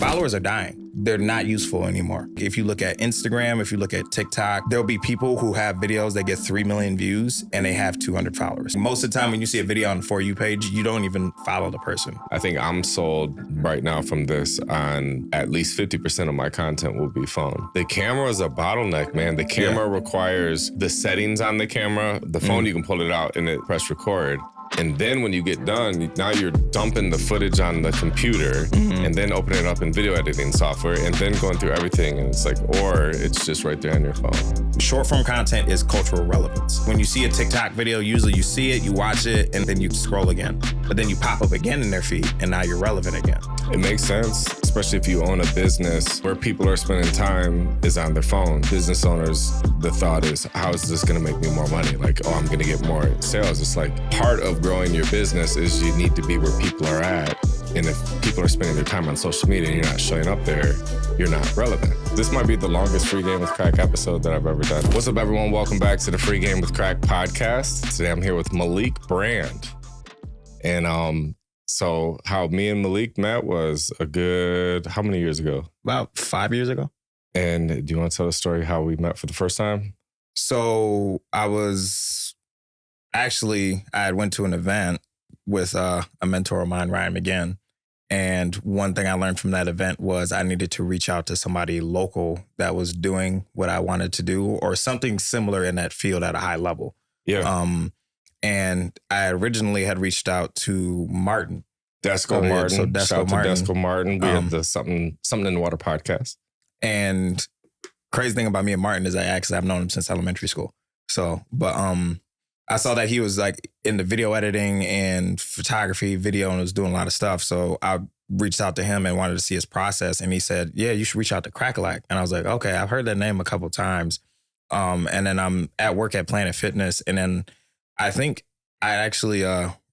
Followers are dying. They're not useful anymore. If you look at Instagram, if you look at TikTok, there'll be people who have videos that get 3 million views and they have 200 followers. Most of the time when you see a video on the For You page, you don't even follow the person. I think I'm sold right now from this on at least 50% of my content will be phone. The camera is a bottleneck, man. The camera requires the settings on the camera. The phone, you can pull it out and it press record. And then when you get done, now you're dumping the footage on the computer and then opening it up in video editing software and then going through everything. And it's like, or it's just right there on your phone. Short form content is cultural relevance. When you see a TikTok video, usually you see it, you watch it, and then you scroll again. But then you pop up again in their feed and now you're relevant again. It makes sense, especially if you own a business where people are spending time is on their phone. Business owners, the thought is, how is this gonna make me more money? Like, oh, I'm gonna get more sales. It's like part of growing your business is you need to be where people are at. And if people are spending their time on social media and you're not showing up there, you're not relevant. This might be the longest Free Game with Crack episode that I've ever done. What's up, everyone? Welcome back to the Free Game with Crack podcast. Today I'm here with Malik Brand. And so how me and Malik met was a good, how many years ago? About 5 years ago. And do you want to tell the story how we met for the first time? So I had went to an event with a mentor of mine, Ryan McGinn. And one thing I learned from that event was I needed to reach out to somebody local that was doing what I wanted to do or something similar in that field at a high level. Yeah. And I originally had reached out to Martin. Desco Martin. So Desco Shout out Martin. to Desco Martin. We had the Something in the Water podcast. And crazy thing about me and Martin is I've known him since elementary school. I saw that he was like in the video editing and photography, video, and was doing a lot of stuff. So I reached out to him and wanted to see his process. And he said, yeah, you should reach out to Crack-A-Lack. And I was like, okay, I've heard that name a couple of times. And then I'm at work at Planet Fitness. And then I think I actually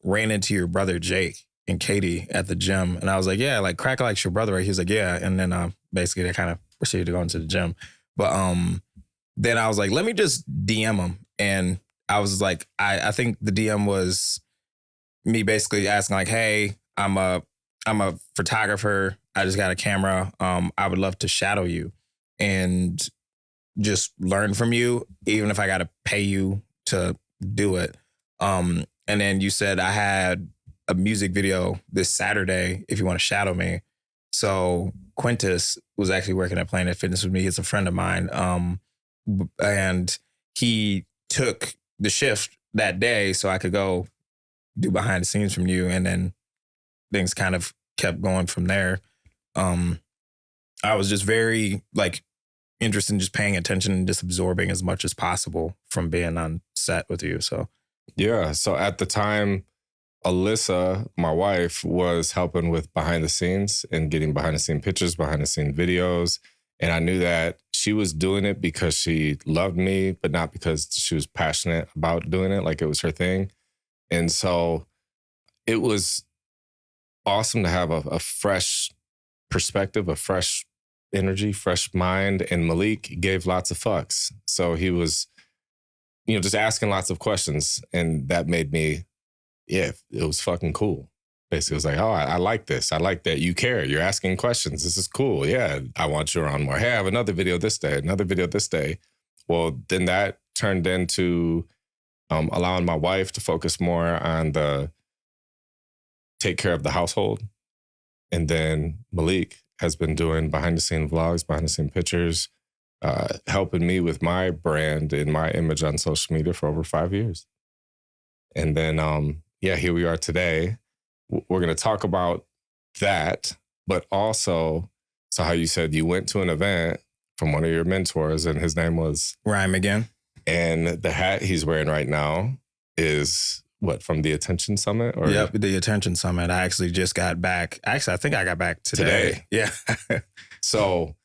ran into your brother, Jake, and Katie at the gym. And I was like, yeah, like Crack-A-Lack's your brother, right? He was like, yeah. And then basically they kind of proceeded to go into the gym. But then I was like, let me just DM him. And I was like, I think the DM was me basically asking like, hey, I'm a photographer. I just got a camera. I would love to shadow you and just learn from you, even if I got to pay you to do it. And then you said I had a music video this Saturday if you want to shadow me. So Quintus was actually working at Planet Fitness with me. He's a friend of mine. And he took the shift that day so I could go do behind the scenes from you. And then things kind of kept going from there. I was just very interested in just paying attention and just absorbing as much as possible from being on set with you. So, yeah. So at the time, Alyssa, my wife, was helping with behind the scenes and getting behind the scene pictures, behind the scene videos. And I knew that she was doing it because she loved me, but not because she was passionate about doing it. Like it was her thing. And so it was awesome to have a fresh perspective, a fresh energy, fresh mind. And Malik gave lots of fucks. So he was, just asking lots of questions. And that made me, it was fucking cool. Basically, it was like, oh, I like this. I like that you care. You're asking questions. This is cool. Yeah, I want you around more. Hey, I have another video this day, another video this day. Well, then that turned into allowing my wife to focus more on take care of the household. And then Malik has been doing behind the scene vlogs, behind the scene pictures, helping me with my brand and my image on social media for over 5 years. And then, here we are today. We're going to talk about that, but also, so how you said you went to an event from one of your mentors and his name was? Ryan McGinn. And the hat he's wearing right now is what, from the Attention Summit? Or? Yep, the Attention Summit. I actually just got back. Actually, I think I got back today. Yeah. So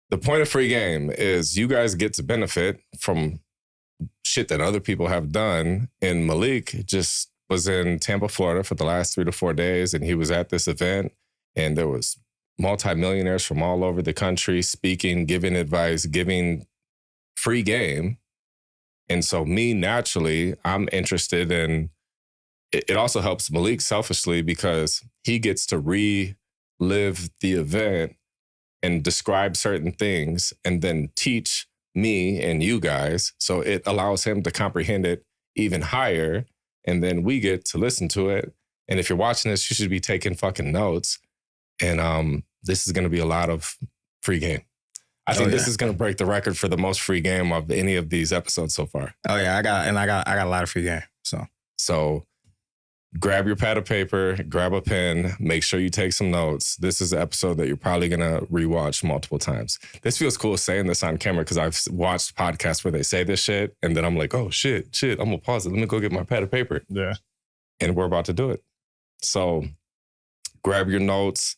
the point of Free Game is you guys get to benefit from shit that other people have done. And Malik just was in Tampa, Florida for the last 3 to 4 days. And he was at this event and there was multimillionaires from all over the country speaking, giving advice, giving free game. And so me, naturally, I'm interested in, it also helps Malik selfishly because he gets to relive the event and describe certain things and then teach me and you guys. So it allows him to comprehend it even higher. And then we get to listen to it. And if you're watching this, you should be taking fucking notes. And this is going to be a lot of free game. I think this is going to break the record for the most free game of any of these episodes so far. Oh yeah, I got a lot of free game. So grab your pad of paper, grab a pen, make sure you take some notes. This is an episode that you're probably going to rewatch multiple times. This feels cool saying this on camera because I've watched podcasts where they say this shit and then I'm like, oh shit, I'm going to pause it. Let me go get my pad of paper. Yeah. And we're about to do it. So grab your notes.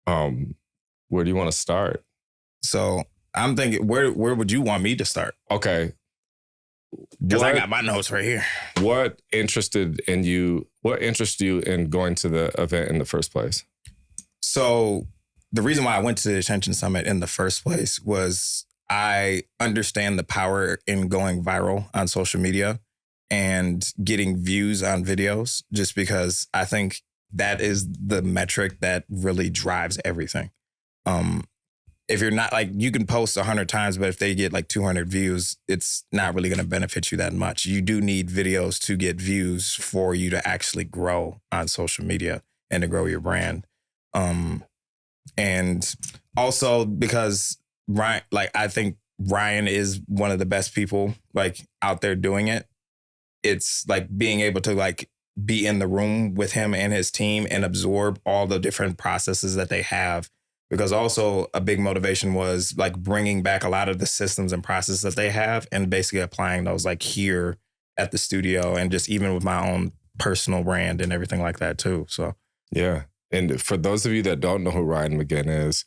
Where do you want to start? So I'm thinking, where would you want me to start? Okay. Because I got my notes right here. What interested you in going to the event in the first place? So the reason why I went to the Ascension Summit in the first place was I understand the power in going viral on social media and getting views on videos, just because I think that is the metric that really drives everything. If you're not like, you can post 100 times, but if they get like 200 views, it's not really going to benefit you that much. You do need videos to get views for you to actually grow on social media and to grow your brand. And also because Ryan, like, I think Ryan is one of the best people like out there doing it. It's like being able to like be in the room with him and his team and absorb all the different processes that they have. Because also a big motivation was like bringing back a lot of the systems and processes that they have and basically applying those like here at the studio and just even with my own personal brand and everything like that too. So, yeah. And for those of you that don't know who Ryan McGinn is,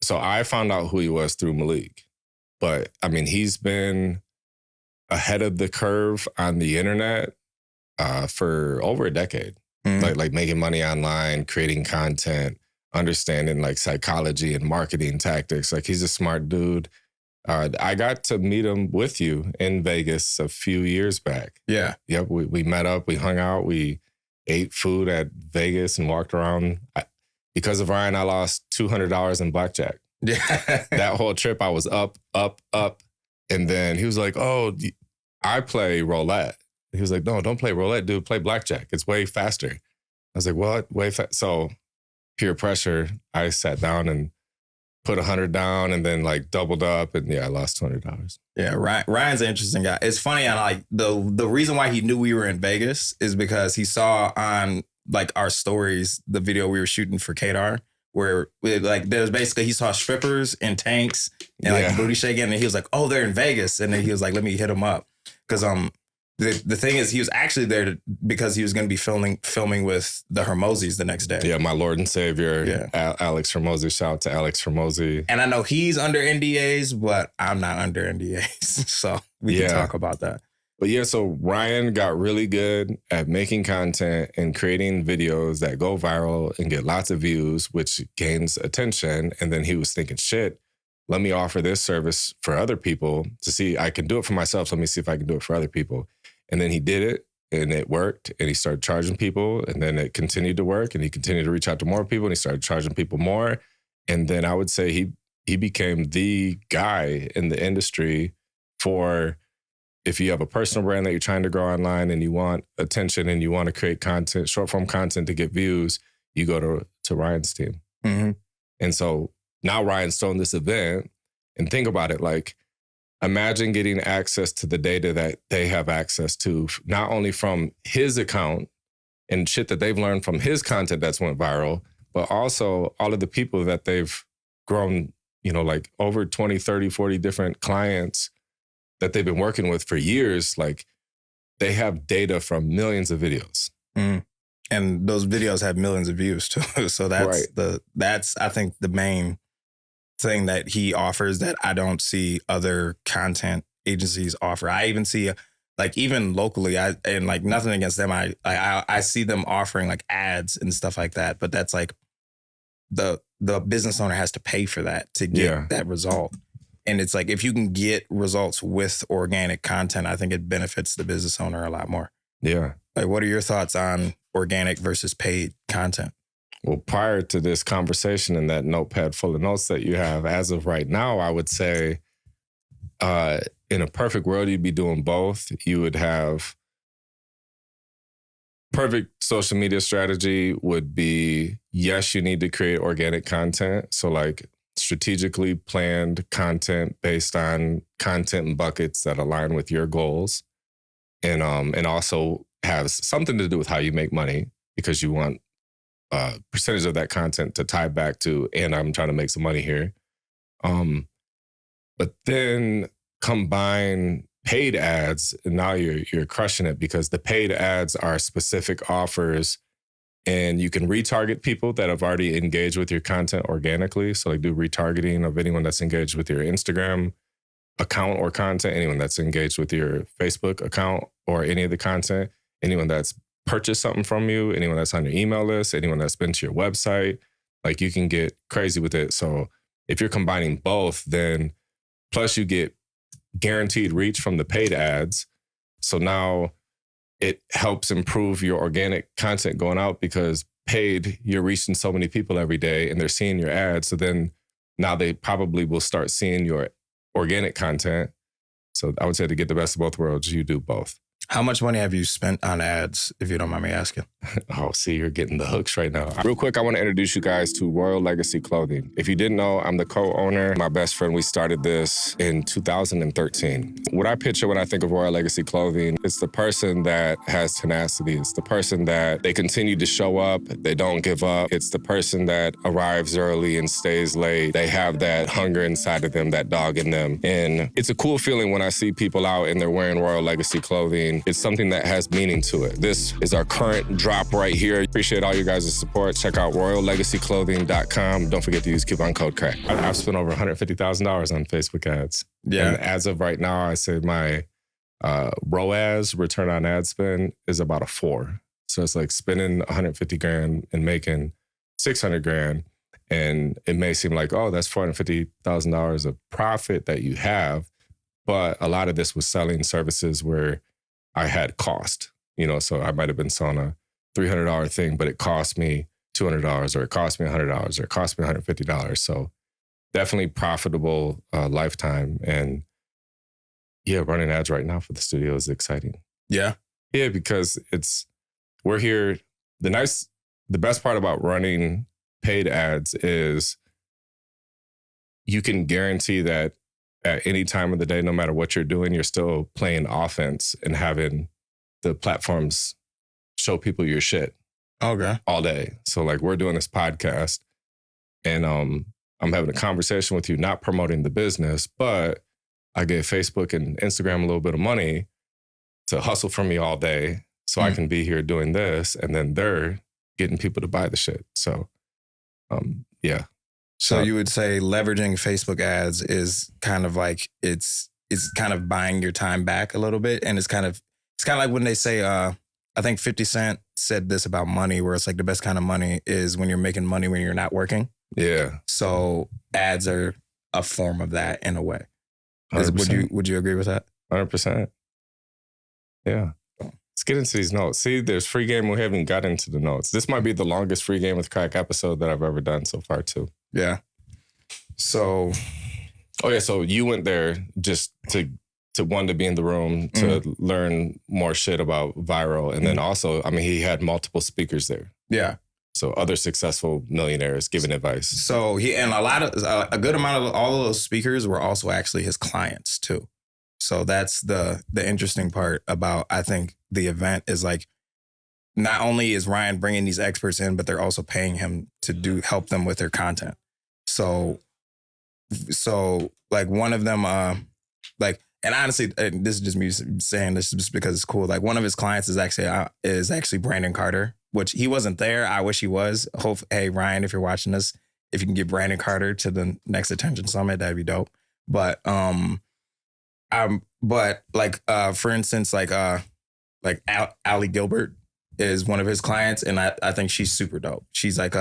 so I found out who he was through Malik, but I mean, he's been ahead of the curve on the internet for over a decade, like making money online, creating content, understanding like psychology and marketing tactics. Like he's a smart dude. I got to meet him with you in Vegas a few years back. Yeah. Yep. We met up, we hung out, we ate food at Vegas and walked around. Because of Ryan, I lost $200 in blackjack. Yeah. That whole trip, I was up. And then he was like, oh, I play roulette. He was like, no, don't play roulette, dude. Play blackjack. It's way faster. I was like, what? Way fast? So peer pressure, I sat down and put 100 down and then like doubled up. And yeah, I lost $200. Yeah, Ryan's an interesting guy. It's funny, I like the reason why he knew we were in Vegas is because he saw on like our stories the video we were shooting for Kadar, where like there's basically he saw strippers and tanks and like booty shaking, and he was like, "Oh, they're in Vegas," and then he was like, "Let me hit him up," because the thing is he was actually there because he was going to be filming with the Hermosis the next day. Yeah, my Lord and Savior, Alex Hermosi. Shout out to Alex Hermosi. And I know he's under NDAs, but I'm not under NDAs, so we can talk about that. But yeah, so Ryan got really good at making content and creating videos that go viral and get lots of views, which gains attention. And then he was thinking, shit, let me offer this service for other people to see I can do it for myself. Let me see if I can do it for other people. And then he did it and it worked and he started charging people and then it continued to work and he continued to reach out to more people and he started charging people more. And then I would say he became the guy in the industry for if you have a personal brand that you're trying to grow online and you want attention and you want to create content, short form content to get views, you go to Ryan's team. Mm-hmm. And so now Ryan's throwing this event and think about it, like imagine getting access to the data that they have access to, not only from his account and shit that they've learned from his content that's went viral, but also all of the people that they've grown, like over 20, 30, 40 different clients that they've been working with for years. Like they have data from millions of videos. Mm. And those videos have millions of views too. So that's I think the main thing that he offers that I don't see other content agencies offer. I even see like even locally, and like nothing against them. I see them offering like ads and stuff like that, but that's like the business owner has to pay for that to get that result. And it's like, if you can get results with organic content, I think it benefits the business owner a lot more. Yeah. Like, what are your thoughts on organic versus paid content? Well, prior to this conversation and that notepad full of notes that you have, as of right now, I would say in a perfect world, you'd be doing both. You would have perfect social media strategy would be, yes, you need to create organic content. So like strategically planned content based on content buckets that align with your goals. And also has something to do with how you make money, because you want a percentage of that content to tie back to, and I'm trying to make some money here. But then combine paid ads, and now you're crushing it, because the paid ads are specific offers and you can retarget people that have already engaged with your content organically. So like do retargeting of anyone that's engaged with your Instagram account or content, anyone that's engaged with your Facebook account or any of the content, anyone that's purchased something from you, anyone that's on your email list, anyone that's been to your website. Like you can get crazy with it. So if you're combining both, then plus you get guaranteed reach from the paid ads. So now it helps improve your organic content going out, because paid, you're reaching so many people every day and they're seeing your ads. So then now they probably will start seeing your organic content. So I would say to get the best of both worlds, you do both. How much money have you spent on ads, if you don't mind me asking? Oh, see, you're getting the hooks right now. Real quick, I want to introduce you guys to Royal Legacy Clothing. If you didn't know, I'm the co-owner. My best friend, we started this in 2013. What I picture when I think of Royal Legacy Clothing, it's the person that has tenacity. It's the person that they continue to show up. They don't give up. It's the person that arrives early and stays late. They have that hunger inside of them, that dog in them. And it's a cool feeling when I see people out and they're wearing Royal Legacy Clothing. It's something that has meaning to it. This is our current drop right here. Appreciate all you guys' support. Check out royallegacyclothing.com. Don't forget to use coupon code CRACK. I've spent over $150,000 on Facebook ads. Yeah. And as of right now, I say my ROAS, return on ad spend, is about a 4. So it's like spending 150 grand and making 600 grand. And it may seem like, oh, that's $450,000 of profit that you have. But a lot of this was selling services where I had cost, so I might have been selling a $300 thing, but it cost me $200, or it cost me $100, or it cost me $150. So definitely profitable lifetime. And yeah, running ads right now for the studio is exciting. Yeah. Yeah, because we're here. The best part about running paid ads is you can guarantee that at any time of the day, no matter what you're doing, you're still playing offense and having the platforms show people your shit. Okay. All day. So like we're doing this podcast and I'm having a conversation with you, not promoting the business, but I give Facebook and Instagram a little bit of money to hustle for me all day so I can be here doing this, and then they're getting people to buy the shit. So yeah. So you would say leveraging Facebook ads is kind of like it's kind of buying your time back a little bit, and it's kind of like when they say I think 50 Cent said this about money, where it's like the best kind of money is when you're making money when you're not working. Yeah. So ads are a form of that in a way. 100%. Would you agree with that? 100%. Yeah. Let's get into these notes. See, there's free game. We haven't got into the notes. This might be the longest free game with Crack episode that I've ever done so far too. Yeah. So, so you went there just to want to be in the room, to learn more shit about viral. And then also, he had multiple speakers there. Yeah. So other successful millionaires giving advice. So a good amount of all of those speakers were also actually his clients too. So that's the interesting part about, I think, the event is like, not only is Ryan bringing these experts in, but they're also paying him to help them with their content. So like one of them, and honestly, this is just me saying this just because it's cool. Like one of his clients is actually Brandon Carter, which he wasn't there. I wish he was. Hey, Ryan, if you're watching this, if you can get Brandon Carter to the next Attention Summit, that'd be dope. But for instance, like Allie Gilbert is one of his clients, and I think she's super dope. She's like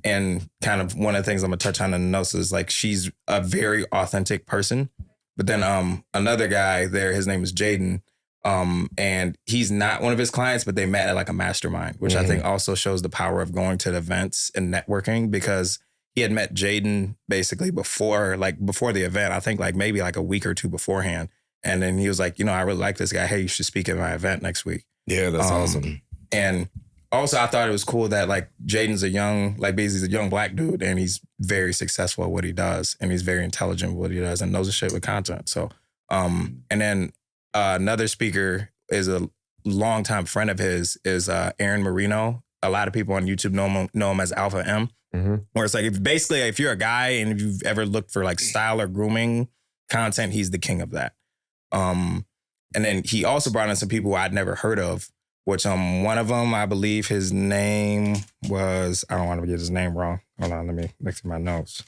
and kind of one of the things I'm gonna touch on in the notes is like she's a very authentic person. But then another guy there, his name is Jaden. And he's not one of his clients, but they met at like a mastermind, which I think also shows the power of going to the events and networking, because he had met Jaden basically before the event, I think like maybe like a week or two beforehand. And then he was like, I really like this guy. Hey, you should speak at my event next week. Yeah, that's awesome. And also I thought it was cool that like Jaden's he's a young black dude, and he's very successful at what he does. And he's very intelligent with what he does and knows the shit with content. So, and then another speaker is a longtime friend of his is Aaron Marino. A lot of people on YouTube know him as Alpha M. Where it's like, if you're a guy and if you've ever looked for like style or grooming content, he's the king of that. And then he also brought in some people I'd never heard of, which one of them, I believe his name was, I don't want to get his name wrong. Hold on, let me look through my notes.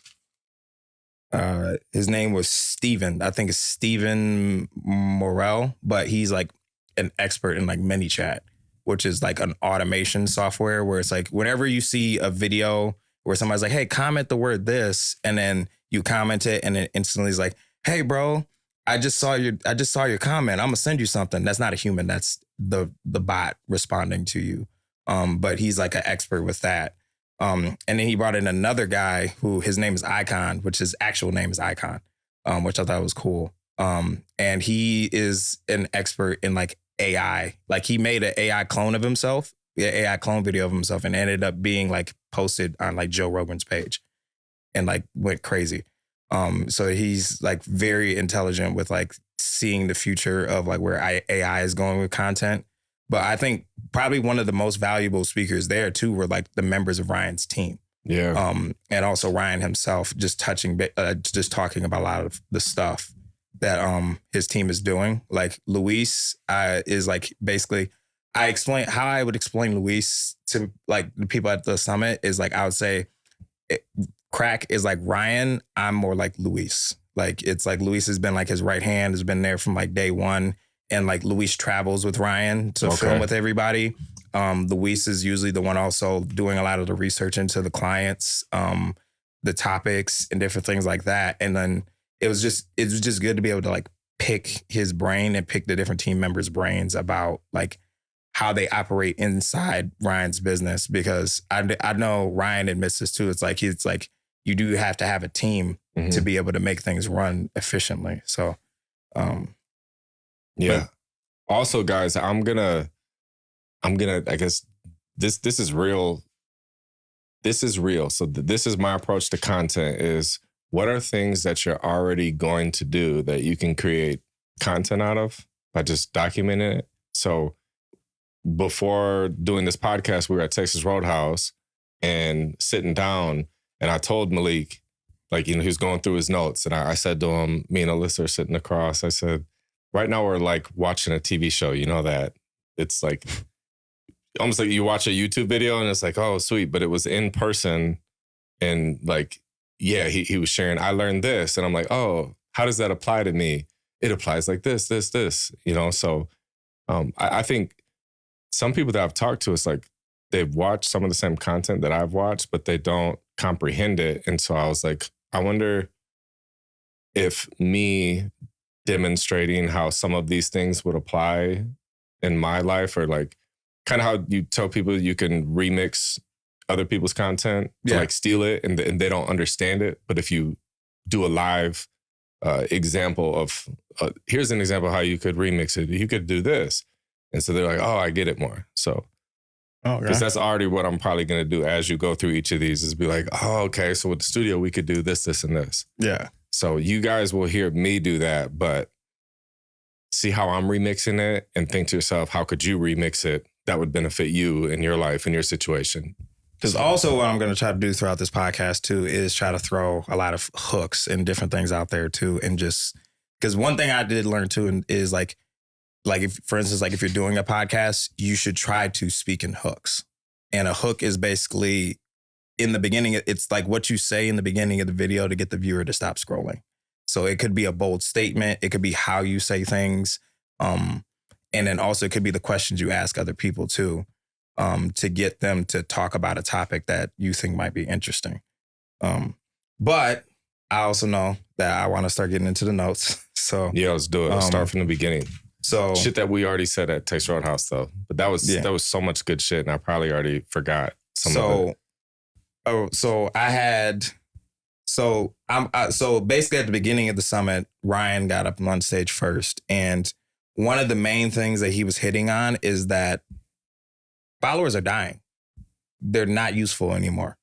His name was Steven. I think it's Steven Morel, but he's like an expert in like ManyChat, which is like an automation software where it's like whenever you see a video where somebody's like, hey, comment the word this, and then you comment it, and then instantly it's like, hey, bro, I just saw your comment. I'm gonna send you something. That's not a human. That's the bot responding to you. But he's like an expert with that. And then he brought in another guy who his name is Icon, which his actual name is Icon, which I thought was cool. And he is an expert in like AI. Like he made an AI clone of himself, AI clone video of himself, and ended up being like posted on like Joe Rogan's page and like went crazy. So he's like very intelligent with like seeing the future of like where AI is going with content. But I think probably one of the most valuable speakers there too were like the members of Ryan's team. Yeah. And also Ryan himself just talking about a lot of the stuff that his team is doing. Like Luis is like basically, how I would explain Luis to like the people at the summit is like, I would say Crack is like Ryan. I'm more like Luis. Like it's like Luis has been like his right hand, has been there from like day one. And like Luis travels with Ryan to film with everybody. Luis is usually the one also doing a lot of the research into the clients, the topics and different things like that. And then it was just good to be able to like pick his brain and pick the different team members' brains about like how they operate inside Ryan's business, because I know Ryan admits this too. It's like you do have to have a team to be able to make things run efficiently. So, yeah. Also, guys, I'm gonna. I guess this is real. This is real. So this is my approach to content: is what are things that you're already going to do that you can create content out of by just documenting it. So before doing this podcast, we were at Texas Roadhouse and sitting down, and I told Malik, like, he was going through his notes, and I said to him, me and Alyssa are sitting across, I said, right now we're like watching a TV show, that it's like almost like you watch a YouTube video and it's like, oh, sweet. But it was in person. And like, yeah, he was sharing, I learned this. And I'm like, oh, how does that apply to me? It applies like this. So I think some people that I've talked to, it's like they've watched some of the same content that I've watched, but they don't comprehend it. And so I was like, I wonder if me demonstrating how some of these things would apply in my life, or like kind of how you tell people you can remix other people's content to like steal it and they don't understand it. But if you do a live example of, here's an example of how you could remix it. You could do this. And so they're like, oh, I get it more. So, because that's already what I'm probably going to do as you go through each of these, is be like, oh, okay, so with the studio, we could do this, this, and this. Yeah. So you guys will hear me do that, but see how I'm remixing it and think to yourself, how could you remix it that would benefit you in your life, in your situation? Because also what I'm going to try to do throughout this podcast too is try to throw a lot of hooks and different things out there too. And just because one thing I did learn too is like if, for instance, like if you're doing a podcast, you should try to speak in hooks. And a hook is basically in the beginning, it's like what you say in the beginning of the video to get the viewer to stop scrolling. So it could be a bold statement. It could be how you say things. And then also it could be the questions you ask other people too, to get them to talk about a topic that you think might be interesting. But I also know that I want to start getting into the notes. So yeah, let's do it. Let's start from the beginning. So shit that we already said at Taste Roadhouse though. But that was so much good shit, and I probably already forgot some of it. So basically at the beginning of the summit, Ryan got up on stage first, and one of the main things that he was hitting on is that followers are dying. They're not useful anymore,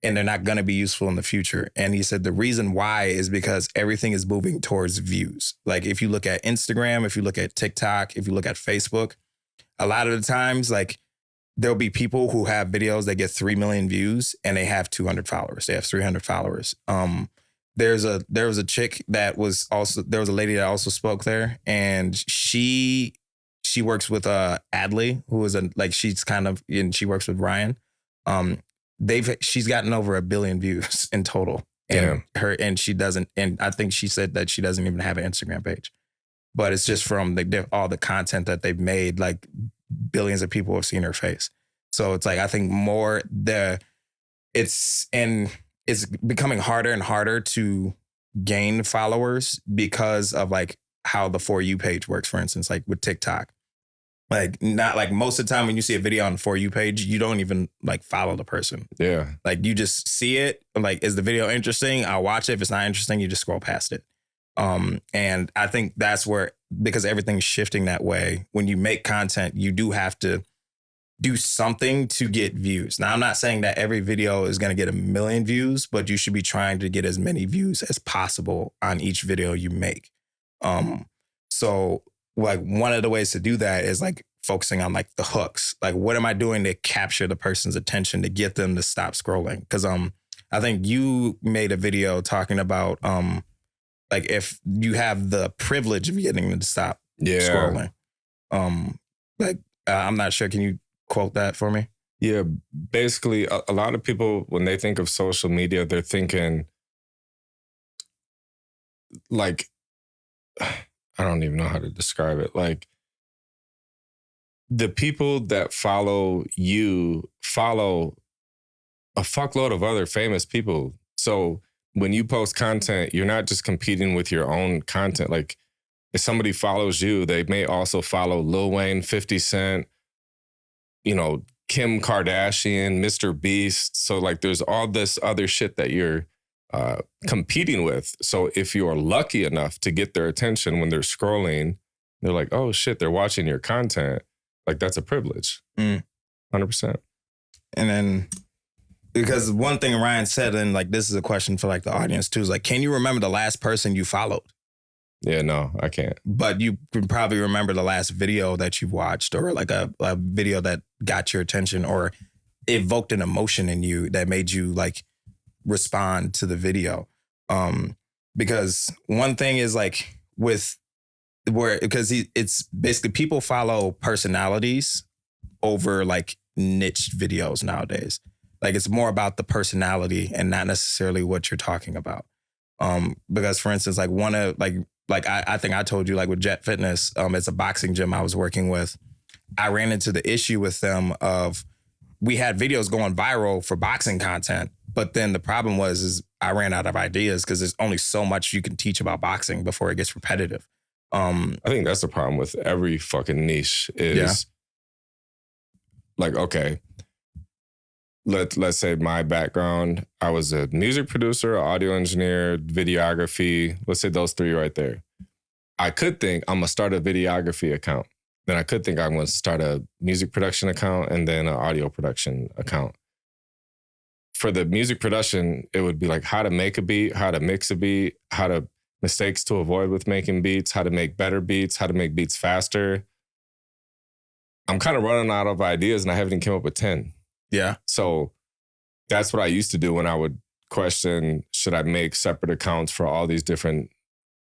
and they're not going to be useful in the future. And he said the reason why is because everything is moving towards views. Like if you look at Instagram, if you look at TikTok, if you look at Facebook, a lot of the times, like there'll be people who have videos that get 3 million views and they have 200 followers. They have 300 followers. There was a chick that was also, there was a lady that also spoke there, and she works with Adley, who is she's kind of, and she works with Ryan. She's gotten over 1 billion views in total. And she doesn't, and I think she said that she doesn't even have an Instagram page, but it's just from all the content that they've made, like billions of people have seen her face. So it's like, I think it's becoming harder and harder to gain followers because of like how the For You page works, for instance, like with TikTok. Like not like most of the time when you see a video on the For You page, you don't even like follow the person. Yeah. Like you just see it. Like, is the video interesting? I'll watch it. If it's not interesting, you just scroll past it. And I think that's where, because everything's shifting that way, when you make content, you do have to do something to get views. Now, I'm not saying that every video is going to get 1 million views, but you should be trying to get as many views as possible on each video you make. So like one of the ways to do that is like focusing on like the hooks. Like, what am I doing to capture the person's attention to get them to stop scrolling? Because I think you made a video talking about like if you have the privilege of getting them to stop scrolling. I'm not sure. Can you quote that for me? Yeah, basically a lot of people, when they think of social media, they're thinking like, I don't even know how to describe it. Like the people that follow you follow a fuckload of other famous people. So when you post content, you're not just competing with your own content. Like if somebody follows you, they may also follow Lil Wayne, 50 Cent, Kim Kardashian, Mr. Beast. So like there's all this other shit that you're competing with. So if you're lucky enough to get their attention when they're scrolling, they're like, oh shit, they're watching your content. Like that's a privilege. 100%. And then, because one thing Ryan said, and like this is a question for like the audience too, is like, can you remember the last person you followed? Yeah, no, I can't. But you can probably remember the last video that you watched, or like a video that got your attention or evoked an emotion in you that made you like respond to the video. Because one thing is like it's basically people follow personalities over like niche videos nowadays. Like it's more about the personality and not necessarily what you're talking about. Because for instance, like I think I told you, like with Jet Fitness, it's a boxing gym I was working with. I ran into the issue with them of we had videos going viral for boxing content, but then the problem is I ran out of ideas because there's only so much you can teach about boxing before it gets repetitive. I think that's the problem with every fucking niche is like, okay, let's say my background, I was a music producer, audio engineer, videography. Let's say those three right there. I could think I'm going to start a videography account. Then I could think I'm going to start a music production account and then an audio production account. For the music production, it would be like how to make a beat, how to mix a beat, mistakes to avoid with making beats, how to make better beats, how to make beats faster. I'm kind of running out of ideas and I haven't even come up with 10. Yeah. So that's what I used to do when I would question, should I make separate accounts for all these different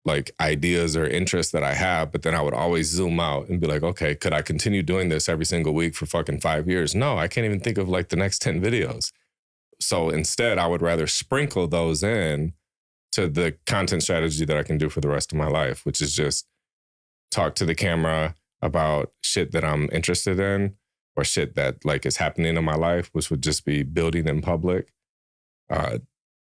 like ideas or interests that I have? But then I would always zoom out and be like, okay, could I continue doing this every single week for fucking 5 years? No, I can't even think of like the next 10 videos. So instead, I would rather sprinkle those in to the content strategy that I can do for the rest of my life, which is just talk to the camera about shit that I'm interested in or shit that like is happening in my life, which would just be building in public.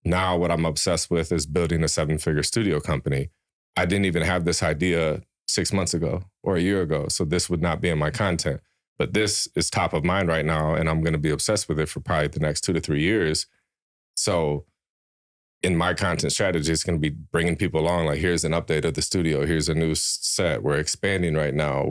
Now what I'm obsessed with is building a 7-figure studio company. I didn't even have this idea 6 months ago or a year ago. So this would not be in my content. But this is top of mind right now, and I'm going to be obsessed with it for probably the next 2 to 3 years. So in my content strategy, it's going to be bringing people along. Like, here's an update of the studio. Here's a new set. We're expanding right now.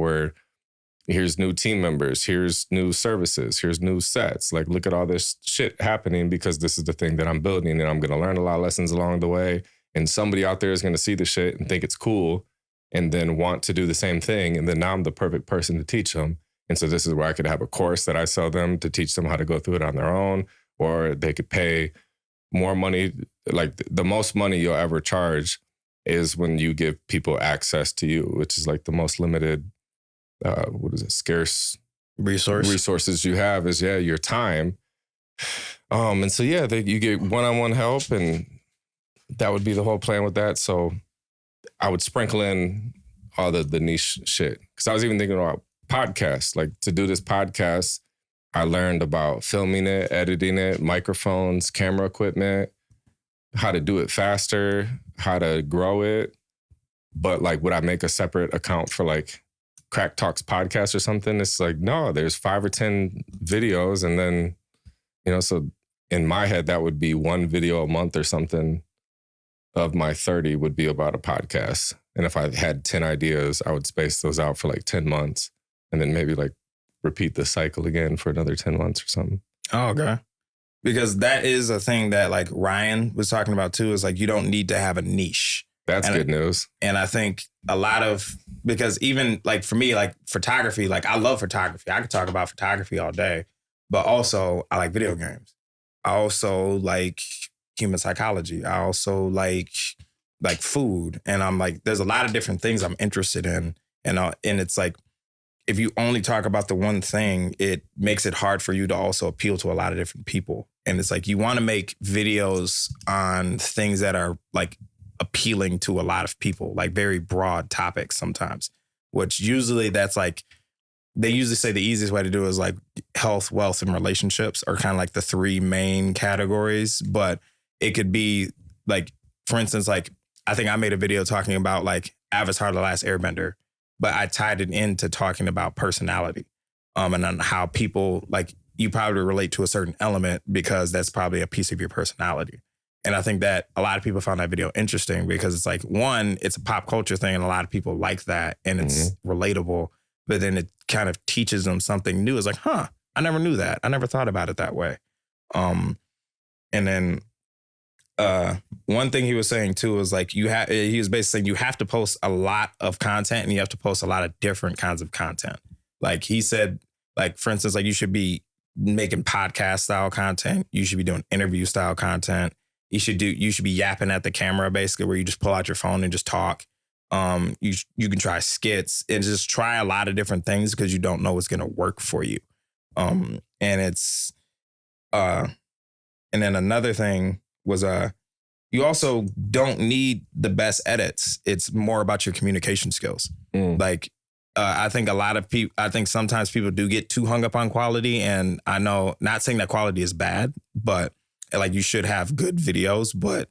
Here's new team members. Here's new services. Here's new sets. Like, look at all this shit happening because this is the thing that I'm building, and I'm going to learn a lot of lessons along the way. And somebody out there is going to see the shit and think it's cool and then want to do the same thing. And then now I'm the perfect person to teach them. And so this is where I could have a course that I sell them to teach them how to go through it on their own, or they could pay more money. Like, the most money you'll ever charge is when you give people access to you, which is like the most limited, scarce resources you have is, your time. And so, you get one-on-one help, and that would be the whole plan with that. So I would sprinkle in all the niche shit. Because I was even thinking about podcasts. Like, to do this podcast, I learned about filming it, editing it, microphones, camera equipment, how to do it faster, how to grow it. But like, would I make a separate account for like Crack Talks podcast or something? It's like, no, there's 5 or 10 videos. And then, so in my head, that would be 1 video a month or something of my 30 would be about a podcast. And if I had 10 ideas, I would space those out for like 10 months and then maybe like repeat the cycle again for another 10 months or something. Oh, okay. Because that is a thing that like Ryan was talking about too, is like, you don't need to have a niche. That's good news. And I think because even like for me, like photography, like I love photography. I could talk about photography all day, but also I like video games. I also like human psychology. I also like food. And I'm like, there's a lot of different things I'm interested in. And it's like, if you only talk about the one thing, it makes it hard for you to also appeal to a lot of different people. And it's like, you want to make videos on things that are like appealing to a lot of people, like very broad topics sometimes, which usually that's like, they usually say the easiest way to do it is like health, wealth, and relationships are kind of like the 3 main categories. But it could be like, for instance, like I think I made a video talking about like Avatar: The Last Airbender, but I tied it into talking about personality, and on how people, like, you probably relate to a certain element because that's probably a piece of your personality. And I think that a lot of people found that video interesting because it's like, one, it's a pop culture thing and a lot of people like that and it's relatable, but then it kind of teaches them something new. It's like, I never knew that. I never thought about it that way. And then one thing he was saying too is like, he was basically saying you have to post a lot of content and you have to post a lot of different kinds of content. Like he said, like, for instance, like you should be making podcast style content. You should be doing interview style content. You should be yapping at the camera basically, where you just pull out your phone and just talk. You can try skits and just try a lot of different things because you don't know what's going to work for you. And it's, and then another thing was, you also don't need the best edits. It's more about your communication skills. Like, I think sometimes people do get too hung up on quality. And I know, not saying that quality is bad, but like you should have good videos, but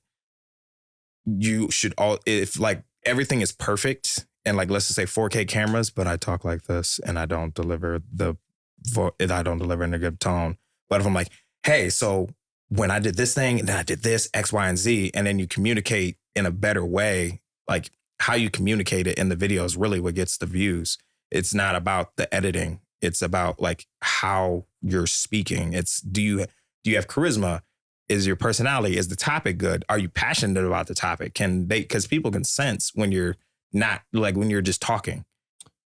you should if like everything is perfect and like, let's just say 4K cameras, but I talk like this and I don't deliver in a good tone. But if I'm like, hey, so when I did this thing and then I did this X, Y, and Z, and then you communicate in a better way, like how you communicate it in the video is really what gets the views. It's not about the editing. It's about like how you're speaking. It's, do you have charisma? Is your personality, is the topic good? Are you passionate about the topic? Because people can sense when you're not, like when you're just talking.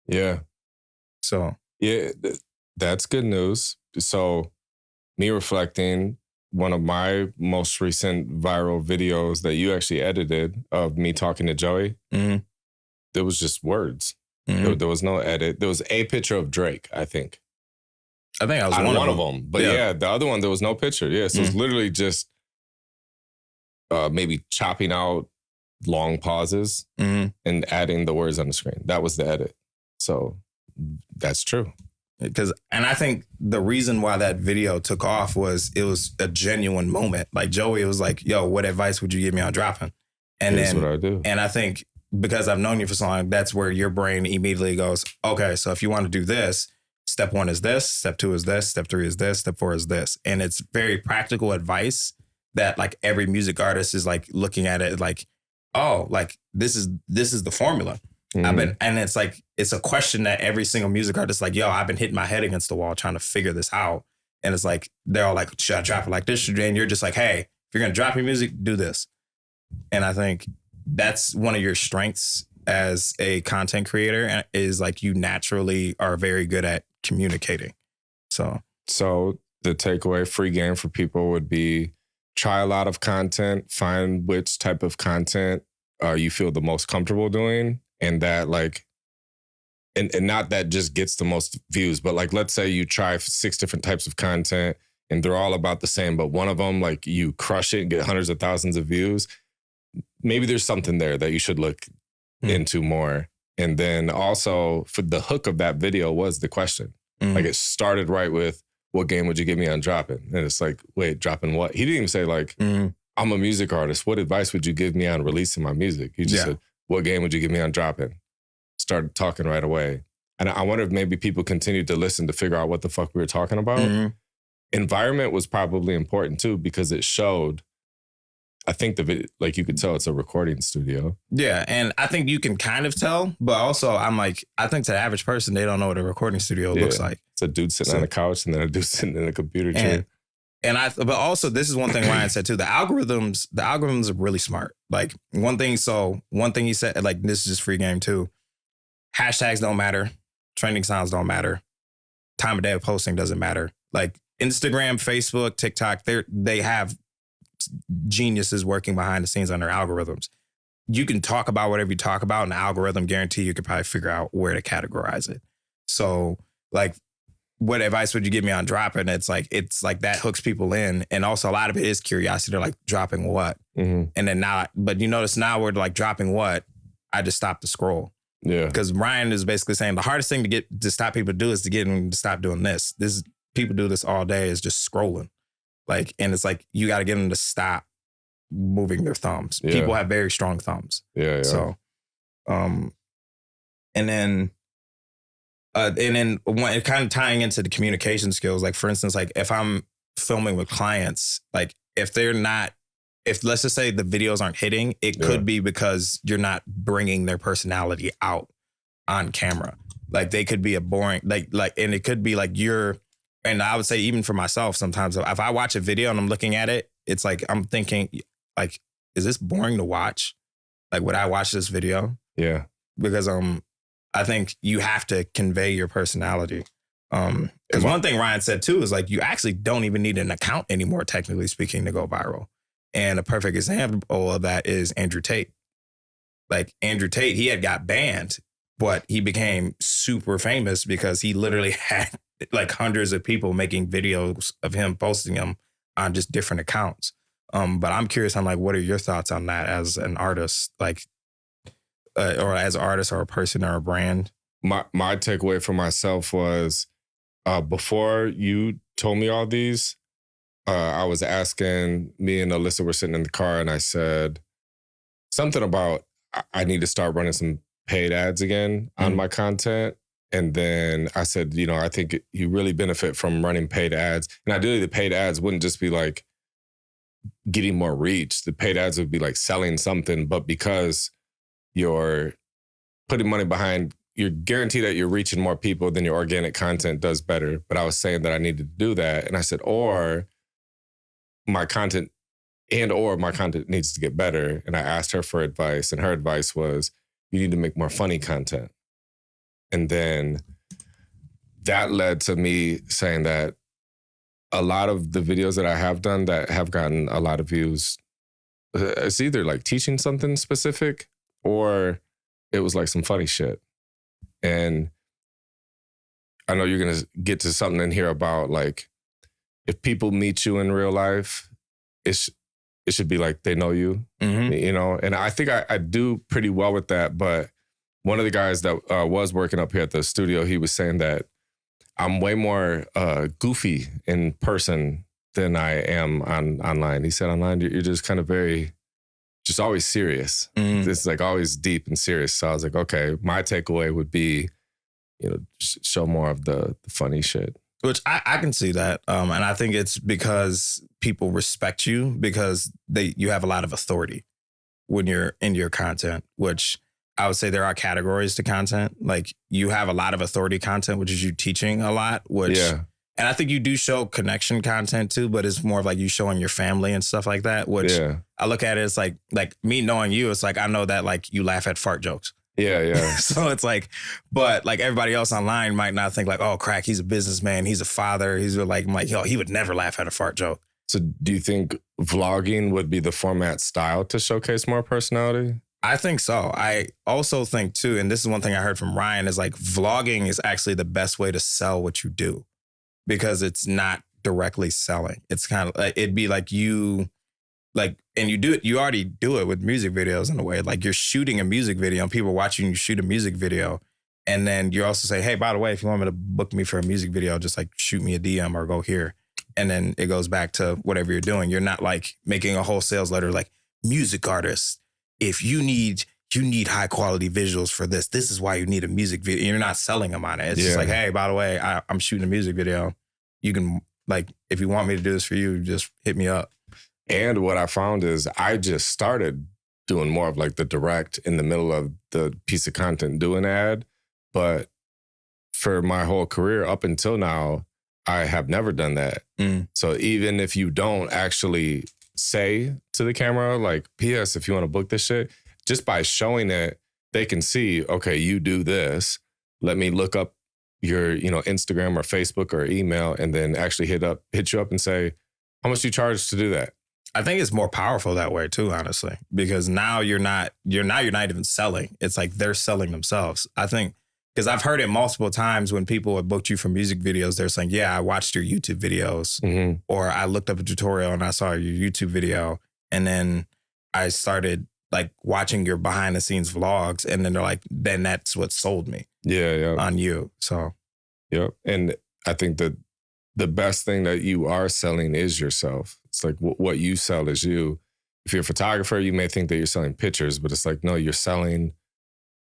Yeah. So. Yeah, that's good news. So me reflecting, one of my most recent viral videos that you actually edited of me talking to Joey, there was just words. There was no edit. There was a picture of Drake, I think. I think I was one of them. But yeah, the other one, there was no picture. Yeah, so it's literally just maybe chopping out long pauses and adding the words on the screen. That was the edit. So that's true. And I think the reason why that video took off was it was a genuine moment. Like Joey was like, yo, what advice would you give me on dropping? And Here's what I do. And I think because I've known you for so long, that's where your brain immediately goes, okay, so if you want to do this, step 1 is this, step 2 is this, step 3 is this, step 4 is this. And it's very practical advice that like every music artist is like looking at it like, oh, like this is the formula. And it's like, it's a question that every single music artist like, yo, I've been hitting my head against the wall trying to figure this out. And it's like, they're all like, should I drop it like this? And you're just like, hey, if you're going to drop your music, do this. And I think that's one of your strengths as a content creator is like you naturally are very good at communicating. So the takeaway free game for people would be try a lot of content, find which type of content you feel the most comfortable doing. And that like, and not that just gets the most views, but like, let's say you try 6 different types of content and they're all about the same, but one of them, like you crush it and get hundreds of thousands of views. Maybe there's something there that you should look into more. And then also for the hook of that video was the question. Like it started right with, what game would you give me on dropping? And it's like, wait, dropping what? He didn't even say like, I'm a music artist. What advice would you give me on releasing my music? He just said, what game would you give me on dropping? Started talking right away. And I wonder if maybe people continued to listen to figure out what the fuck we were talking about. Environment was probably important too, because it showed, I think the video, like you could tell it's a recording studio. Yeah. And I think you can kind of tell, but also I'm like, I think to the average person, they don't know what a recording studio looks like. It's a dude sitting on a couch and then a dude sitting in a computer chair. But also this is one thing Ryan said too, the algorithms are really smart. Like one thing he said, like this is just free game too. Hashtags don't matter. Trending sounds don't matter. Time of day of posting doesn't matter. Like Instagram, Facebook, TikTok, they have geniuses working behind the scenes on their algorithms. You can talk about whatever you talk about and the algorithm guarantee you could probably figure out where to categorize it. So like, what advice would you give me on dropping? It's like that hooks people in. And also a lot of it is curiosity. They're like dropping what? And then now, but you notice now we're like dropping what? I just stopped the scroll. Yeah. Because Ryan is basically saying the hardest thing to stop people to do is to get them to stop doing this. People do this all day is just scrolling. Like, and it's like, you got to get them to stop moving their thumbs. Yeah. People have very strong thumbs. Yeah. So, and then one, kind of tying into the communication skills, like for instance, like if I'm filming with clients, like if let's just say the videos aren't hitting, it could be because you're not bringing their personality out on camera. Like they could be a boring, and it could be like and I would say even for myself, sometimes if I watch a video and I'm looking at it, it's like, I'm thinking like, is this boring to watch? Like, would I watch this video? Yeah. Because, I think you have to convey your personality. Because one thing Ryan said too is like, you actually don't even need an account anymore, technically speaking, to go viral. And a perfect example of that is Andrew Tate. Like Andrew Tate, he had got banned, but he became super famous because he literally had like hundreds of people making videos of him, posting them on just different accounts. But I'm curious on like, what are your thoughts on that as an artist, like, or as an artist or a person or a brand? My takeaway for myself was before you told me all these, I was asking, me and Alyssa were sitting in the car and I said something about I need to start running some paid ads again on my content. And then I said, I think you really benefit from running paid ads. And ideally the paid ads wouldn't just be like getting more reach. The paid ads would be like selling something, but because you're putting money behind, you're guaranteed that you're reaching more people, then your organic content does better. But I was saying that I needed to do that. And I said, or my content needs to get better. And I asked her for advice. And her advice was, you need to make more funny content. And then that led to me saying that a lot of the videos that I have done that have gotten a lot of views, it's either like teaching something specific or it was like some funny shit. And I know you're going to get to something in here about like, if people meet you in real life, it should be like they know you, and I think I do pretty well with that. But one of the guys that was working up here at the studio, he was saying that I'm way more goofy in person than I am online. He said online, you're just kind of very just always serious. It's like always deep and serious. So I was like, okay, my takeaway would be, show more of the funny shit. Which I can see that. And I think it's because people respect you because you have a lot of authority when you're in your content, which I would say there are categories to content. Like you have a lot of authority content, which is you teaching a lot, and I think you do show connection content too, but it's more of like you showing your family and stuff like that, which I look at it as like me knowing you, it's like, I know that like you laugh at fart jokes. Yeah. So it's like, but like everybody else online might not think like, oh, crack, he's a businessman, he's a father. He's like, yo, he would never laugh at a fart joke. So do you think vlogging would be the format style to showcase more personality? I think so. I also think too, and this is one thing I heard from Ryan, is like vlogging is actually the best way to sell what you do because it's not directly selling. It's kind of like, it'd be like you already do it with music videos in a way. Like you're shooting a music video and people watching you shoot a music video. And then you also say, hey, by the way, if you want me to book me for a music video, just like shoot me a DM or go here. And then it goes back to whatever you're doing. You're not like making a whole sales letter like music artists. If you need high quality visuals for this is why you need a music video. You're not selling them on it. It's just like, hey, by the way, I'm shooting a music video. You can like, if you want me to do this for you, just hit me up. And what I found is I just started doing more of like the direct in the middle of the piece of content, do an ad. But for my whole career up until now, I have never done that. So even if you don't actually say to the camera, like, P.S., if you want to book this shit, just by showing it, they can see, okay, you do this. Let me look up your, Instagram or Facebook or email and then actually hit you up and say, how much do you charge to do that? I think it's more powerful that way too, honestly, because now you're not even selling. It's like they're selling themselves. I think because I've heard it multiple times when people have booked you for music videos, they're saying, yeah, I watched your YouTube videos or I looked up a tutorial and I saw your YouTube video. And then I started like watching your behind the scenes vlogs. And then they're like, then that's what sold me on you. So, yep. And I think that the best thing that you are selling is yourself. It's like what you sell is you. If you're a photographer, you may think that you're selling pictures, but it's like, no, you're selling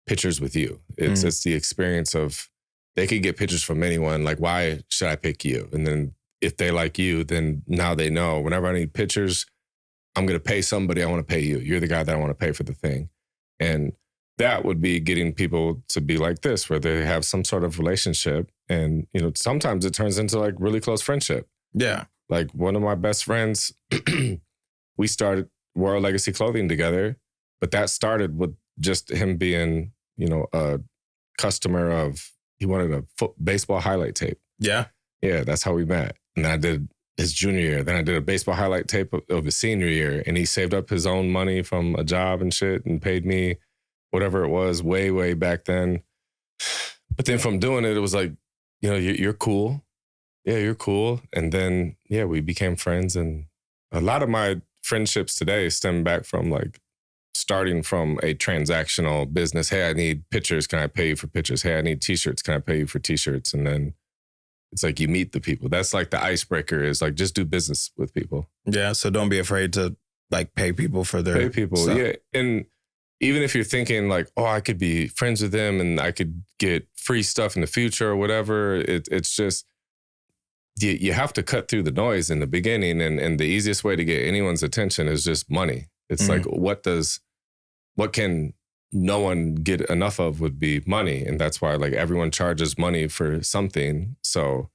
pictures with you. It's the experience of, they could get pictures from anyone. Like, why should I pick you? And then if they like you, then now they know whenever I need pictures, I'm going to pay somebody. I want to pay you. You're the guy that I want to pay for the thing. And that would be getting people to be like this, where they have some sort of relationship. And, sometimes it turns into like really close friendship. Yeah. Like one of my best friends, we started Royal Legacy Clothing together, but that started with just him being, a customer of, he wanted a baseball highlight tape. Yeah. Yeah, that's how we met. And then I did his junior year. Then I did a baseball highlight tape of his senior year. And he saved up his own money from a job and shit and paid me whatever it was way, way back then. But then from doing it, it was like, you're cool. Yeah, you're cool. And then, we became friends. And a lot of my friendships today stem back from like starting from a transactional business. Hey, I need pictures. Can I pay you for pictures? Hey, I need t-shirts. Can I pay you for t-shirts? And then it's like you meet the people. That's like the icebreaker is like, just do business with people. Yeah. So don't be afraid to like pay people for their stuff. Yeah. And even if you're thinking like, oh, I could be friends with them and I could get free stuff in the future or whatever, it's just, you have to cut through the noise in the beginning. And the easiest way to get anyone's attention is just money. It's like, what can no one get enough of would be money. And that's why like everyone charges money for something. So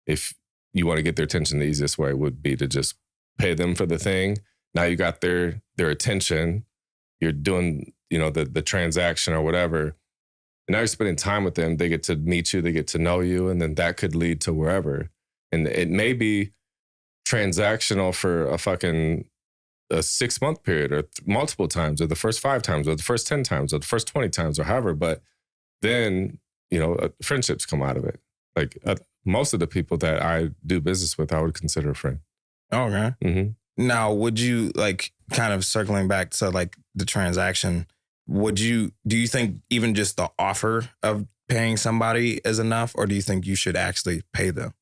if you want to get their attention, the easiest way would be to just pay them for the thing. Now you got their attention. You're doing, the transaction or whatever. And now you're spending time with them. They get to meet you. They get to know you. And then that could lead to wherever. And it may be transactional for a 6-month period or multiple times or the first 5 times or the first 10 times or the first 20 times or however. But then, friendships come out of it. Like most of the people that I do business with, I would consider a friend. Okay. Mm-hmm. Now, would you like kind of circling back to like the transaction, do you think even just the offer of paying somebody is enough, or do you think you should actually pay them?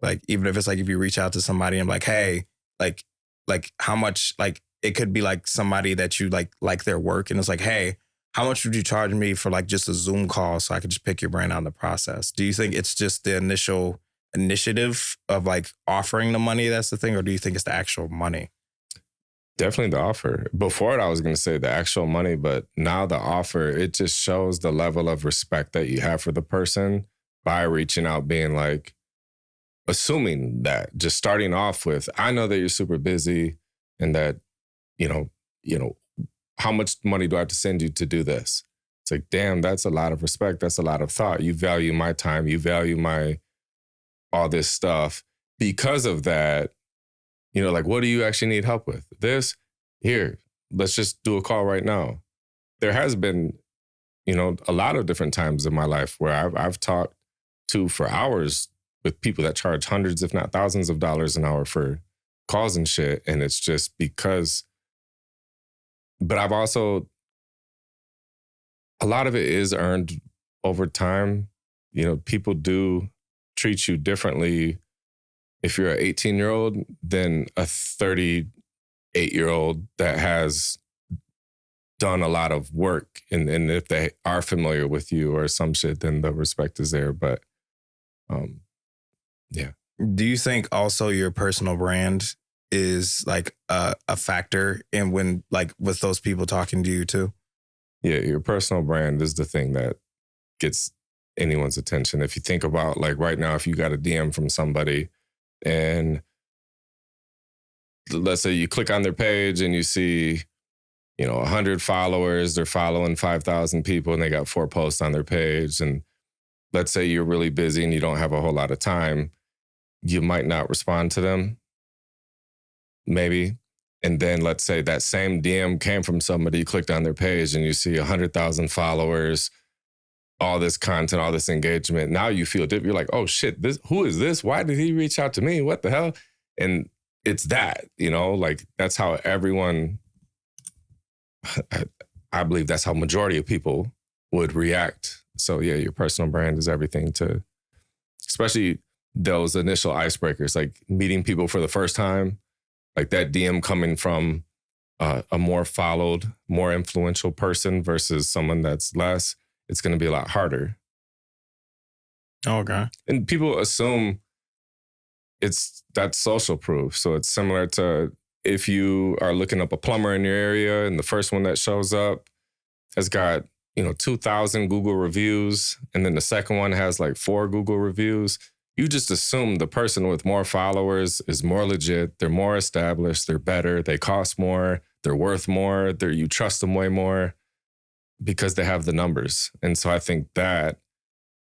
Like, even if it's like, if you reach out to somebody and like, hey, like how much, like, it could be like somebody that you like their work, and it's like, hey, how much would you charge me for like just a Zoom call so I could just pick your brain out in the process? Do you think it's just the initial initiative of like offering the money that's the thing, or do you think it's the actual money? Definitely the offer. Before it, I was going to say the actual money, but now the offer, it just shows the level of respect that you have for the person by reaching out, being like, assuming that, just starting off with, I know that you're super busy and that, you know, how much money do I have to send you to do this? It's like, damn, that's a lot of respect. That's a lot of thought. You value my time. You value my, all this stuff. Because of that, you know, like, what do you actually need help with? This, here, let's just do a call right now. There has been, you know, a lot of different times in my life where I've talked to for hours with people that charge hundreds, if not thousands of dollars an hour for calls and shit. And it's just because, but I've also, a lot of it is earned over time. You know, people do treat you differently if you're an 18-year-old than a 38-year-old that has done a lot of work. And if they are familiar with you or some shit, then the respect is there. But yeah. Do you think also your personal brand is like a factor in when, like, with those people talking to you too? Yeah, your personal brand is the thing that gets anyone's attention. If you think about, like, right now, if you got a DM from somebody and let's say you click on their page and you see, you know, 100 followers, they're following 5,000 people and they got 4 posts on their page. And let's say you're really busy and you don't have a whole lot of time, you might not respond to them, maybe. And then let's say that same DM came from somebody, you clicked on their page and you see 100,000 followers, all this content, all this engagement. Now you feel different. You're like, oh shit, who is this? Why did he reach out to me? What the hell? And it's that, you know, like, that's how everyone, I believe that's how majority of people would react. So yeah, your personal brand is everything to, especially those initial icebreakers, like meeting people for the first time, like that DM coming from a more followed, more influential person versus someone that's less, it's going to be a lot harder. Okay. And people assume that's social proof. So it's similar to if you are looking up a plumber in your area and the first one that shows up has got, 2,000 Google reviews, and then the second one has like 4 Google reviews. You just assume the person with more followers is more legit, they're more established, they're better, they cost more, they're worth more, you trust them way more because they have the numbers. And so I think that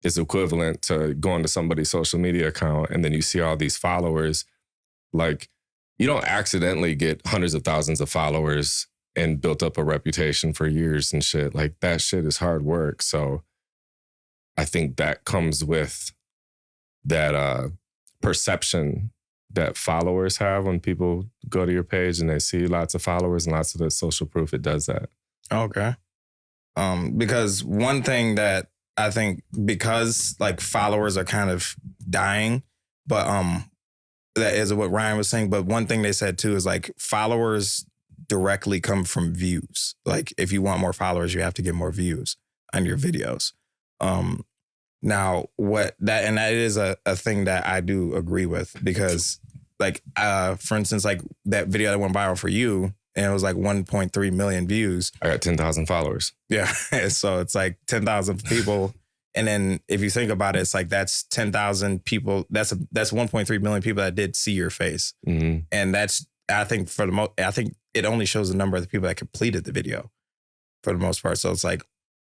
is equivalent to going to somebody's social media account and then you see all these followers. Like, you don't accidentally get hundreds of thousands of followers and built up a reputation for years and shit. Like, that shit is hard work. So I think that comes with that perception that followers have when people go to your page and they see lots of followers and lots of the social proof. It does that. Okay. Because one thing that I think, because like followers are kind of dying, but that is what Ryan was saying. But one thing they said too is like followers directly come from views. Like, if you want more followers, you have to get more views on your videos. Now, that is a thing that I do agree with, because like, for instance, like that video that went viral for you, and it was like 1.3 million views. I got 10,000 followers. Yeah. So it's like 10,000 people. And then if you think about it, it's like that's 10,000 people. That's 1.3 million people that did see your face. Mm-hmm. And that's, I think I think it only shows the number of the people that completed the video for the most part. So it's like,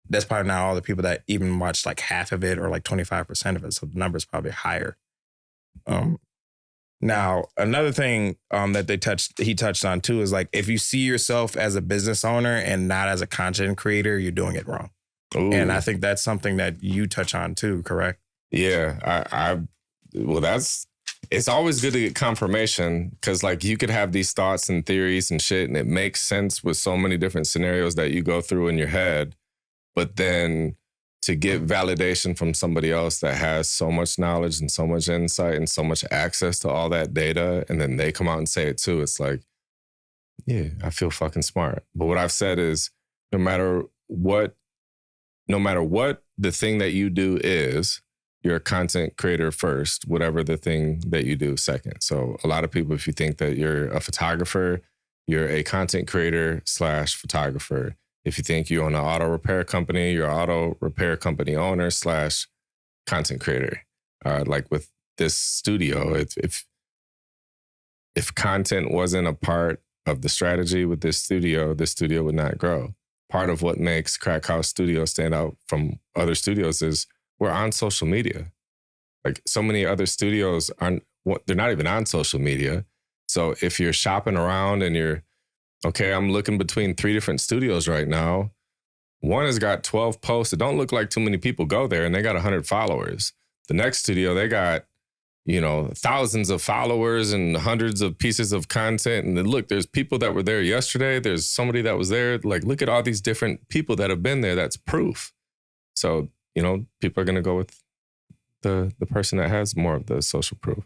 that's probably not all the people that even watched like half of it or like 25% of it. So the number is probably higher. Now, another thing that he touched on too is like, if you see yourself as a business owner and not as a content creator, you're doing it wrong. Ooh. And I think that's something that you touch on too, correct? Yeah, it's always good to get confirmation, because like you could have these thoughts and theories and shit, and it makes sense with so many different scenarios that you go through in your head. But then to get validation from somebody else that has so much knowledge and so much insight and so much access to all that data, and then they come out and say it too, it's like, Yeah, I feel fucking smart. But what I've said is no matter what the thing that you do is, you're a content creator first, whatever the thing that you do second. So a lot of people, if you think that you're a photographer, you're a content creator / photographer. If you think you own an auto repair company, you're an auto repair company owner / content creator. Like with this studio, if content wasn't a part of the strategy with this studio would not grow. Part of what makes Crack House Studio stand out from other studios is we're on social media. Like so many other studios they're not even on social media. So if you're shopping around and you're, okay, I'm looking between 3 different studios right now. One has got 12 posts. It don't look like too many people go there and they got 100 followers. The next studio, they got, thousands of followers and hundreds of pieces of content. And then look, there's people that were there yesterday. There's somebody that was there. Like, look at all these different people that have been there. That's proof. So, people are going to go with the person that has more of the social proof.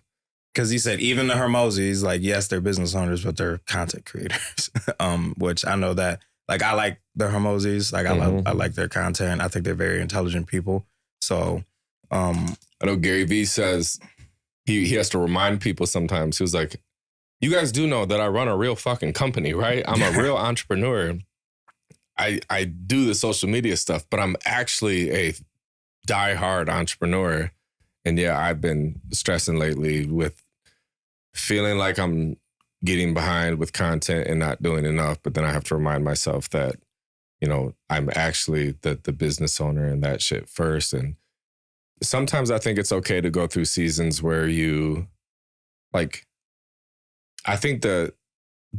Because he said even the Hermosis, like, yes, they're business owners, but they're content creators. Which I know that, like, I like the Hermosis. Like, I like their content. I think they're very intelligent people. So, I know Gary Vee says he has to remind people sometimes. He was like, you guys do know that I run a real fucking company, right? I'm a real entrepreneur. I do the social media stuff, but I'm actually a diehard entrepreneur. And yeah, I've been stressing lately with feeling like I'm getting behind with content and not doing enough. But then I have to remind myself that, I'm actually the business owner and that shit first. And sometimes I think it's okay to go through seasons where you, like, I think the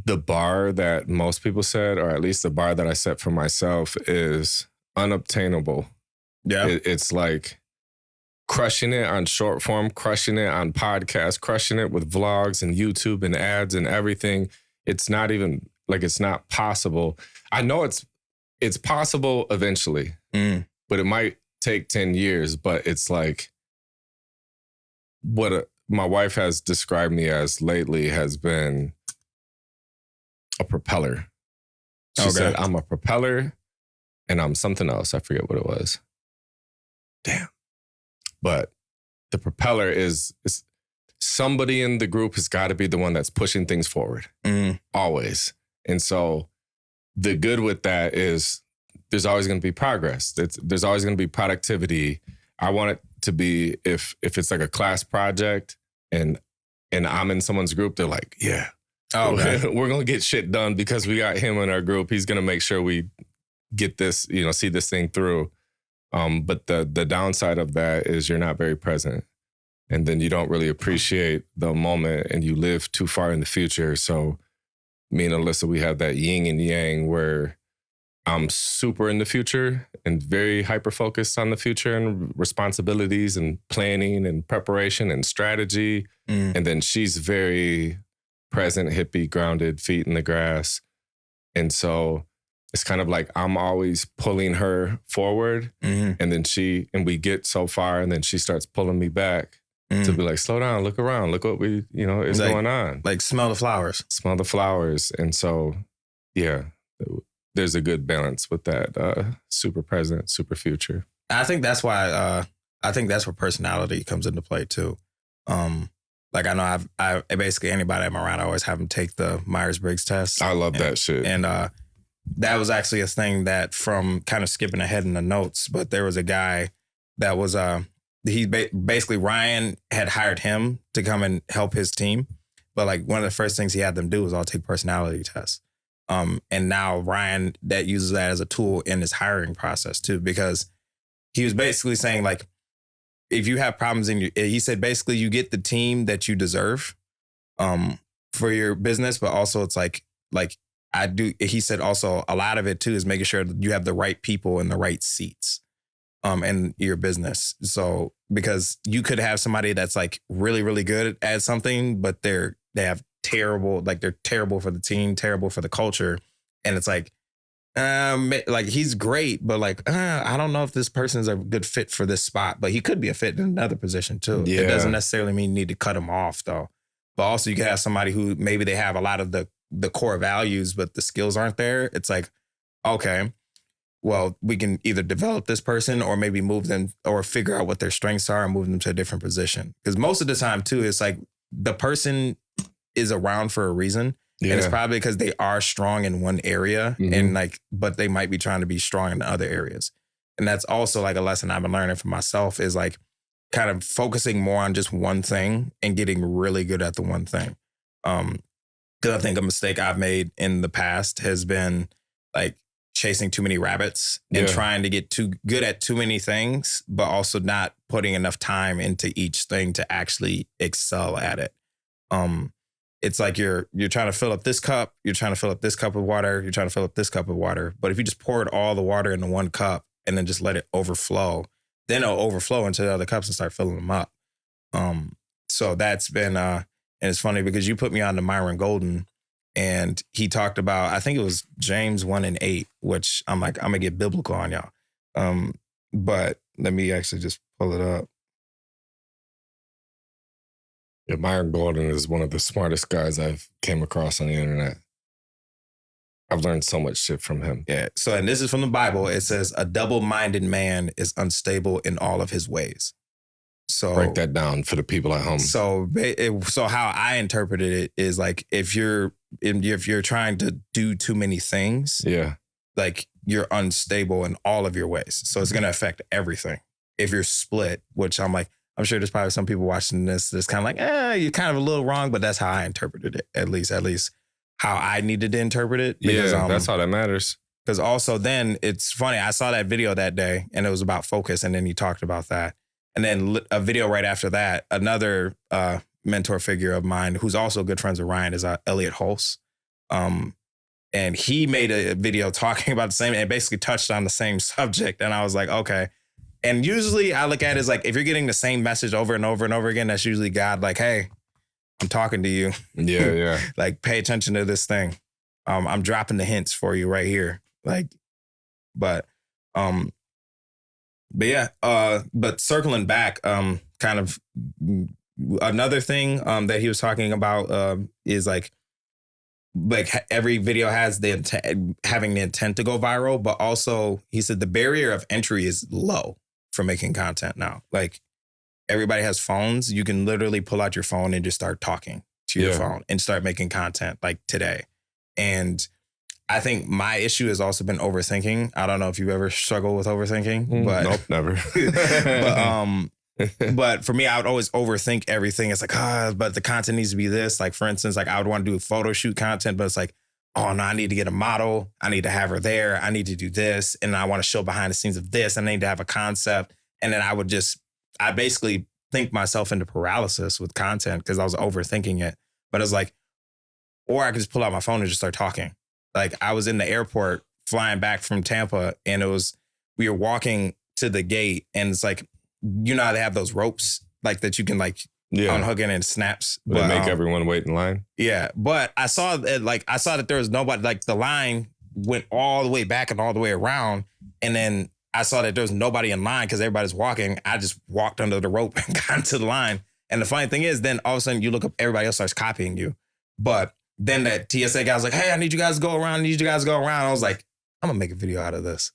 bar that most people set, or at least the bar that I set for myself, is unobtainable. Yeah. It's like crushing it on short form, crushing it on podcasts, crushing it with vlogs and YouTube and ads and everything. It's not even like, it's not possible. I know it's possible eventually, but it might take 10 years. But it's like what my wife has described me as lately has been a propeller. She said, I'm a propeller and I'm something else. I forget what it was. Damn. But the propeller is somebody in the group has got to be the one that's pushing things forward. Always. And so the good with that is there's always going to be progress. There's always going to be productivity. I want it to be, if it's like a class project and I'm in someone's group, they're like, yeah, we're going to get shit done because we got him in our group. He's going to make sure we get this, see this thing through. But the downside of that is you're not very present. And then you don't really appreciate the moment and you live too far in the future. So me and Alyssa, we have that yin and yang where I'm super in the future and very hyper-focused on the future and responsibilities and planning and preparation and strategy. And then she's very present, hippie, grounded, feet in the grass. And so it's kind of like I'm always pulling her forward and then we get so far and then she starts pulling me back to be like, slow down, look around, look what is like, going on. Like smell the flowers. Smell the flowers. And so, yeah, there's a good balance with that super present, super future. I think that's why, I think that's where personality comes into play too. Like I know I basically anybody I'm around, I always have them take the Myers-Briggs test. I love that shit. And that was actually a thing that, from kind of skipping ahead in the notes, but there was a guy that was, basically Ryan had hired him to come and help his team. But like one of the first things he had them do was all take personality tests. And now Ryan that uses that as a tool in his hiring process too, because he was basically saying like, if you have problems he said basically you get the team that you deserve for your business, but also it's like he said also a lot of it too is making sure that you have the right people in the right seats in your business. So because you could have somebody that's like really, really good at something, but they have they're terrible for the team, terrible for the culture. And it's like he's great, but like, I don't know if this person's a good fit for this spot, but he could be a fit in another position too. Yeah. It doesn't necessarily mean you need to cut him off though. But also you can have somebody who maybe they have a lot of the the core values, but the skills aren't there, it's like, okay, well, we can either develop this person or maybe move them or figure out what their strengths are and move them to a different position. Because most of the time, too, it's like the person is around for a reason. Yeah. And it's probably because they are strong in one area and like, but they might be trying to be strong in other areas. And that's also like a lesson I've been learning for myself is like kind of focusing more on just one thing and getting really good at the one thing. Because I think a mistake I've made in the past has been like chasing too many rabbits and trying to get too good at too many things, but also not putting enough time into each thing to actually excel at it. It's like you're trying to fill up this cup, you're trying to fill up this cup of water, you're trying to fill up this cup of water. But if you just poured all the water into one cup and then just let it overflow, then it'll overflow into the other cups and start filling them up. So that's been, and it's funny because you put me on to Myron Golden. And he talked about, I think it was James 1:8, which I'm like, I'm going to get biblical on y'all. But let me actually just pull it up. Yeah, Myron Golden is one of the smartest guys I've came across on the internet. I've learned so much shit from him. Yeah. So, and this is from the Bible. It says, a double-minded man is unstable in all of his ways. So break that down for the people at home. So how I interpreted it is like, if you're trying to do too many things, like you're unstable in all of your ways. So it's going to affect everything. If you're split, which I'm sure there's probably some people watching this that's kind of like, you're kind of a little wrong, but that's how I interpreted it. At least how I needed to interpret it. Because, that's how that matters. Because also then it's funny. I saw that video that day and it was about focus. And then he talked about that. And then a video right after that, another mentor figure of mine who's also good friends with Ryan is Elliot Hulse. And he made a video talking about the same and basically touched on the same subject. And I was like, okay. And usually I look at it as like, if you're getting the same message over and over and over again, that's usually God like, hey, I'm talking to you. Yeah. Like, pay attention to this thing. I'm dropping the hints for you right here. But circling back, kind of another thing that he was talking about is like every video has having the intent to go viral, but also he said the barrier of entry is low for making content now. Like everybody has phones. You can literally pull out your phone and just start talking to your phone and start making content like today. And I think my issue has also been overthinking. I don't know if you ever struggle with overthinking, but nope, never. but for me, I would always overthink everything. It's like, but the content needs to be this. Like, for instance, like I would want to do photo shoot content, but it's like, oh no, I need to get a model. I need to have her there. I need to do this. And I want to show behind the scenes of this. I need to have a concept. And then I basically think myself into paralysis with content because I was overthinking it. But it's like, or I could just pull out my phone and just start talking. Like I was in the airport flying back from Tampa and we were walking to the gate and it's like, you know how they have those ropes like that you can unhook it and it snaps. But make everyone wait in line. Yeah. But I saw that there was nobody, like the line went all the way back and all the way around. And then I saw that there was nobody in line because everybody's walking. I just walked under the rope and got into the line. And the funny thing is then all of a sudden you look up, everybody else starts copying you. But then that TSA guy was like, hey, I need you guys to go around. I was like, I'm going to make a video out of this.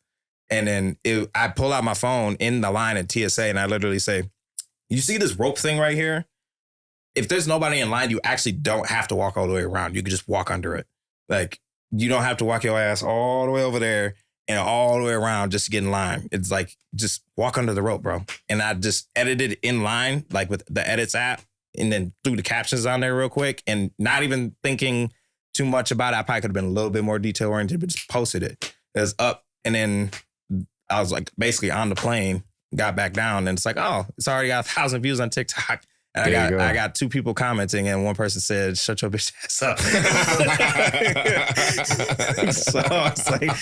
And then I pull out my phone in the line at TSA and I literally say, you see this rope thing right here? If there's nobody in line, you actually don't have to walk all the way around. You can just walk under it. Like, you don't have to walk your ass all the way over there and all the way around just to get in line. It's like, just walk under the rope, bro. And I just edited in line, like with the Edits app. And then threw the captions on there real quick and not even thinking too much about it. I probably could have been a little bit more detail oriented, but just posted it. It was up. And then I was like basically on the plane, got back down and it's like, oh, it's already got 1,000 views on TikTok. And I got 2 people commenting and one person said, shut your bitch ass up. So it's like.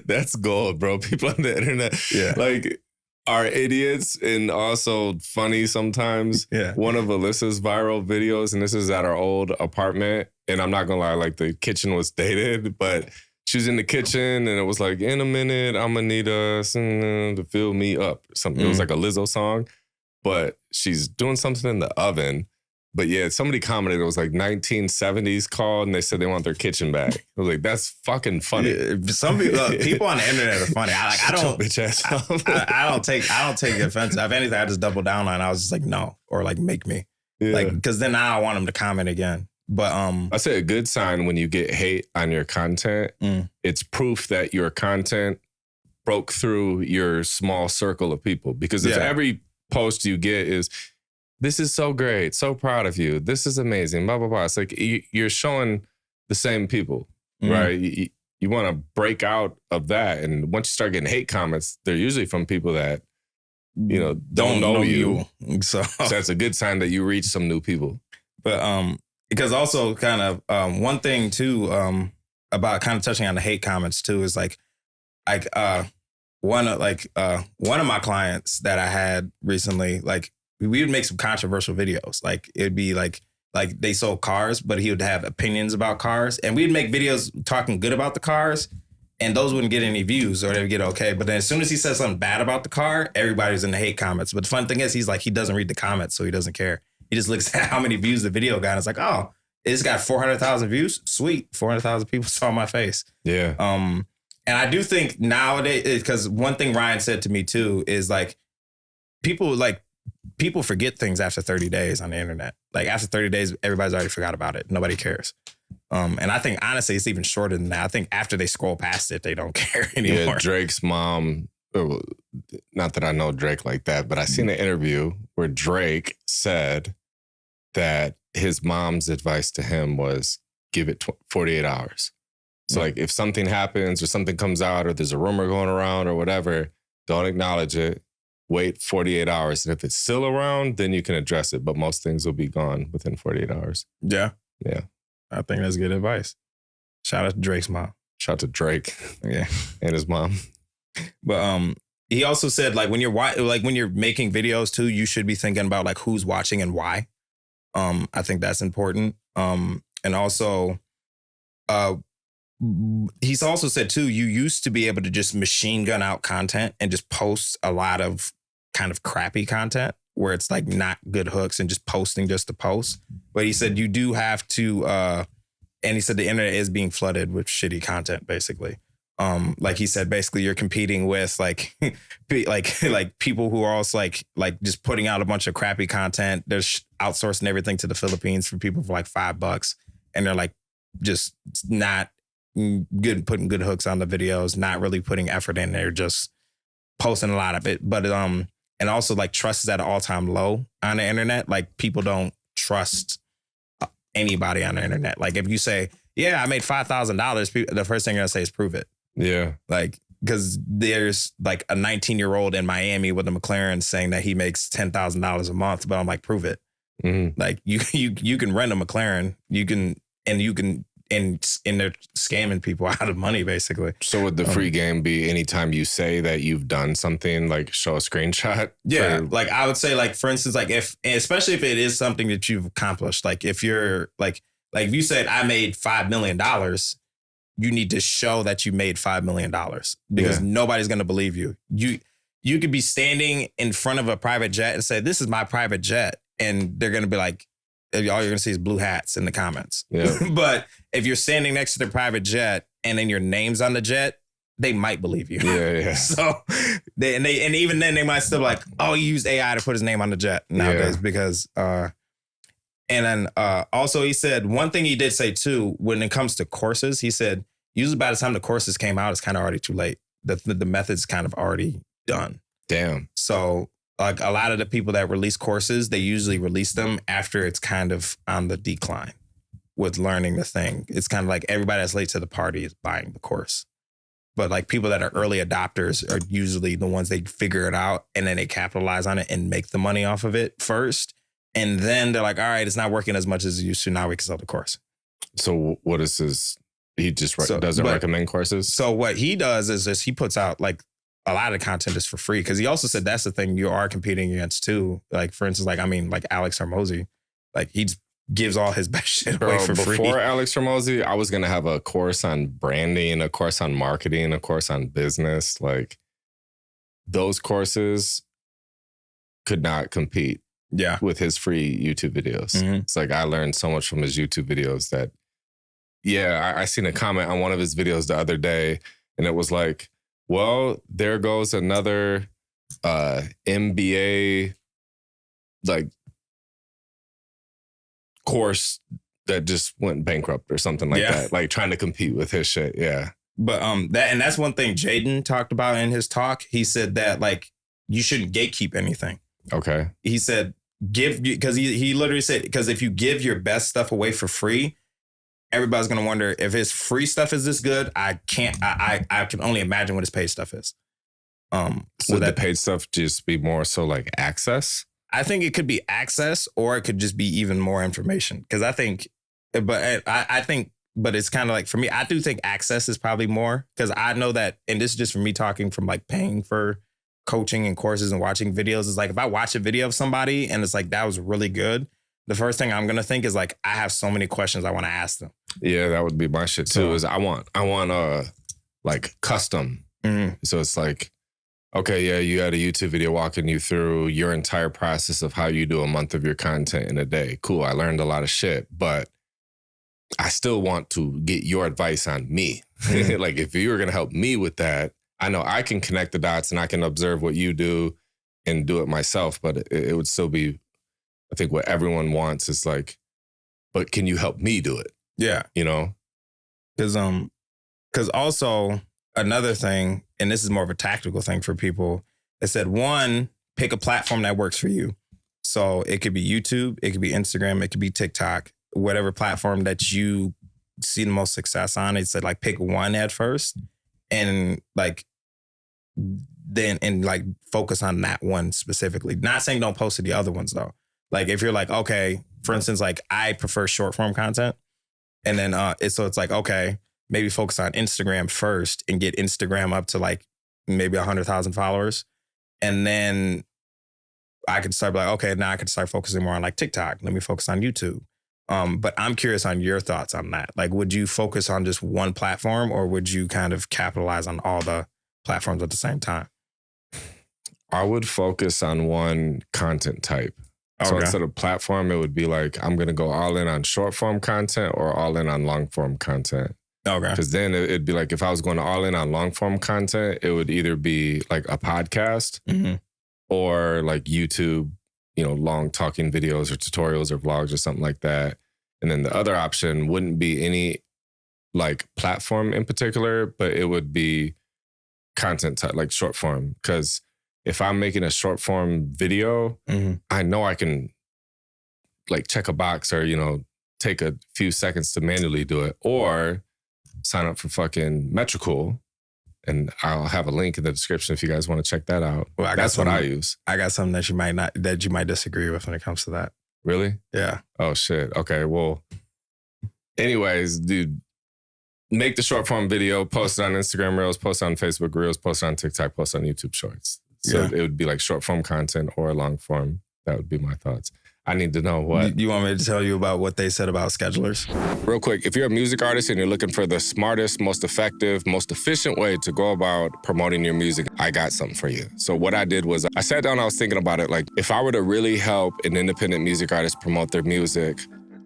That's gold, bro. People on the internet. Yeah. Like, are idiots and also funny sometimes. Yeah. One of Alyssa's viral videos, and this is at our old apartment, and I'm not gonna lie, like the kitchen was dated, but she was in the kitchen and it was like, in a minute, I'm gonna need us to fill me up. Something. It was like a Lizzo song, but she's doing something in the oven, But yeah, somebody commented it was like 1970s call, and they said they want their kitchen back. I was like, that's fucking funny. Yeah, some people on the internet are funny. I don't bitch ass up. I don't take offense. If anything, I just double down on it. I was just like, no, or like make me. Yeah. Like, because then I don't want them to comment again. But I say a good sign when you get hate on your content, it's proof that your content broke through your small circle of people. Because if every post you get is, this is so great, so proud of you, this is amazing, blah, blah, blah. It's like you're showing the same people, right? You want to break out of that. And once you start getting hate comments, they're usually from people that, you know, don't know you. So that's a good sign that you reach some new people. But because also kind of one thing too about kind of touching on the hate comments too is like one of my clients that I had recently, like we would make some controversial videos. Like it'd be like they sold cars, but he would have opinions about cars, and we'd make videos talking good about the cars, and those wouldn't get any views or they'd get okay. But then as soon as he says something bad about the car, everybody's in the hate comments. But the fun thing is he doesn't read the comments, so he doesn't care. He just looks at how many views the video got and it's like, oh, it's got 400,000 views. Sweet. 400,000 people saw my face. Yeah. And I do think nowadays, because one thing Ryan said to me too is like people forget things after 30 days on the internet. Like after 30 days, everybody's already forgot about it. Nobody cares. And I think honestly, it's even shorter than that. I think after they scroll past it, they don't care anymore. Yeah, Drake's mom, not that I know Drake like that, but I seen an interview where Drake said that his mom's advice to him was give it 48 hours. So like if something happens or something comes out or there's a rumor going around or whatever, don't acknowledge it. Wait 48 hours. And if it's still around, then you can address it. But most things will be gone within 48 hours. Yeah. Yeah. I think that's good advice. Shout out to Drake's mom. Shout out to Drake. Yeah. And his mom. But he also said when you're making videos too, you should be thinking about like who's watching and why. I think that's important. And also, he's also said too, you used to be able to just machine gun out content and just post a lot of kind of crappy content where it's like not good hooks and just posting just to post. But he said you do have to, and he said the internet is being flooded with shitty content, basically. Like he said, basically you're competing with like people who are also like just putting out a bunch of crappy content. They're outsourcing everything to the Philippines for people for like $5, and they're like just not good putting good hooks on the videos, not really putting effort in there, just posting a lot of it. But and also like trust is at an all-time low on the internet. Like people don't trust anybody on the internet. Like if you say, yeah, I made $5,000, the first thing you're gonna say is prove it. Yeah. Like, because there's like a 19-year-old in Miami with a McLaren saying that he makes $10,000 a month, but I'm like, prove it. Mm-hmm. Like you can rent a McLaren, and they're scamming people out of money, basically. So would the free game be anytime you say that you've done something, like show a screenshot? Yeah, like I would say, like for instance, like especially if it is something that you've accomplished, like if you're like if you said I made $5 million, you need to show that you made $5 million because nobody's gonna believe you. You could be standing in front of a private jet and say, "This is my private jet," and they're gonna be like, all you're going to see is blue hats in the comments. Yeah. But if you're standing next to the private jet and then your name's on the jet, they might believe you. Yeah. So and even then they might still be like, oh, he used AI to put his name on the jet nowadays because, and then also he said one thing he did say too, when it comes to courses, he said, usually by the time the courses came out, it's kind of already too late. The method's kind of already done. Damn. So like a lot of the people that release courses, they usually release them after it's kind of on the decline with learning the thing. It's kind of like everybody that's late to the party is buying the course. But like people that are early adopters are usually the ones they figure it out and then they capitalize on it and make the money off of it first. And then they're like, all right, it's not working as much as it used to. Now we can sell the course. So what is his, he just doesn't recommend courses? So what he does is just he puts out like, a lot of content is for free because he also said that's the thing you are competing against too. Like for instance, like Alex Hormozy, like he gives all his best shit away for free. Before Alex Hormozy, I was gonna have a course on branding, a course on marketing, a course on business. Like those courses could not compete Yeah. with his free YouTube videos. It's like I learned so much from his YouTube videos that, I seen a comment on one of his videos the other day, and it was like, well, there goes another MBA like course that just went bankrupt or something like that, like trying to compete with his shit. Yeah. But that's one thing Jaden talked about in his talk. He said that like you shouldn't gatekeep anything. Okay. He said because he literally said, because if you give your best stuff away for free, everybody's gonna wonder if his free stuff is this good. I can only imagine what his paid stuff is. So would the paid stuff just be more so like access? I think it could be access, or it could just be even more information. Because I think, but it's kind of like, for me, I do think access is probably more, because I know that, and this is just for me talking from like paying for coaching and courses and watching videos. Is like, if I watch a video of somebody and it's like, that was really good, the first thing I'm going to think is like, I have so many questions I want to ask them. Yeah, that would be my shit too. Is I want like custom. So it's like, okay, yeah, you had a YouTube video walking you through your entire process of how you do a month of your content in a day. Cool. I learned a lot of shit, but I still want to get your advice on me. Like if you were going to help me with that, I know I can connect the dots and I can observe what you do and do it myself, but it would still be, I think what everyone wants is like, but can you help me do it? Yeah. You know? Because also another thing, and this is more of a tactical thing for people, it said, one, pick a platform that works for you. So it could be YouTube, it could be Instagram, it could be TikTok, whatever platform that you see the most success on. It said like pick one at first and like then and like focus on that one specifically. Not saying don't post to the other ones though. Like if you're like, okay, for instance, like I prefer short form content. And then it's like, okay, maybe focus on Instagram first and get Instagram up to like maybe 100,000 followers. And then I could start like, okay, now I could start focusing more on like TikTok. Let me focus on YouTube. But I'm curious on your thoughts on that. Like, would you focus on just one platform, or would you kind of capitalize on all the platforms at the same time? I would focus on one content type. So instead of platform, it would be like, I'm going to go all in on short form content or all in on long form content. Okay. Because then it'd be like, if I was going all in on long form content, it would either be like a podcast or like YouTube, long talking videos or tutorials or vlogs or something like that. And then the other option wouldn't be any like platform in particular, but it would be content type, like short form. Because if I'm making a short form video, I know I can like check a box or, take a few seconds to manually do it, or sign up for fucking Metricool. And I'll have a link in the description if you guys want to check that out. Well, that's what I use. I got something that you might disagree with when it comes to that. Really? Yeah. Oh shit. Okay. Well, anyways, dude, make the short form video, post it on Instagram Reels, post it on Facebook Reels, post it on TikTok, post it on YouTube Shorts. So it would be like short form content or long form. That would be my thoughts. I need to know what. You want me to tell you about what they said about schedulers? Real quick, if you're a music artist and you're looking for the smartest, most effective, most efficient way to go about promoting your music, I got something for you. So what I did was I sat down, I was thinking about it. Like, if I were to really help an independent music artist promote their music,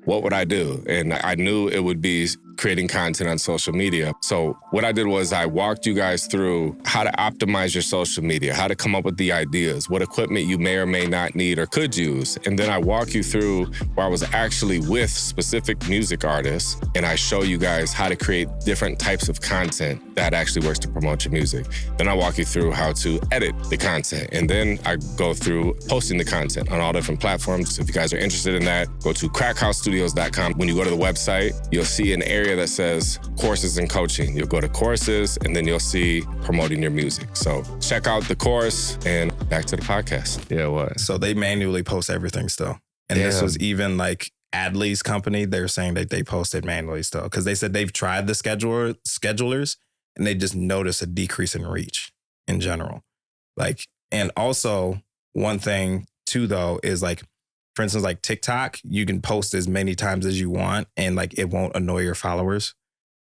what would I do? And I knew it would be creating content on social media. So what I did was I walked you guys through how to optimize your social media, how to come up with the ideas, what equipment you may or may not need or could use. And then I walk you through where I was actually with specific music artists, and I show you guys how to create different types of content that actually works to promote your music. Then I walk you through how to edit the content. And then I go through posting the content on all different platforms. So if you guys are interested in that, go to crackhousestudios.com. When you go to the website, you'll see an area that says courses and coaching. You'll go to courses, and then you'll see promoting your music. So check out the course, and back to the podcast. Yeah, what? So they manually post everything still. And this was even like Adley's company. They're saying that they posted manually still, because they said they've tried the schedulers and they just notice a decrease in reach in general. Like, and also one thing too, though, is like, for instance, like TikTok, you can post as many times as you want and like it won't annoy your followers.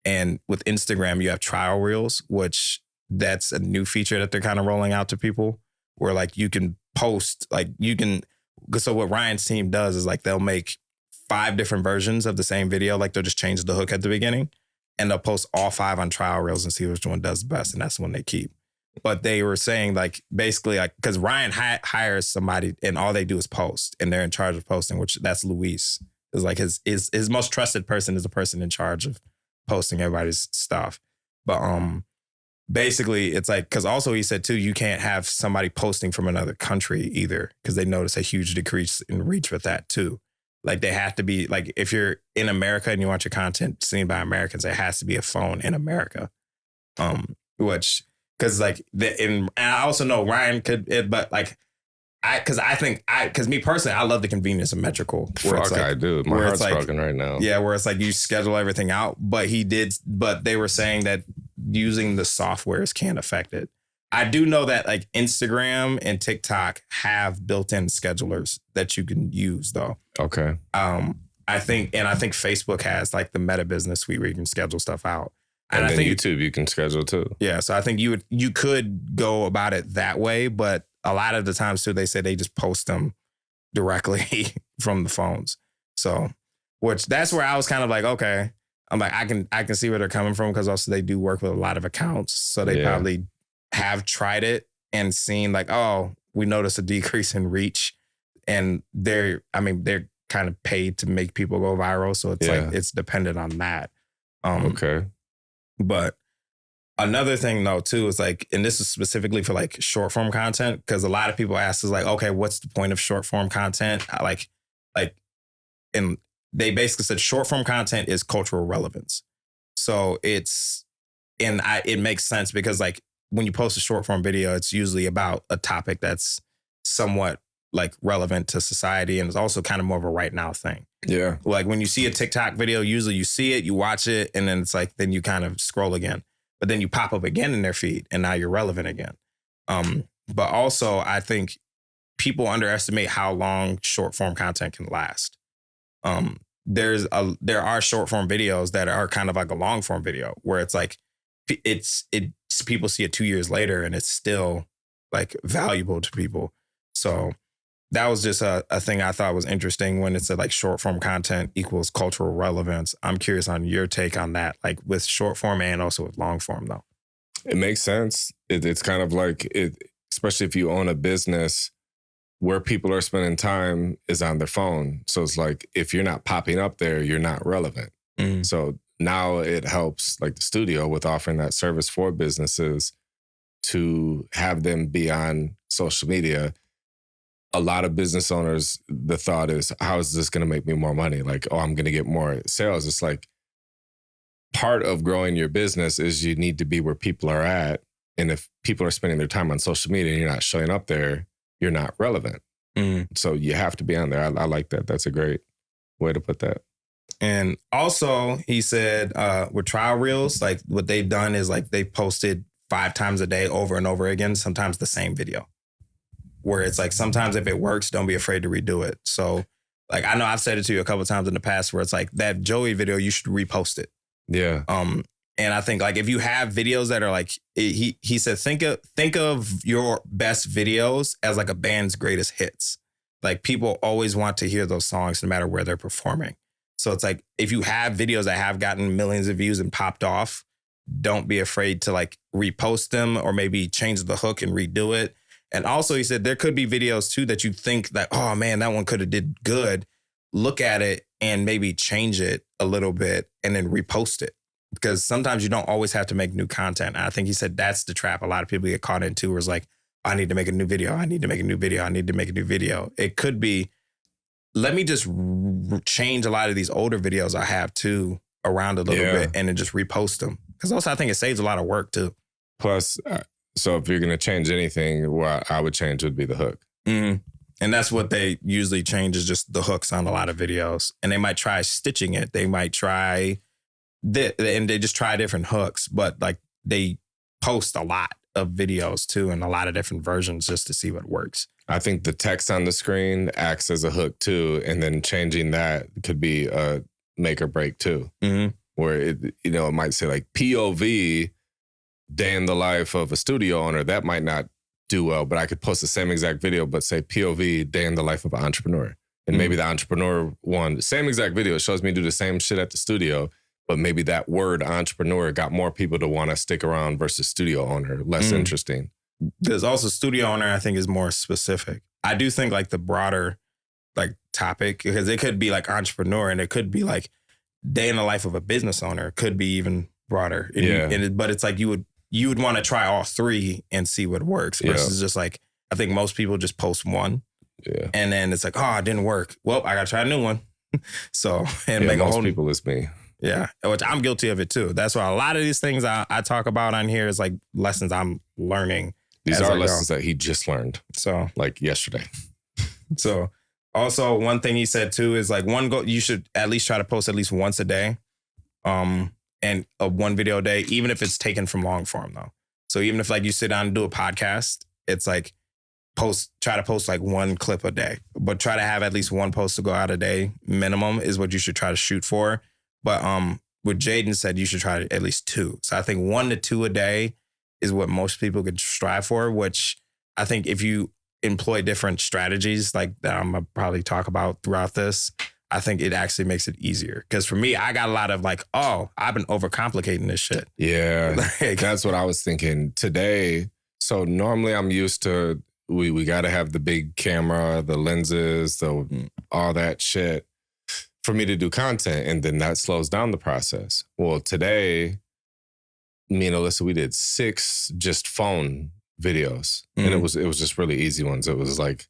And with Instagram, you have trial reels, which that's a new feature that they're kind of rolling out to people, where like you can post, like you can so what Ryan's team does is like they'll make 5 different versions of the same video. Like they'll just change the hook at the beginning and they'll post all 5 on trial reels and see which one does best. And that's the one they keep. But they were saying like basically like because Ryan hires somebody and all they do is post and they're in charge of posting, which that's Luis. Is like his most trusted person is the person in charge of posting everybody's stuff. But basically it's like, because also he said too, you can't have somebody posting from another country either, because they notice a huge decrease in reach with that too. Like they have to be like, if you're in America and you want your content seen by Americans, it has to be a phone in America. Which, because like, and I also know Ryan could, but like, because me personally, I love the convenience of metrical. Fuck, like, I do. My heart's like, broken right now. Yeah, where it's like you schedule everything out, but they were saying that using the softwares can affect it. I do know that like Instagram and TikTok have built-in schedulers that you can use though. Okay. I think Facebook has like the Meta Business Suite where you can schedule stuff out. And then I think YouTube you can schedule too. Yeah, so I think you could go about it that way, but a lot of the times too, they say they just post them directly from the phones. So, which that's where I was kind of like, okay, I'm like, I can see where they're coming from because also they do work with a lot of accounts. So they probably have tried it and seen like, oh, we noticed a decrease in reach. And they're kind of paid to make people go viral. So it's like, it's dependent on that. Okay. But another thing though too is like, and this is specifically for like short form content, because a lot of people ask is like, okay, what's the point of short form content? And they basically said short form content is cultural relevance. So it makes sense because like when you post a short form video, it's usually about a topic that's somewhat like relevant to society. And it's also kind of more of a right now thing. Yeah. Like when you see a TikTok video, usually you see it, you watch it, and then it's like, then you kind of scroll again. But then you pop up again in their feed and now you're relevant again. But also I think people underestimate how long short form content can last. There are short form videos that are kind of like a long form video where it's like, people see it 2 years later and it's still like valuable to people. So that was just a thing I thought was interesting when it said like short form content equals cultural relevance. I'm curious on your take on that, like with short form and also with long form though. It makes sense. It's kind of like especially if you own a business where people are spending time is on their phone. So it's like, if you're not popping up there, you're not relevant. Mm. So now it helps like the studio with offering that service for businesses to have them be on social media. A lot of business owners, the thought is, how is this going to make me more money? Like, oh, I'm going to get more sales. It's like part of growing your business is you need to be where people are at. And if people are spending their time on social media and you're not showing up there, you're not relevant. Mm. So you have to be on there. I like that. That's a great way to put that. And also he said with trial reels, like what they've done is like they posted 5 times a day over and over again, sometimes the same video. Where it's like, sometimes if it works, don't be afraid to redo it. So like, I know I've said it to you a couple of times in the past where it's like that Joey video, you should repost it. Yeah. And I think like if you have videos that are like, he said, think of your best videos as like a band's greatest hits. Like people always want to hear those songs no matter where they're performing. So it's like, if you have videos that have gotten millions of views and popped off, don't be afraid to like repost them or maybe change the hook and redo it. And also he said there could be videos too that you think that, oh man, that one could have did good. Look at it and maybe change it a little bit and then repost it. Because sometimes you don't always have to make new content. And I think he said that's the trap a lot of people get caught into where it's like, I need to make a new video. I need to make a new video. I need to make a new video. It could be, let me just change a lot of these older videos I have too around a little bit and then just repost them. Because also I think it saves a lot of work too. Plus, so if you're going to change anything, what I would change would be the hook. Mm-hmm. And that's what they usually change is just the hooks on a lot of videos. And they might try stitching it. They might try, and they just try different hooks. But like they post a lot of videos too and a lot of different versions just to see what works. I think the text on the screen acts as a hook too. And then changing that could be a make or break too. Mm-hmm. Where it might say like POV, day in the life of a studio owner. That might not do well, but I could post the same exact video, but say POV, day in the life of an entrepreneur. And maybe the entrepreneur one, same exact video, shows me do the same shit at the studio, but maybe that word entrepreneur got more people to want to stick around versus studio owner, less interesting. There's also studio owner, I think, is more specific. I do think like the broader like topic, because it could be like entrepreneur and it could be like day in the life of a business owner, could be even broader. But it's like you would want to try all three and see what works versus just like, I think most people just post one. Yeah. And then it's like, oh, it didn't work. Well, I got to try a new one. So, and make most people is me. Yeah. Which I'm guilty of it too. That's why a lot of these things I talk about on here is like lessons I'm learning. These are lessons that he just learned. So like yesterday. So also one thing he said too is like you should at least try to post at least once a day. And a one video a day, even if it's taken from long form though. So even if like you sit down and do a podcast, it's like try to post like one clip a day, but try to have at least one post to go out a day minimum is what you should try to shoot for. But what Jaden said, you should try at least 2. So I think 1 to 2 a day is what most people could strive for, which I think if you employ different strategies like that I'm gonna probably talk about throughout this, I think it actually makes it easier. Because for me, I got a lot of like, oh, I've been overcomplicating this shit. Yeah, that's what I was thinking today. So normally I'm used to, we got to have the big camera, the lenses, all that shit for me to do content. And then that slows down the process. Well, today, me and Alyssa, we did 6 just phone videos. And it was just really easy ones. It was like,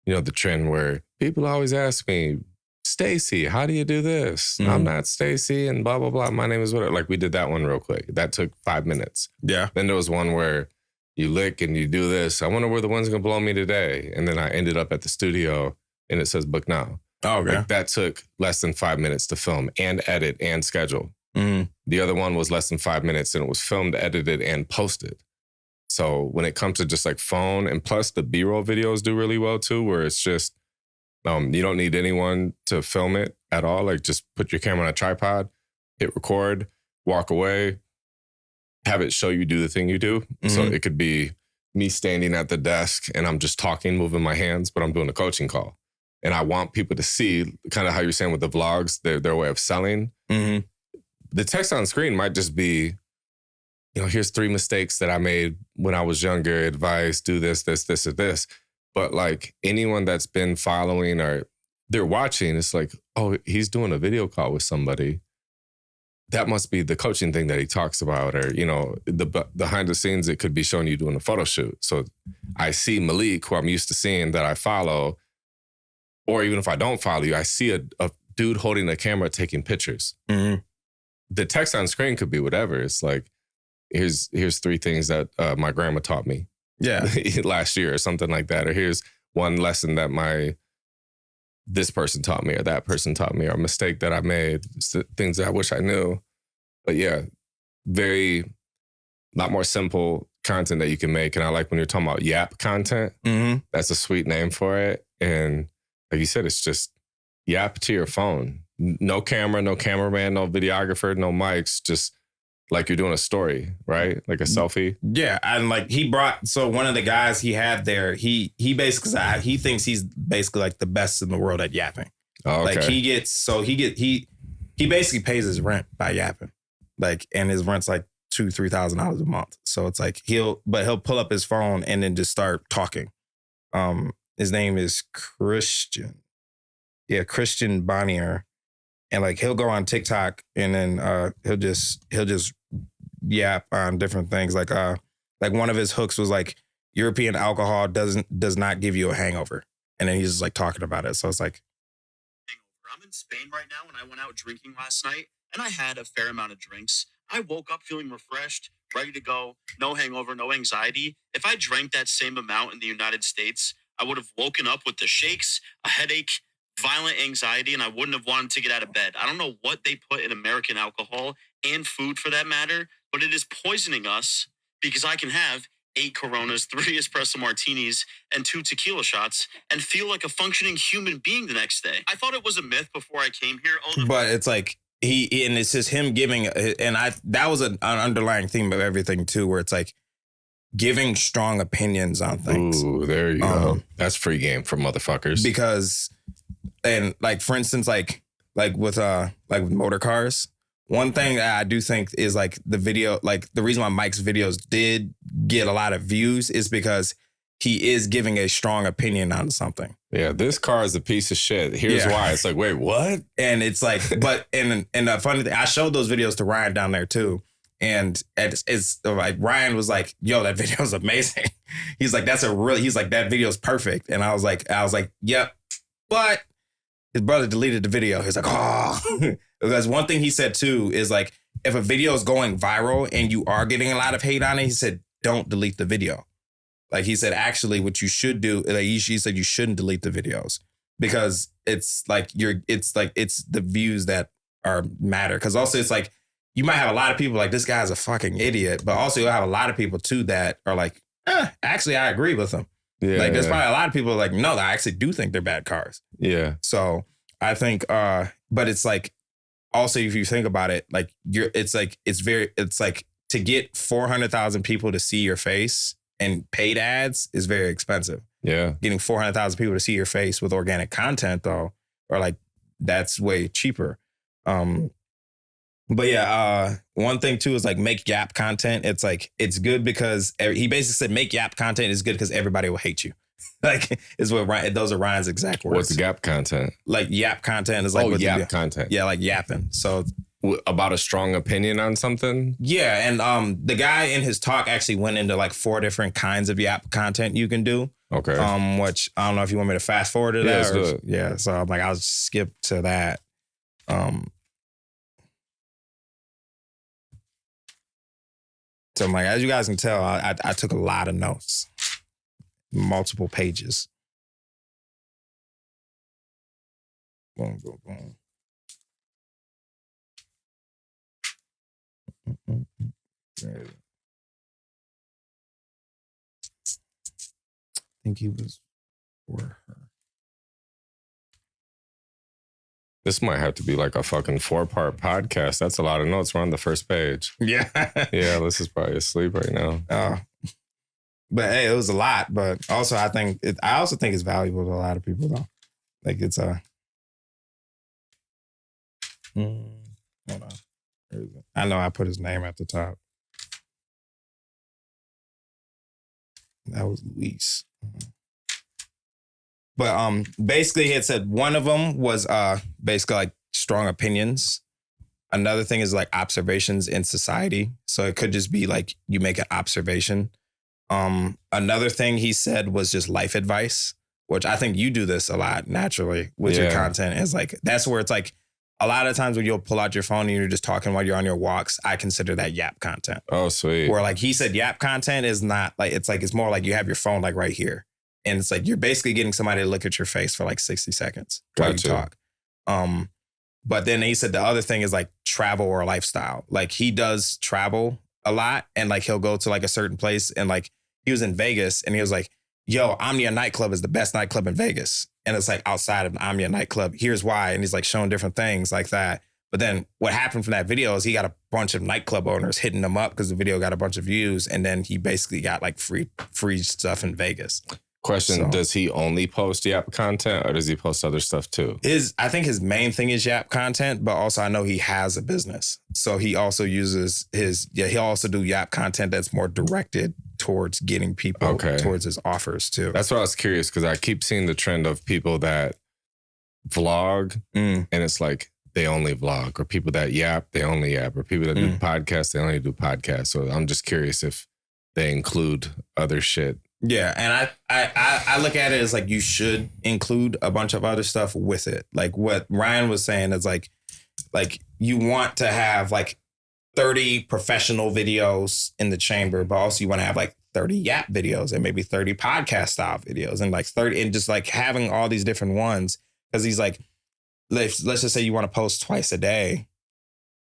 you know, the trend where people always ask me, Stacy, how do you do this? I'm not Stacy and blah, blah, blah. My name is whatever. Like we did that one real quick. That took 5 minutes. Yeah. Then there was one where you lick and you do this. I wonder where the one's going to blow me today. And then I ended up at the studio and it says book now. Oh, okay. Like that took less than 5 minutes to film and edit and schedule. The other one was less than 5 minutes and it was filmed, edited, and posted. So when it comes to just like phone, and plus the B-roll videos do really well too, where it's just, you don't need anyone to film it at all. Like just put your camera on a tripod, hit record, walk away, have it show you do the thing you do. So it could be me standing at the desk and I'm just talking, moving my hands, but I'm doing a coaching call. And I want people to see kind of how you're saying with the vlogs, their way of selling. The text on screen might just be, you know, here's 3 mistakes that I made when I was younger, advice, do this, this, this, or this. But like anyone that's been following or they're watching, it's like, oh, he's doing a video call with somebody. That must be the coaching thing that he talks about. Or, you know, the behind the scenes, it could be showing you doing a photo shoot. So I see Malik, who I'm used to seeing that I follow, or even if I don't follow you, I see a dude holding a camera taking pictures. The text on screen could be whatever. It's like, here's 3 things that my grandma taught me. Yeah, last year or something like that. Or here's one lesson that this person taught me or that person taught me or a mistake that I made, things that I wish I knew. But yeah, a lot more simple content that you can make. And I like when you're talking about Yap content. That's a sweet name for it. And like you said, it's just Yap to your phone. No camera, no cameraman, no videographer, no mics, just like you're doing a story, right? Like a selfie. Yeah. And like one of the guys he had there, he basically said he thinks he's basically like the best in the world at yapping. Oh, okay. Like he basically pays his rent by yapping. Like, and his rent's like $2,000-$3,000 a month. So it's like he'll pull up his phone and then just start talking. His name is Christian. Yeah, Christian Bonnier. And like he'll go on TikTok and then he'll just yap on different things. Like one of his hooks was like European alcohol does not give you a hangover. And then he's just like talking about it. So it's like, I'm in Spain right now and I went out drinking last night and I had a fair amount of drinks. I woke up feeling refreshed, ready to go, no hangover, no anxiety. If I drank that same amount in the United States, I would have woken up with the shakes, a headache, violent anxiety, and I wouldn't have wanted to get out of bed. I don't know what they put in American alcohol and food for that matter, but it is poisoning us because I can have 8 Coronas, 3 espresso martinis, and 2 tequila shots and feel like a functioning human being the next day. I thought it was a myth before I came here. But it's like and it's just him giving, and that was an underlying theme of everything too, where it's like giving strong opinions on things. Ooh, there you go. That's free game for motherfuckers. Because, and like for instance, like with motor cars, one thing that I do think is like the video, like the reason why Mike's videos did get a lot of views is because he is giving a strong opinion on something. Yeah, this car is a piece of shit. Here's why. It's like, wait, what? And it's like, but and the funny thing, I showed those videos to Ryan down there too. And it's like Ryan was like, yo, that video is amazing. He's like, he's like, that video is perfect. And I was like, yep. But his brother deleted the video. He's like, oh. Because one thing he said too is like, if a video is going viral and you are getting a lot of hate on it, he said, don't delete the video. Like he said, actually, what you should do, like he said, you shouldn't delete the videos because it's like it's the views that are matter. Because also it's like you might have a lot of people like this guy's a fucking idiot, but also you'll have a lot of people too that are like, actually, I agree with him. Yeah, like there's probably a lot of people like, no, I actually do think they're bad cars. Yeah. So I think, but it's like also if you think about it, like it's like to get 400,000 people to see your face. And paid ads is very expensive. Yeah. Getting 400,000 people to see your face with organic content, though, or like that's way cheaper. But yeah, one thing too is like make Yap content. It's like it's good because he basically said make Yap content is good because everybody will hate you. Like is what Ryan, those are Ryan's exact words. What's Yap content? Like Yap content is like Yap content. Yeah, like yapping. So. About a strong opinion on something? Yeah, and the guy in his talk actually went into like 4 different kinds of Yap content you can do. Okay. Which I don't know if you want me to fast forward to that. Or, yeah, so I'm like, I'll skip to that. So I'm like, as you guys can tell, I took a lot of notes, multiple pages. Boom, boom, boom. I think he was for her. This might have to be like a fucking 4-part podcast. That's a lot of notes. We're on the first page. Yeah. Yeah, Liz is probably asleep right now. But hey, it was a lot. But also, I also think it's valuable to a lot of people, though. Like it's hold on. I know I put his name at the top. That was Luis. But basically he had said one of them was basically like strong opinions. Another thing is like observations in society. So it could just be like you make an observation. Another thing he said was just life advice, which I think you do this a lot naturally with your content. It's like that's where it's like a lot of times when you'll pull out your phone and you're just talking while you're on your walks, I consider that Yap content. Oh, sweet. Where like he said Yap content is not like, it's more like you have your phone like right here. And it's like you're basically getting somebody to look at your face for like 60 seconds while you talk. But then he said the other thing is like travel or lifestyle. Like he does travel a lot and like he'll go to like a certain place and like he was in Vegas and he was like, yo, Omnia nightclub is the best nightclub in Vegas. And it's like outside of Omnia nightclub. Here's why. And he's like showing different things like that. But then what happened from that video is he got a bunch of nightclub owners hitting him up because the video got a bunch of views. And then he basically got like free stuff in Vegas. Question, does he only post Yap content or does he post other stuff too? I think his main thing is Yap content, but also I know he has a business. So he also uses he'll also do Yap content that's more directed towards getting people towards his offers too. That's why I was curious because I keep seeing the trend of people that vlog and it's like they only vlog, or people that yap, they only yap, or people that do podcasts, they only do podcasts. So I'm just curious if they include other shit. Yeah, and I look at it as like you should include a bunch of other stuff with it. Like what Ryan was saying is like you want to have like 30 professional videos in the chamber, but also you want to have like 30 Yap videos and maybe 30 podcast style videos and like 30 and just like having all these different ones. Because he's like, let's just say you want to post twice a day.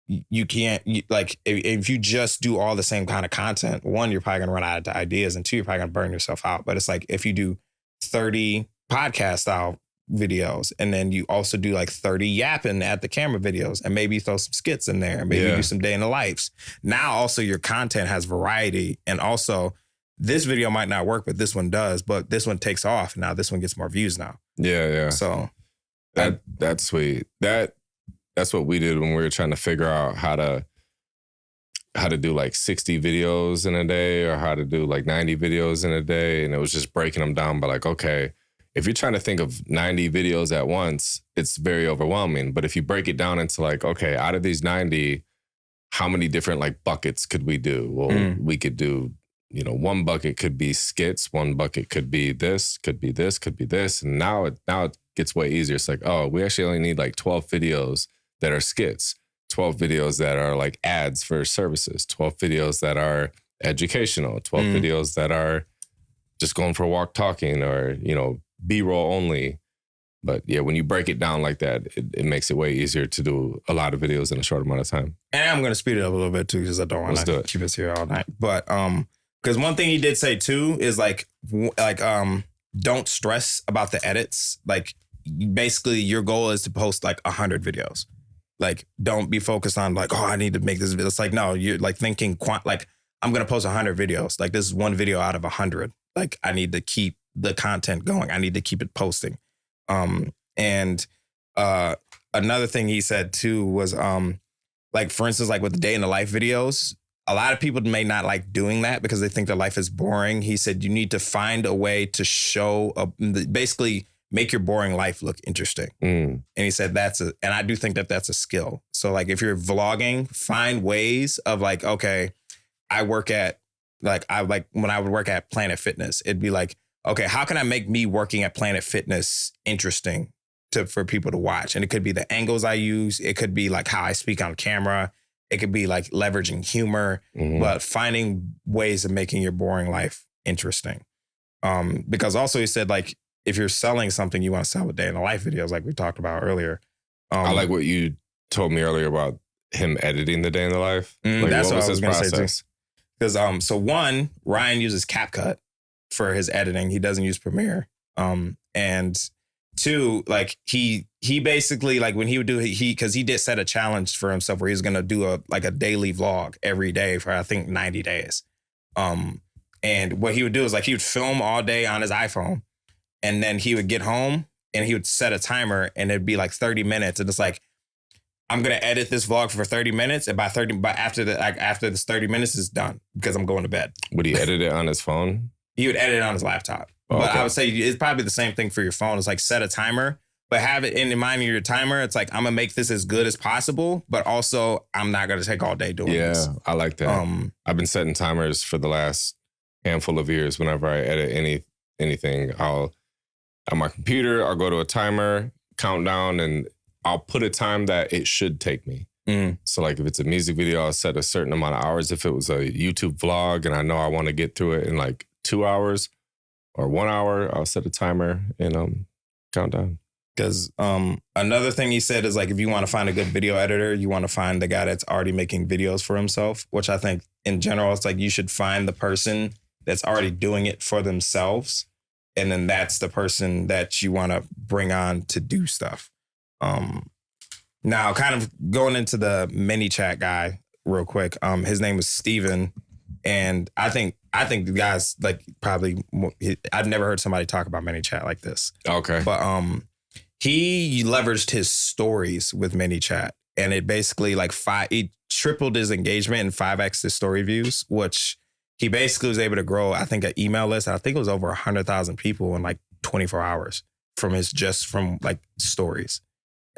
You can't, like, if you just do all the same kind of content, one, you're probably going to run out of ideas, and two, you're probably going to burn yourself out. But it's like, if you do 30 podcast style videos, and then you also do like 30 yapping at the camera videos, and maybe throw some skits in there, and maybe do some day in the lives. Now, also, your content has variety, and also this video might not work, but this one does. But this one takes off. Now this one gets more views now. Yeah. So that's sweet. That's what we did when we were trying to figure out how to do like 60 videos in a day or how to do like 90 videos in a day. And it was just breaking them down by like, okay, if you're trying to think of 90 videos at once, it's very overwhelming. But if you break it down into like, okay, out of these 90, how many different like buckets could we do? Well, we could do, one bucket could be skits, one bucket could be this, could be this, could be this. And now it gets way easier. It's like, oh, we actually only need like 12 videos that are skits, 12 videos that are like ads for services, 12 videos that are educational, 12 videos that are just going for a walk talking or, B-roll only. But yeah, when you break it down like that, it makes it way easier to do a lot of videos in a short amount of time. And I'm going to speed it up a little bit too, because I don't want to keep us here all night. But because one thing he did say too is like don't stress about the edits. Like basically your goal is to post like 100 videos. Like don't be focused on like, oh, I need to make this video. It's like, no, you're like thinking like I'm going to post 100 videos. Like this is one video out of 100. Like I need to keep the content going. I need to keep it posting. And another thing he said too was like for instance, like with the day in the life videos, a lot of people may not like doing that because they think their life is boring. He said you need to find a way to show basically make your boring life look interesting. And he said and I do think that that's a skill. So like if you're vlogging, find ways of like, okay, when I would work at Planet Fitness, it'd be like, okay, how can I make me working at Planet Fitness interesting for people to watch? And it could be the angles I use. It could be like how I speak on camera. It could be like leveraging humor, but finding ways of making your boring life interesting. Because also he said like, if you're selling something, you want to sell a day in the life videos like we talked about earlier. I like what you told me earlier about him editing the day in the life. Like, that's what I was going to say too. Because so one, Ryan uses CapCut for his editing. He doesn't use Premiere. And two, like he basically like when he would do because he did set a challenge for himself where he was going to do a daily vlog every day for I think 90 days. And what he would do is like he would film all day on his iPhone. And then he would get home and he would set a timer and it'd be like 30 minutes. And it's like, I'm going to edit this vlog for 30 minutes. And after this 30 minutes is done because I'm going to bed. Would he edit it on his phone? He would edit it on his laptop. Oh, but okay. I would say it's probably the same thing for your phone. It's like set a timer, but have it in mind of your timer. It's like, I'm going to make this as good as possible, but also I'm not going to take all day doing this. Yeah, I like that. I've been setting timers for the last handful of years. Whenever I edit anything, I'll on my computer, I'll go to a timer, countdown, and I'll put a time that it should take me. So like if it's a music video, I'll set a certain amount of hours. If it was a YouTube vlog and I know I want to get through it in like 2 hours or 1 hour, I'll set a timer and count down. Because another thing he said is like, if you want to find a good video editor, you want to find the guy that's already making videos for himself, which I think in general, it's like you should find the person that's already doing it for themselves. And then that's the person that you want to bring on to do stuff. Now, kind of going into the ManyChat guy real quick. His name is Steven. And I think the guy's like probably, I've never heard somebody talk about ManyChat like this. Okay. But he leveraged his stories with ManyChat. And it basically like he tripled his engagement and 5x his story views, which he basically was able to grow, I think, an email list. I think it was over 100,000 people in like 24 hours from like stories.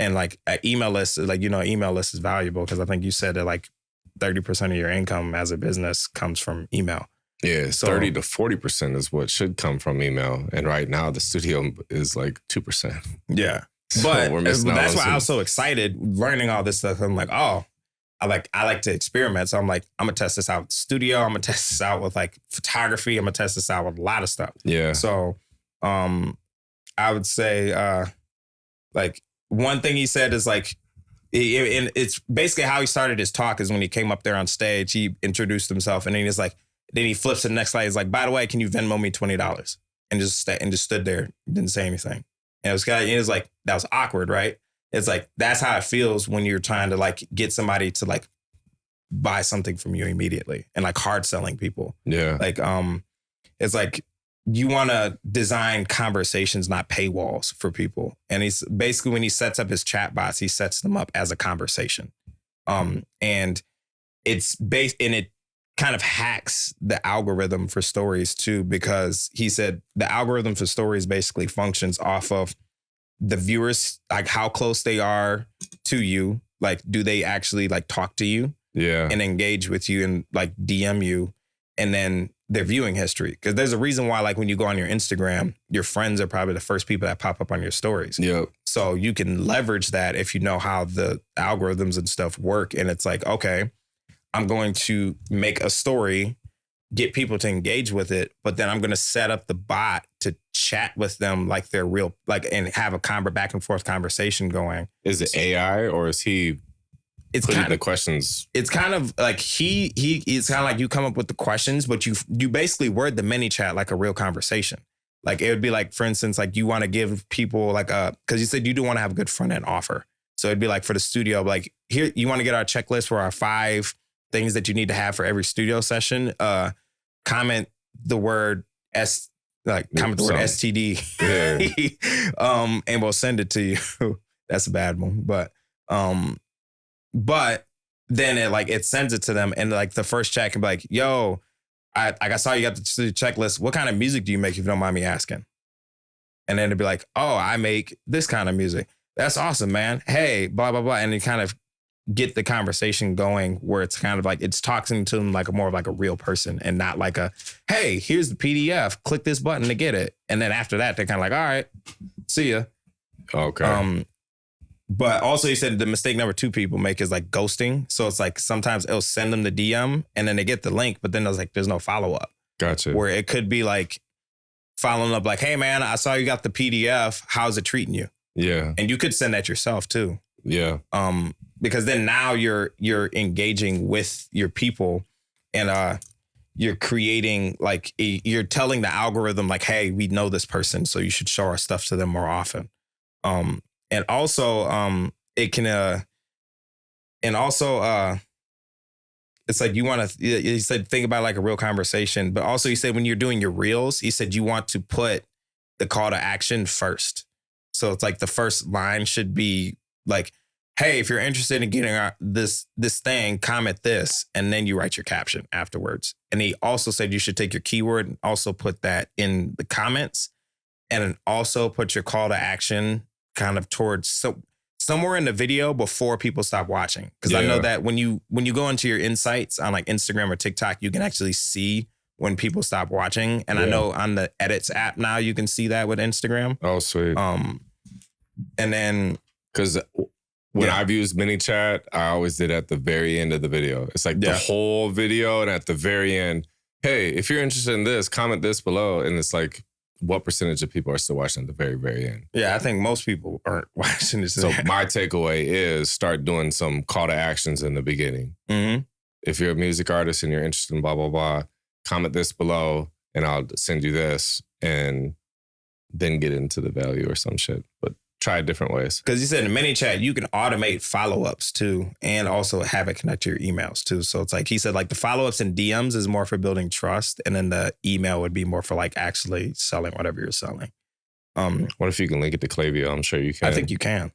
And like an email list, like, email list is valuable because I think you said that like 30% of your income as a business comes from email. Yeah, so 30 to 40% is what should come from email. And right now the studio is like 2%. Yeah. So but that's why I was so excited learning all this stuff. I'm like, oh, I like to experiment. So I'm like, I'm gonna test this out with studio. I'm gonna test this out with like photography. I'm gonna test this out with a lot of stuff. Yeah. So I would say like one thing he said is like, and it's basically how he started his talk is when he came up there on stage, he introduced himself and then he's like, then he flips to the next slide. He's like, by the way, can you Venmo me $20? And just stood there, didn't say anything. And it was like, that was awkward, right? It's like, that's how it feels when you're trying to like get somebody to like buy something from you immediately and like hard selling people. Yeah. Like, It's like you want to design conversations, not paywalls for people. And he's basically, when he sets up his chat bots, he sets them up as a conversation. And it's based, and it kind of hacks the algorithm for stories too, because he said the algorithm for stories basically functions off of the viewers, like how close they are to you. Like, do they actually like talk to you? Yeah. And engage with you and like DM you, and then their viewing history. Because there's a reason why, like, when you go on your Instagram, your friends are probably the first people that pop up on your stories. Yep. So you can leverage that if you know how the algorithms and stuff work. And it's like, okay, I'm going to make a story, get people to engage with it, but then I'm going to set up the bot to chat with them like they're real, like, and have a back and forth conversation going. Is it AI or is he it's putting kind the of, questions? it's kind of like it's kind of like you come up with the questions, but you basically word the mini chat like a real conversation. Like it would be like, for instance, like you want to give people like because you said you do want to have a good front end offer. So it'd be like for the studio, like here, you want to get our checklist for our 5 things that you need to have for every studio session. Comment the word STD. Yeah. And we'll send it to you. That's a bad one. But then it sends it to them, and like the first chat can be like, yo, I saw you got the checklist. What kind of music do you make, if you don't mind me asking? And then it'd be like, oh, I make this kind of music. That's awesome, man. Hey, blah, blah, blah. And you kind of get the conversation going where it's kind of like it's talking to them like more of like a real person, and not like a, hey, here's the PDF, click this button to get it. And then after that, they're kind of like, all right, see ya. Okay. But also, he said the mistake number 2 people make is like ghosting. So it's like sometimes it'll send them the DM and then they get the link, but then there's no follow up. Gotcha. Where it could be like following up like, hey, man, I saw you got the PDF. How's it treating you? Yeah. And you could send that yourself, too. Yeah. Because then now you're engaging with your people, and you're creating like you're telling the algorithm like, hey, we know this person, so you should show our stuff to them more often. And also, it can, it's like you want to, he said, think about like a real conversation, but also he said, when you're doing your reels, he said, you want to put the call to action first. So it's like the first line should be like, hey, if you're interested in getting this thing, comment this, and then you write your caption afterwards. And he also said you should take your keyword and also put that in the comments, and then also put your call to action kind of towards somewhere in the video before people stop watching. Because I know that when you go into your insights on like Instagram or TikTok, you can actually see when people stop watching. And I know on the edits app now you can see that with Instagram. Oh, sweet. And then because when I've used mini chat, I always did at the very end of the video. It's like the whole video, and at the very end, hey, if you're interested in this, comment this below. And it's like, what percentage of people are still watching at the very, very end? Yeah, I think most people aren't watching this. So my takeaway is start doing some call to actions in the beginning. Mm-hmm. If you're a music artist and you're interested in blah, blah, blah, comment this below and I'll send you this, and then get into the value or some shit. But try different ways. Because you said in mini chat, you can automate follow-ups too, and also have it connect to your emails too. So it's like, he said like the follow-ups and DMs is more for building trust, and then the email would be more for like actually selling whatever you're selling. What if you can link it to Klaviyo? I'm sure you can. I think you can.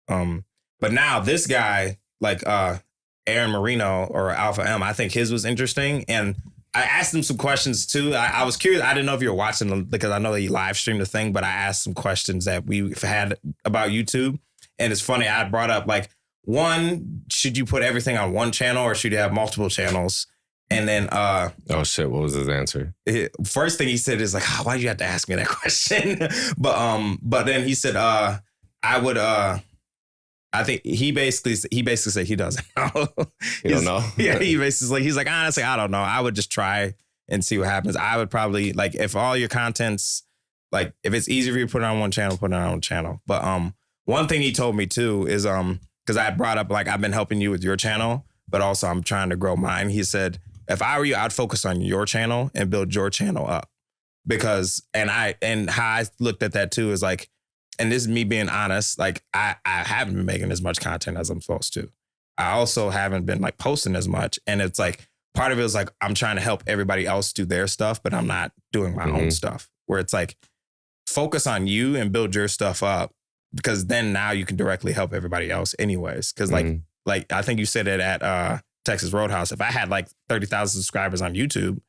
But now this guy, like Aaron Marino or Alpha M, I think his was interesting. And I asked him some questions too. I was curious. I didn't know if you were watching them because I know that you live streamed the thing, but I asked some questions that we've had about YouTube. And it's funny, I brought up like, one, should you put everything on one channel or should you have multiple channels? And then oh shit, what was his answer? First thing he said is like, why do you have to ask me that question? But then he said I would I think he basically said he doesn't know. You don't know? Yeah, he's like, honestly, I don't know. I would just try and see what happens. I would probably, like, if all your content's, like, if it's easier for you to put it on one channel, put it on one channel. But one thing he told me too is, because I brought up, like, I've been helping you with your channel, but also I'm trying to grow mine. He said, if I were you, I'd focus on your channel and build your channel up. Because, and how I looked at that too is like, and this is me being honest, like I haven't been making as much content as I'm supposed to. I also haven't been like posting as much. And it's like, part of it is like, I'm trying to help everybody else do their stuff, but I'm not doing my own stuff. Where it's like, focus on you and build your stuff up, because then now you can directly help everybody else anyways. Because like I think you said it at Texas Roadhouse. If I had like 30,000 subscribers on YouTube,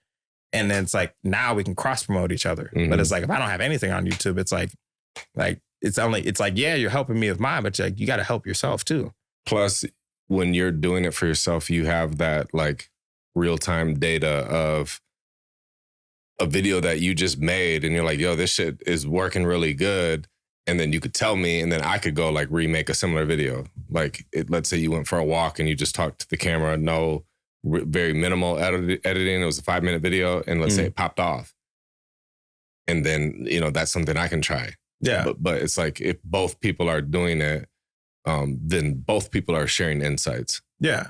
and then it's like, now we can cross promote each other. But it's like, if I don't have anything on YouTube, it's like it's like, yeah, you're helping me with mine, but like, you got to help yourself too. Plus, when you're doing it for yourself, you have that like real-time data of a video that you just made, and you're like, yo, this shit is working really good. And then you could tell me, and then I could go like remake a similar video. Like, let's say you went for a walk and you just talked to the camera, very minimal editing. It was a 5-minute video, and let's say it popped off. And then, that's something I can try. Yeah. But it's like, if both people are doing it, then both people are sharing insights. Yeah.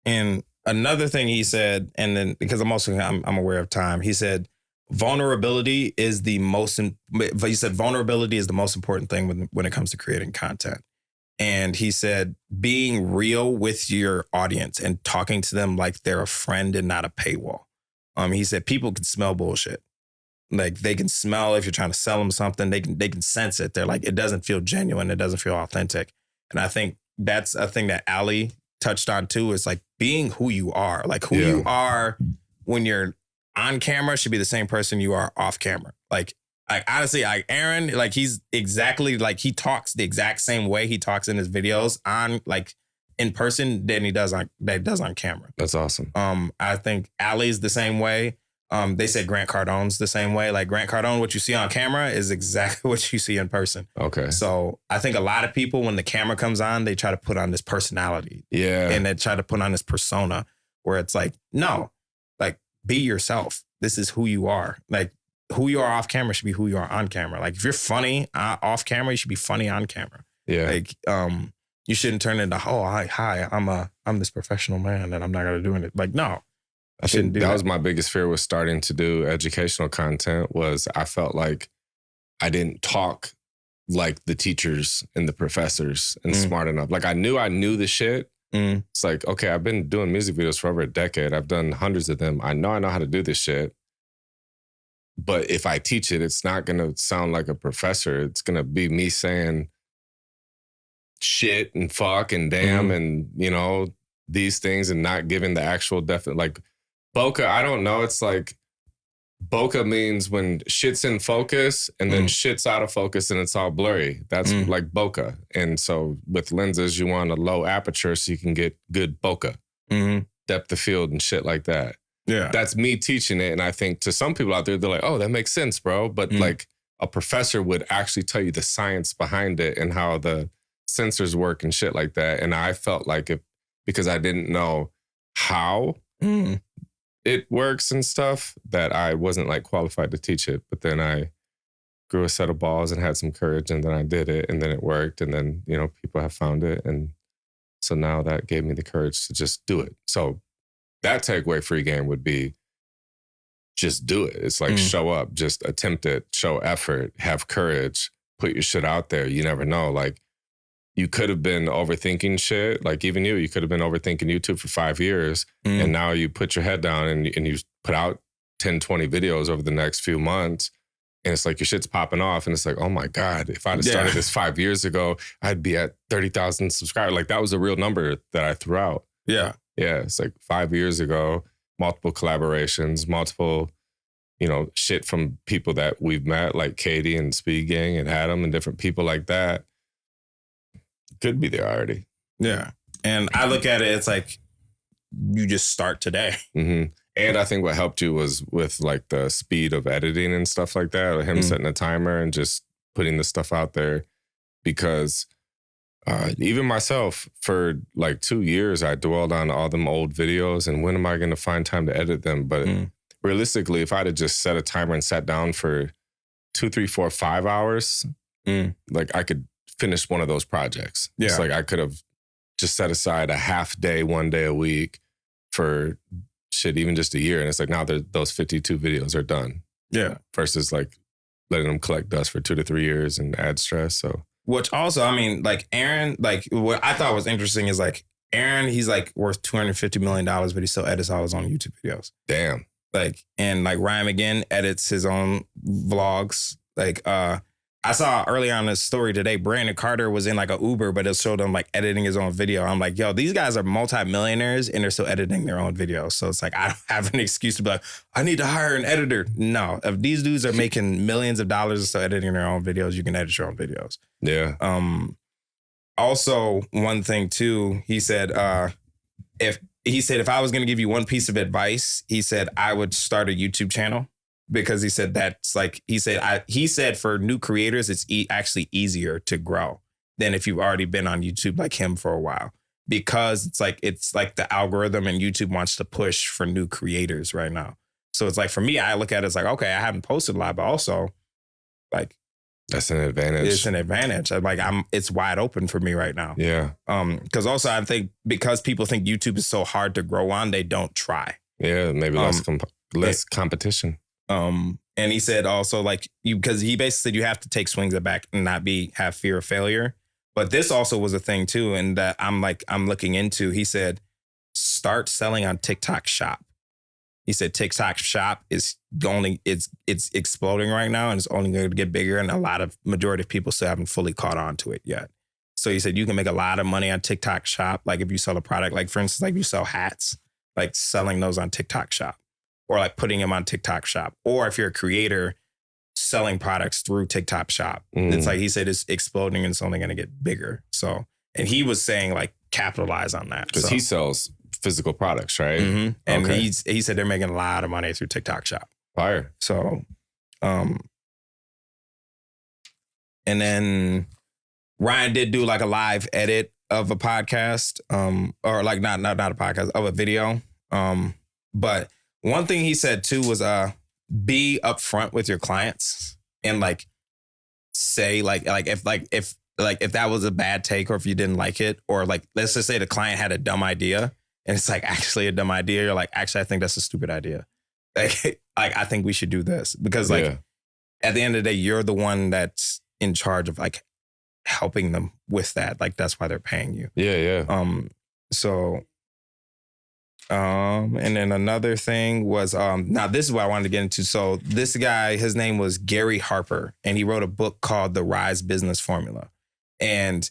And another thing he said, and then because I'm aware of time, he said, vulnerability is the most important thing when it comes to creating content. And he said, being real with your audience and talking to them like they're a friend and not a paywall. He said, people can smell bullshit. Like, they can smell if you're trying to sell them something. They can sense it. They're like, it doesn't feel genuine. It doesn't feel authentic. And I think that's a thing that Ali touched on too, is like being who you are. Like, who you are when you're on camera should be the same person you are off camera. Like honestly, like Aaron, like he's exactly like, he talks the exact same way he talks in his videos on like in person than he does on camera. That's awesome. I think Ali's the same way. They said Grant Cardone's the same way. Like, Grant Cardone, what you see on camera is exactly what you see in person. Okay. So I think a lot of people, when the camera comes on, they try to put on this personality. Yeah. And they try to put on this persona where it's like, no, like, be yourself. This is who you are. Like, who you are off camera should be who you are on camera. Like, if you're funny off camera, you should be funny on camera. Yeah. Like, you shouldn't turn into, oh, hi, I'm this professional man and I'm not going to do it. Like, no. I think that was my biggest fear with starting to do educational content, was I felt like I didn't talk like the teachers and the professors and smart enough. Like, I knew the shit. It's like, okay, I've been doing music videos for over a decade. I've done hundreds of them. I know how to do this shit. But if I teach it, it's not going to sound like a professor. It's going to be me saying shit and fuck and damn and, these things, and not giving the actual definite, like, bokeh, I don't know. It's like, bokeh means when shit's in focus and then shit's out of focus and it's all blurry. That's like bokeh. And so with lenses, you want a low aperture so you can get good bokeh, depth of field and shit like that. Yeah. That's me teaching it. And I think to some people out there, they're like, oh, that makes sense, bro. But like, a professor would actually tell you the science behind it and how the sensors work and shit like that. And I felt like because I didn't know how it works and stuff, that I wasn't like qualified to teach it. But then I grew a set of balls and had some courage, and then I did it, and then it worked, and then, people have found it. And so now that gave me the courage to just do it. So that takeaway for your game would be, just do it. It's like, show up, just attempt it, show effort, have courage, put your shit out there. You never know. Like, you could have been overthinking shit. Like, even you could have been overthinking YouTube for 5 years. And now you put your head down and you put out 10, 20 videos over the next few months. And it's like, your shit's popping off. And it's like, oh my God, if I'd have started this 5 years ago, I'd be at 30,000 subscribers. Like, that was a real number that I threw out. Yeah. Yeah. It's like 5 years ago, multiple collaborations, multiple, shit from people that we've met, like Katie and Speed Gang and Adam and different people like that. Could be there already. Yeah. And I look at it, it's like, you just start today. And I think what helped you was with like the speed of editing and stuff like that, or him setting a timer and just putting the stuff out there. Because even myself, for like 2 years, I dwelled on all them old videos and when am I going to find time to edit them? But realistically, if I'd have just set a timer and sat down for 2, 3, 4, 5 hours, like, I could finish one of those projects. Yeah. It's like, I could have just set aside a half day, 1 day a week for shit, even just a year. And it's like, now those 52 videos are done. Yeah. Versus like letting them collect dust for 2 to 3 years and add stress. So, which also, I mean, like, Aaron, like, what I thought was interesting is like, Aaron, he's like worth $250 million, but he still edits all his own YouTube videos. Damn. Like, and like Ryan McGinn edits his own vlogs. Like, I saw earlier on this story today, Brandon Carter was in like a Uber, but it showed him like editing his own video. I'm like, yo, these guys are multimillionaires and they're still editing their own videos. So it's like, I don't have an excuse to be like, I need to hire an editor. No, if these dudes are making millions of dollars and still editing their own videos, you can edit your own videos. Yeah. Also, one thing too, he said, if I was going to give you one piece of advice, he said, I would start a YouTube channel. Because he said that's like, he said for new creators, it's actually easier to grow than if you've already been on YouTube like him for a while. Because it's like the algorithm and YouTube wants to push for new creators right now. So it's like, for me, I look at it as like, okay, I haven't posted a lot, but also like. That's an advantage. It's an advantage. Like it's wide open for me right now. Yeah. Because also I think because people think YouTube is so hard to grow on, they don't try. Yeah, maybe less competition. And he said also like because he basically said you have to take swings at back and not have fear of failure. But this also was a thing too, and that I'm looking into. He said start selling on TikTok Shop. He said TikTok Shop is it's exploding right now and it's only going to get bigger. And majority of people still haven't fully caught on to it yet. So he said you can make a lot of money on TikTok Shop. Like if you sell a product, like for instance, like you sell hats, like selling those on TikTok Shop. Or like putting them on TikTok Shop. Or if you're a creator, selling products through TikTok Shop. It's like he said it's exploding and it's only going to get bigger. So, and he was saying like capitalize on that. Because he sells physical products, right? Mm-hmm. And he said they're making a lot of money through TikTok Shop. Fire. So, and then Ryan did do like a live edit of a podcast, or like not a podcast, of a video. But one thing he said too was be upfront with your clients and like say if that was a bad take or if you didn't like it, or like let's just say the client had a dumb idea and it's like actually a dumb idea. You're like, actually, I think that's a stupid idea. Like I think we should do this because like at the end of the day, you're the one that's in charge of like helping them with that. Like that's why they're paying you. Yeah. And then another thing was, now this is what I wanted to get into. So this guy, his name was Gary Harper, and he wrote a book called The Rise Business Formula. And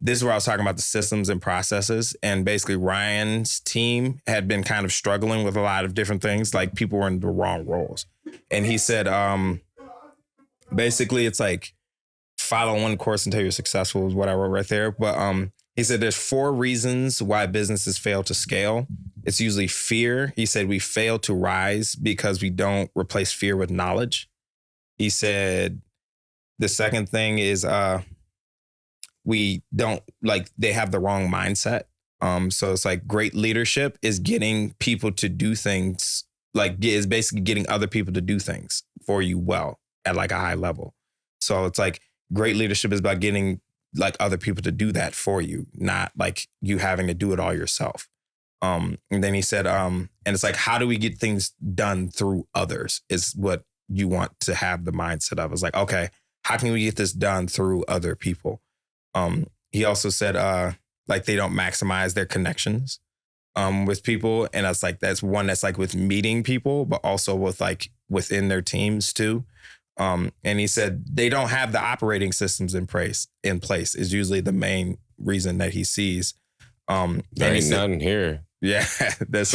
this is where I was talking about the systems and processes. And basically Ryan's team had been kind of struggling with a lot of different things. Like people were in the wrong roles. And he said, basically it's like follow one course until you're successful is what I wrote right there. But he said there's 4 reasons why businesses fail to scale. It's usually fear. He said we fail to rise because we don't replace fear with knowledge. He said the second thing is we don't they have the wrong mindset. So it's like great leadership is getting people to do things, is basically getting other people to do things for you well at like a high level. So it's like great leadership is about getting like other people to do that for you, not like you having to do it all yourself. And then he said, and it's like, how do we get things done through others is what you want to have the mindset of. It's like, okay, how can we get this done through other people? He also said, like they don't maximize their connections, with people. And that's one that's like with meeting people, but also with like within their teams too. And he said they don't have the operating systems in place is usually the main reason that he sees. There ain't nothing here. Yeah, that's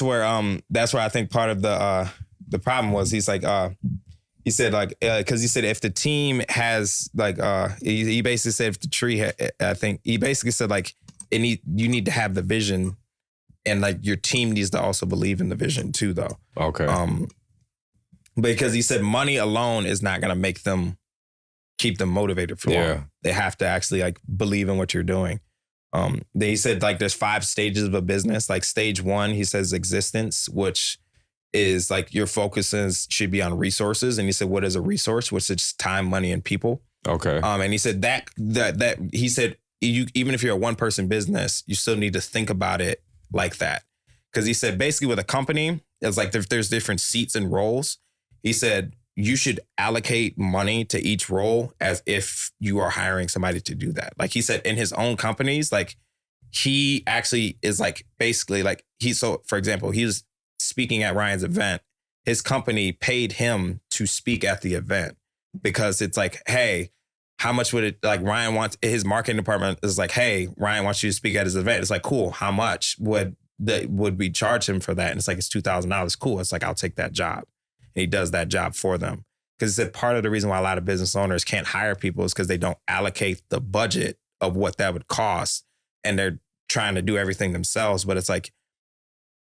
where I think part of the problem was. He's like, he said like, because he said if the team has like, he basically said if the tree, I think he basically said like, you need to have the vision, and like your team needs to also believe in the vision too, though. Okay. Because he said money alone is not going to keep them motivated for long. They have to actually like believe in what you're doing. Then he said like there's 5 stages of a business. Like stage 1, he says existence, which is like your focus should be on resources. And he said, what is a resource? Which is time, money, and people. Okay. And he said that he said even if you're a 1-person business, you still need to think about it like that. Because he said basically with a company, it's like there's different seats and roles. He said you should allocate money to each role as if you are hiring somebody to do that. Like he said in his own companies, like he actually is like basically like for example, he was speaking at Ryan's event. His company paid him to speak at the event because it's like, hey, how much would it, like Ryan wants, his marketing department is like, hey, Ryan wants you to speak at his event. It's like, cool. How much would we charge him for that? And it's like, it's $2,000. Cool. It's like, I'll take that job. And he does that job for them. Because it's part of the reason why a lot of business owners can't hire people is because they don't allocate the budget of what that would cost. And they're trying to do everything themselves. But it's like,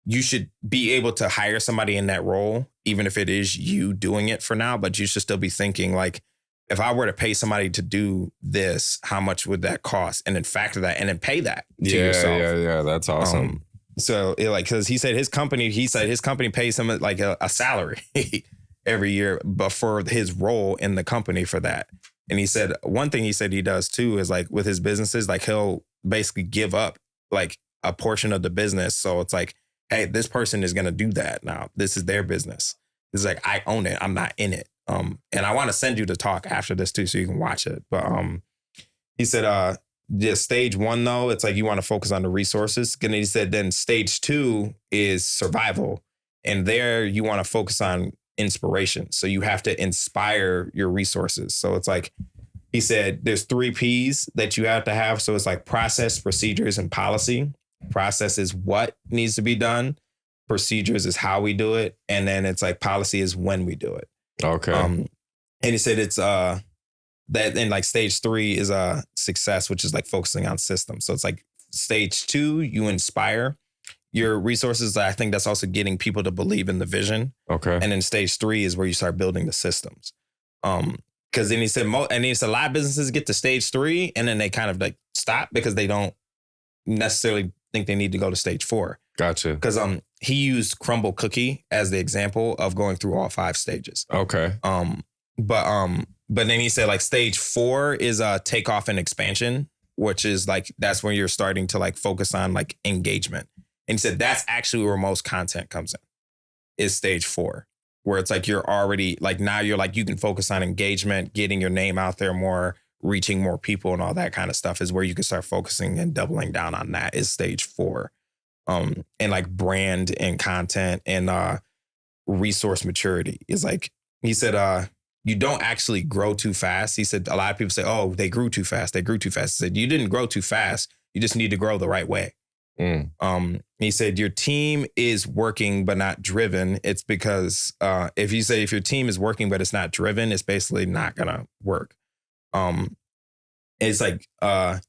you should be able to hire somebody in that role, even if it is you doing it for now. But you should still be thinking like, if I were to pay somebody to do this, how much would that cost? And then factor that and then pay that to yourself. Yeah. That's awesome. So because he said his company pays him like a salary every year, but for his role in the company for that. And he said, one thing he said he does too is like with his businesses, like he'll basically give up like a portion of the business. So it's like, hey, this person is going to do that now. This is their business. It's like, I own it. I'm not in it. And I want to send you the talk after this too, so you can watch it. But he said, just stage 1 though, it's like you want to focus on the resources. And he said, then stage 2 is survival. And there you want to focus on inspiration. So you have to inspire your resources. So it's like, he said, there's 3 P's that you have to have. So it's like process, procedures, and policy. Process is what needs to be done. Procedures is how we do it. And then it's like policy is when we do it. Okay. And he said it's that then like stage 3 is success, which is like focusing on systems. So it's like stage 2, you inspire your resources. I think that's also getting people to believe in the vision. Okay. And then stage 3 is where you start building the systems. Because then he said, a lot of businesses get to stage 3 and then they kind of like stop because they don't necessarily think they need to go to stage 4. Gotcha. Because he used Crumble Cookie as the example of going through all 5 stages. Okay. But then he said like stage 4 is takeoff and expansion, which is like that's when you're starting to like focus on like engagement. And he said that's actually where most content comes in, is stage 4, where it's like you're already like now you're like you can focus on engagement, getting your name out there more, reaching more people and all that kind of stuff is where you can start focusing and doubling down on that is stage 4. And like brand and content and resource maturity is like, he said, you don't actually grow too fast. He said, a lot of people say, oh, they grew too fast. They grew too fast. He said, you didn't grow too fast. You just need to grow the right way. He said, your team is working, but not driven. It's because if your team is working, but it's not driven, it's basically not going to work. It's like,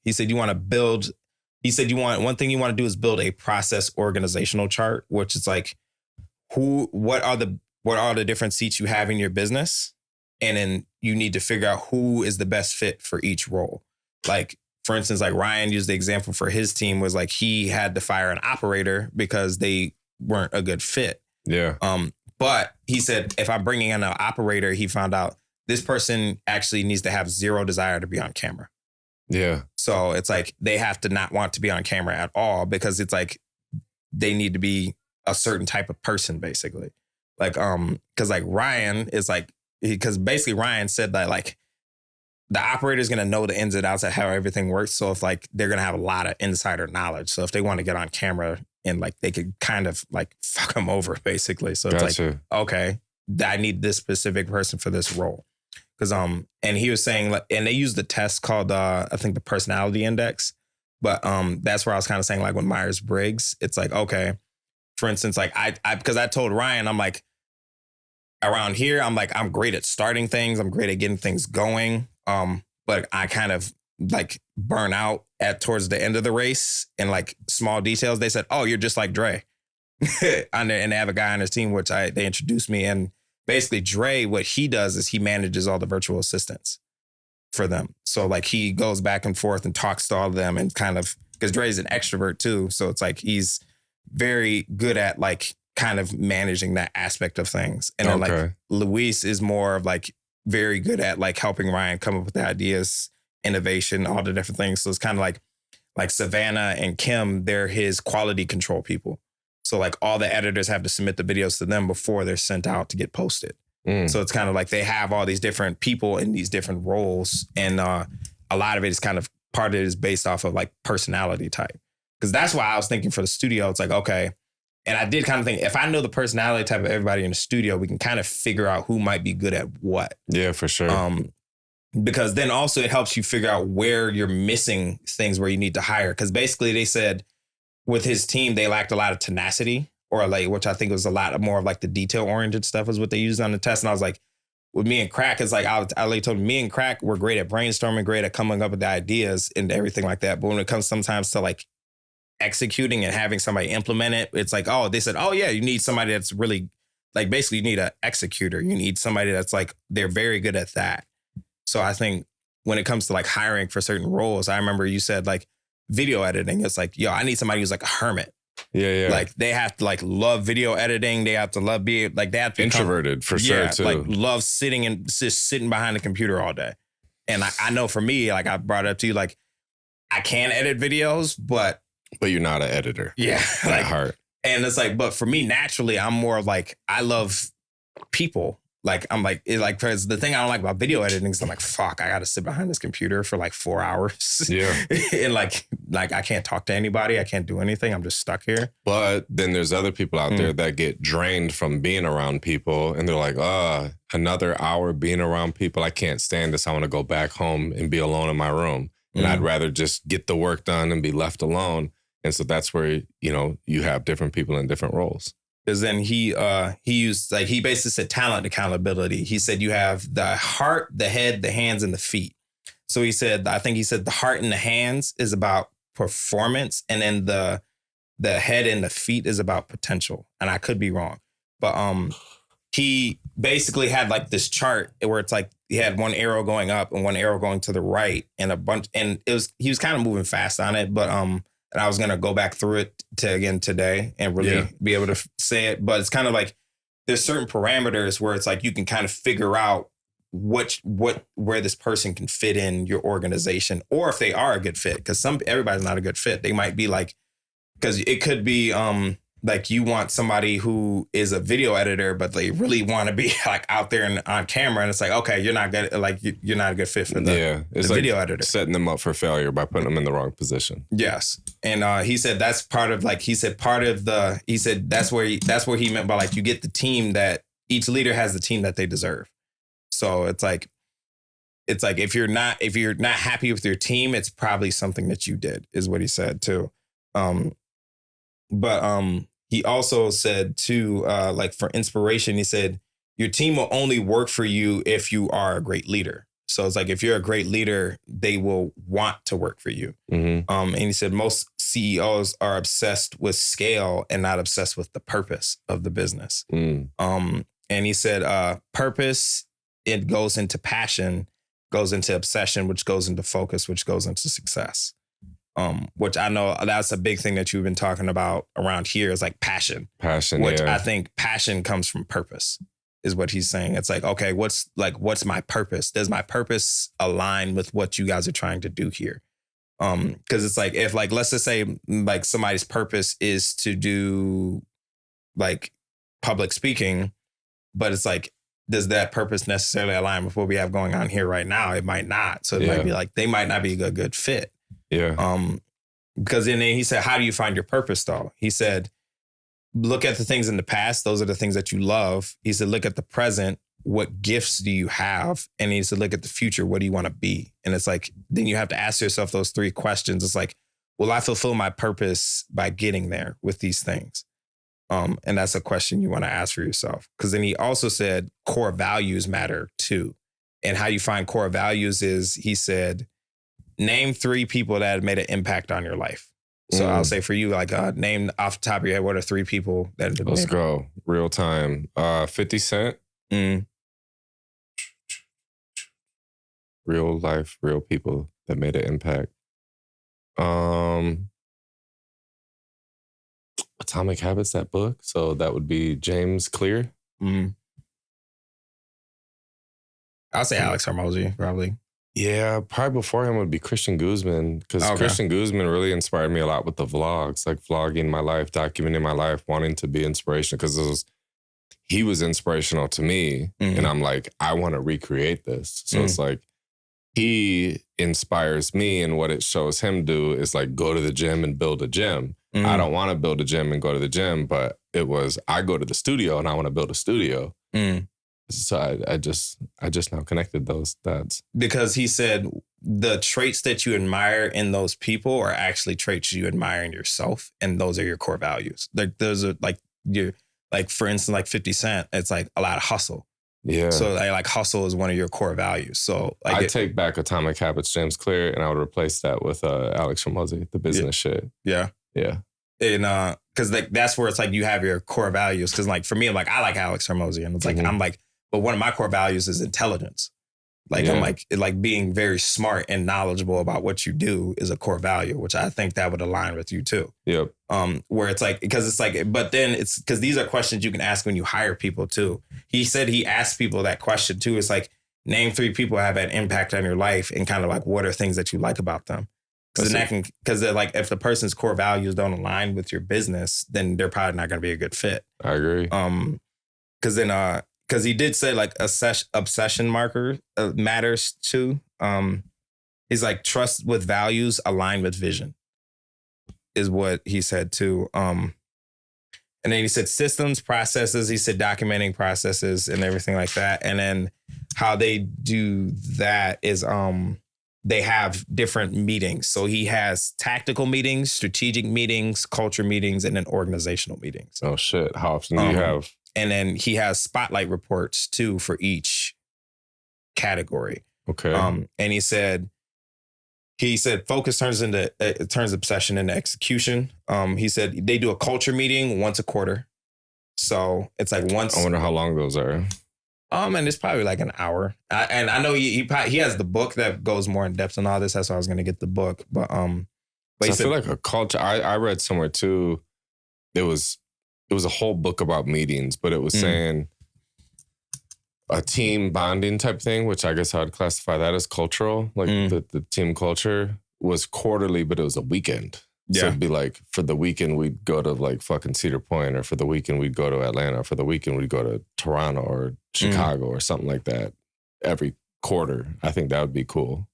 he said, one thing you want to do is build a process organizational chart, which is like, what are the different seats you have in your business? And then you need to figure out who is the best fit for each role. Like, for instance, like Ryan used the example for his team was like, he had to fire an operator because they weren't a good fit. Yeah. But he said, if I'm bringing in an operator, he found out this person actually needs to have zero desire to be on camera. Yeah. So it's like they have to not want to be on camera at all because it's like they need to be a certain type of person, basically. Like, because like Ryan is like, because basically Ryan said that like the operator is going to know the ins and outs of how everything works. So if like they're going to have a lot of insider knowledge. So if they want to get on camera and like they could kind of like fuck them over, basically. So it's like, okay, I need this specific person for this role. Because and he was saying like, and they used the test called I think the personality index, but that's where I was kind of saying like with Myers-Briggs, it's like, okay, for instance, like because I told Ryan, I'm like, around here, I'm like, I'm great at starting things, I'm great at getting things going, but I kind of like burn out towards the end of the race and like small details. They said, oh, you're just like Dre, and they have a guy on his team which they introduced me and. Basically, Dre, what he does is he manages all the virtual assistants for them. So like he goes back and forth and talks to all of them and kind of, because Dre's an extrovert too. So it's like he's very good at like kind of managing that aspect of things. And then like Luis is more of like very good at like helping Ryan come up with the ideas, innovation, all the different things. So it's kind of like Savannah and Kim, they're his quality control people. So like all the editors have to submit the videos to them before they're sent out to get posted. So it's kind of like they have all these different people in these different roles. And a lot of it is kind of part of it is based off of like personality type. Because that's why I was thinking for the studio, it's like, okay. And I did kind of think, if I know the personality type of everybody in the studio, we can kind of figure out who might be good at what. Yeah, for sure. Because then also it helps you figure out where you're missing things where you need to hire. Because basically they said with his team, they lacked a lot of tenacity, or like, which I think was a lot more of like the detail oriented stuff is what they used on the test. And I was like, with me and Crack, it's like, I told me and Crack, we're great at brainstorming, great at coming up with the ideas and everything like that. But when it comes sometimes to like executing and having somebody implement it, it's like, oh, they said, oh yeah, you need somebody that's really like, basically you need an executor. You need somebody that's like, they're very good at that. So I think when it comes to like hiring for certain roles, I remember you said like video editing. It's like, yo, I need somebody who's like a hermit. Yeah. Like they have to like love video editing. They have to love being like they have to introverted for sure too. Like love sitting and just sitting behind the computer all day. And I know for me, like I brought it up to you, like I can edit videos, but you're not an editor. Yeah, at heart. And it's like, but for me, naturally, I'm more like I love people. Like I'm like, because the thing I don't like about video editing is I'm like, fuck, I got to sit behind this computer for like 4 hours. Yeah. And like I can't talk to anybody. I can't do anything. I'm just stuck here. But then there's other people out there that get drained from being around people. And they're like, another hour being around people. I can't stand this. I want to go back home and be alone in my room. And I'd rather just get the work done and be left alone. And so that's where, you have different people in different roles. Because then he used, like, he basically said talent accountability. He said you have the heart, the head, the hands, and the feet. So he said the heart and the hands is about performance, and then the head and the feet is about potential. And I could be wrong, but he basically had like this chart where it's like he had one arrow going up and one arrow going to the right, and a bunch, and he was kind of moving fast on it, but and I was going to go back through it again today and really be able to say it. But it's kind of like there's certain parameters where it's like you can kind of figure out where this person can fit in your organization, or if they are a good fit. Because everybody's not a good fit. They might be like, because it could be like you want somebody who is a video editor, but they really want to be like out there and on camera. And it's like, okay, you're not good. Like you're not a good fit for the video editor. Setting them up for failure by putting them in the wrong position. Yes. And he said that's part of like, he said that's where he meant by like, you get the team that each leader has the team that they deserve. So it's like if you're not happy with your team, it's probably something that you did, is what he said too. But he also said too, like for inspiration, he said, your team will only work for you if you are a great leader. So it's like, if you're a great leader, they will want to work for you. Mm-hmm. And he said, most CEOs are obsessed with scale and not obsessed with the purpose of the business. And he said, purpose, it goes into passion, goes into obsession, which goes into focus, which goes into success. Which I know that's a big thing that you've been talking about around here is like passion. Which I think passion comes from purpose, is what he's saying. It's like, okay, what's my purpose? Does my purpose align with what you guys are trying to do here? Because it's like, if like, let's just say like somebody's purpose is to do like public speaking, but it's like, does that purpose necessarily align with what we have going on here right now? It might not. So it might be like, they might not be a good fit. Yeah. Because then he said, how do you find your purpose though? He said, look at the things in the past. Those are the things that you love. He said, look at the present. What gifts do you have? And he said, look at the future. What do you want to be? And it's like, then you have to ask yourself those 3 questions. It's like, will I fulfill my purpose by getting there with these things? And that's a question you want to ask for yourself. Because then he also said core values matter too. And how you find core values is, he said, name 3 people that have made an impact on your life. So I'll say for you, like name off the top of your head, what are 3 people that have Let's go. Real time. 50 Cent. Real life, real people that made an impact. Atomic Habits, that book. So that would be James Clear. I'll say Alex Hormozy, probably. Yeah, probably before him would be Christian Guzman, because Christian Guzman really inspired me a lot with the vlogs, like vlogging my life, documenting my life, wanting to be inspirational, because he was inspirational to me. And I'm like, I want to recreate this. So it's like, he inspires me, and what it shows him do is like go to the gym and build a gym. I don't want to build a gym and go to the gym, but it was I go to the studio and I want to build a studio. So I just now connected those dots. Because he said the traits that you admire in those people are actually traits you admire in yourself, and those are your core values. Like those are like for instance, like 50 Cent, it's like a lot of hustle. Yeah. So like hustle is one of your core values. So like I take back Atomic Habits, James Clear, and I would replace that with Alex Hormozi, the business shit. Yeah. Yeah. And because like that's where it's like you have your core values. Because like for me, I'm like I like Alex Hormozi, and it's like I'm like, but one of my core values is intelligence. Like I'm like being very smart and knowledgeable about what you do is a core value, which I think that would align with you too. Yep. Where it's like, because it's like, but then it's because these are questions you can ask when you hire people too. He said he asked people that question too. It's like, name 3 people who have an impact on your life, and kind of like what are things that you like about them. Because they're like, if the person's core values don't align with your business, then they're probably not going to be a good fit. I agree. Because he did say like obsession marker matters too. He's like trust with values align with vision is what he said too. And then he said systems, processes. He said documenting processes and everything like that. And then how they do that is they have different meetings. So he has tactical meetings, strategic meetings, culture meetings, and then organizational meetings. Oh shit! How often do you have? And then he has spotlight reports too for each category. Okay. And he said focus turns obsession into execution. He said they do a culture meeting once a quarter. So it's like once. I wonder how long those are. And it's probably like an hour. And I know he has the book that goes more in depth on all this. That's why I was going to get the book. But so I feel like a culture. I read somewhere too. It was a whole book about meetings, but it was saying a team bonding type thing, which I guess I would classify that as cultural. Like the team culture was quarterly, but it was a weekend. Yeah. So it'd be like for the weekend, we'd go to like fucking Cedar Point, or for the weekend, we'd go to Atlanta, or for the weekend, we'd go to Toronto or Chicago or something like that every quarter. I think that would be cool.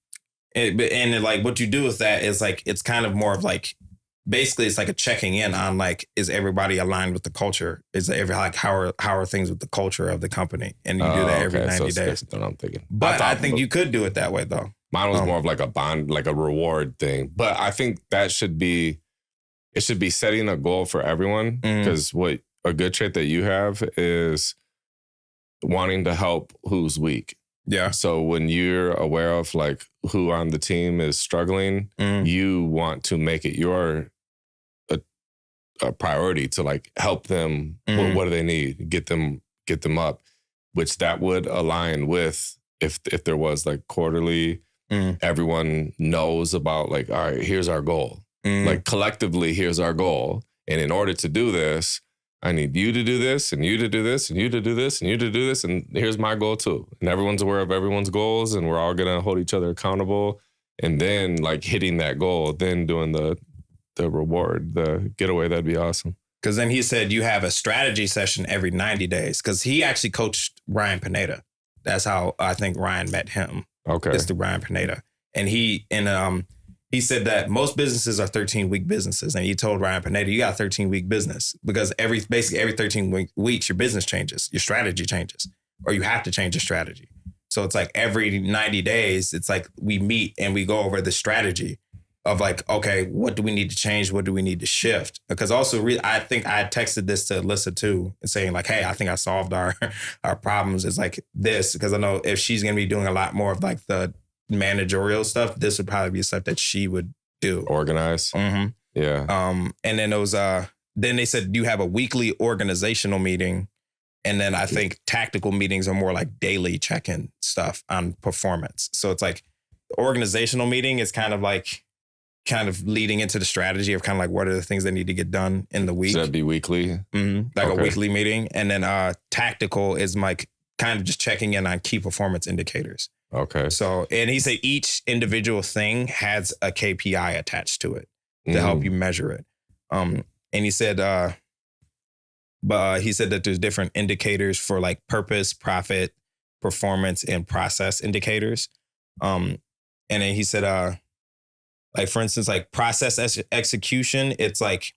And like what you do with that is like, it's kind of more of like, basically it's like a checking in on like, is everybody aligned with the culture? Is like, how are things with the culture of the company? And you do that every 90 days. That's what I'm thinking. But I think you could do it that way though. Mine was more of like a bond, like a reward thing. But I think it should be setting a goal for everyone. Because what a good trait that you have is wanting to help who's weak. Yeah. So when you're aware of like who on the team is struggling, you want to make it a priority to like help them. What do they need? Get them up, which that would align with if there was like quarterly. Everyone knows about like, all right, here's our goal. Like collectively, here's our goal. And in order to do this, I need you to do this and you to do this and you to do this and you to do this. And here's my goal too. And everyone's aware of everyone's goals, and we're all going to hold each other accountable. And then like hitting that goal, then doing the reward, the getaway, that'd be awesome. Because then he said you have a strategy session every 90 days. Because he actually coached Ryan Pineda. That's how I think Ryan met him. Okay. It's through Ryan Pineda. And he said that most businesses are 13-week businesses. And he told Ryan Pineda, you got a 13-week business because basically every 13 weeks, your business changes, your strategy changes, or you have to change your strategy. So it's like every 90 days, it's like we meet and we go over the strategy of like, okay, what do we need to change? What do we need to shift? Because also, I think I texted this to Alyssa too, and saying like, hey, I think I solved our problems. It's like this, because I know if she's going to be doing a lot more of like the managerial stuff, this would probably be stuff that she would do. Organize. Mm-hmm. Yeah. And then then they said you have a weekly organizational meeting. And then I think tactical meetings are more like daily check-in stuff on performance. So it's like the organizational meeting is kind of leading into the strategy of kind of like what are the things that need to get done in the week. So that'd be weekly? Like a weekly meeting. And then tactical is like kind of just checking in on key performance indicators. Okay. So, and he said each individual thing has a KPI attached to it to help you measure it. And he said, he said that there's different indicators for like purpose, profit, performance, and process indicators. And then he said, like, for instance, like process execution, it's like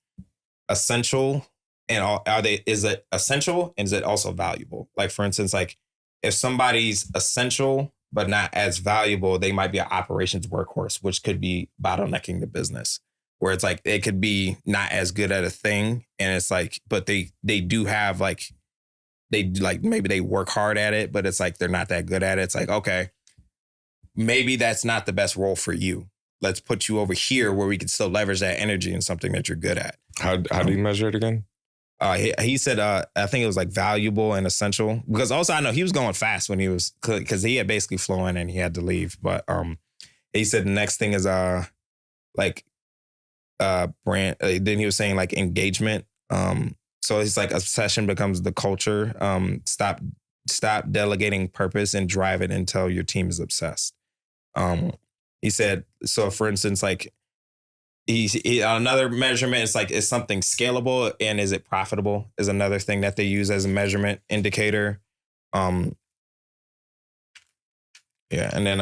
essential. And is it essential and is it also valuable? Like, for instance, like if somebody's essential but not as valuable, they might be an operations workhorse, which could be bottlenecking the business. Where it's like they could be not as good at a thing, and it's like, but they do have like maybe they work hard at it, but it's like they're not that good at it. It's like, okay, maybe that's not the best role for you. Let's put you over here where we can still leverage that energy in something that you're good at. How do you measure it again? He said, I think it was like valuable and essential, because also I know he was going fast when he was, because he had basically flown and he had to leave. But he said the next thing is like brand. Then he was saying like engagement. So it's like obsession becomes the culture. Stop delegating purpose and drive it until your team is obsessed. He said, so for instance, like another measurement is like, is something scalable and is it profitable is another thing that they use as a measurement indicator. Yeah. And then,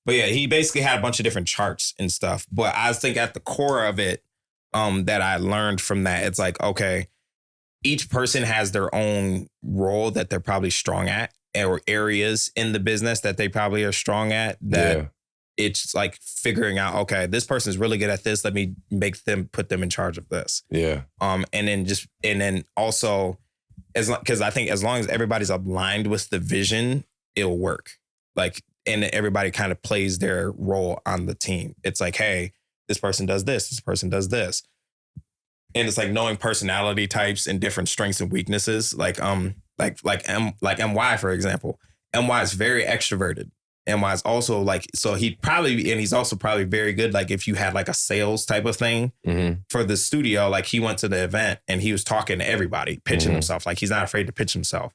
but yeah, he basically had a bunch of different charts and stuff. But I think at the core of it, that I learned from that, it's like, okay, each person has their own role that they're probably strong at, or areas in the business that they probably are strong at, that it's like figuring out, okay, this person is really good at this. Let me put them in charge of this. Yeah. And then also, because I think as long as everybody's aligned with the vision, it'll work. Like, and everybody kind of plays their role on the team. It's like, hey, this person does this person does this. And it's like knowing personality types and different strengths and weaknesses. Like MY, for example. MY is very extroverted. MY is also like, so he's also probably very good. Like if you had like a sales type of thing for the studio, like he went to the event and he was talking to everybody, pitching himself. Like he's not afraid to pitch himself.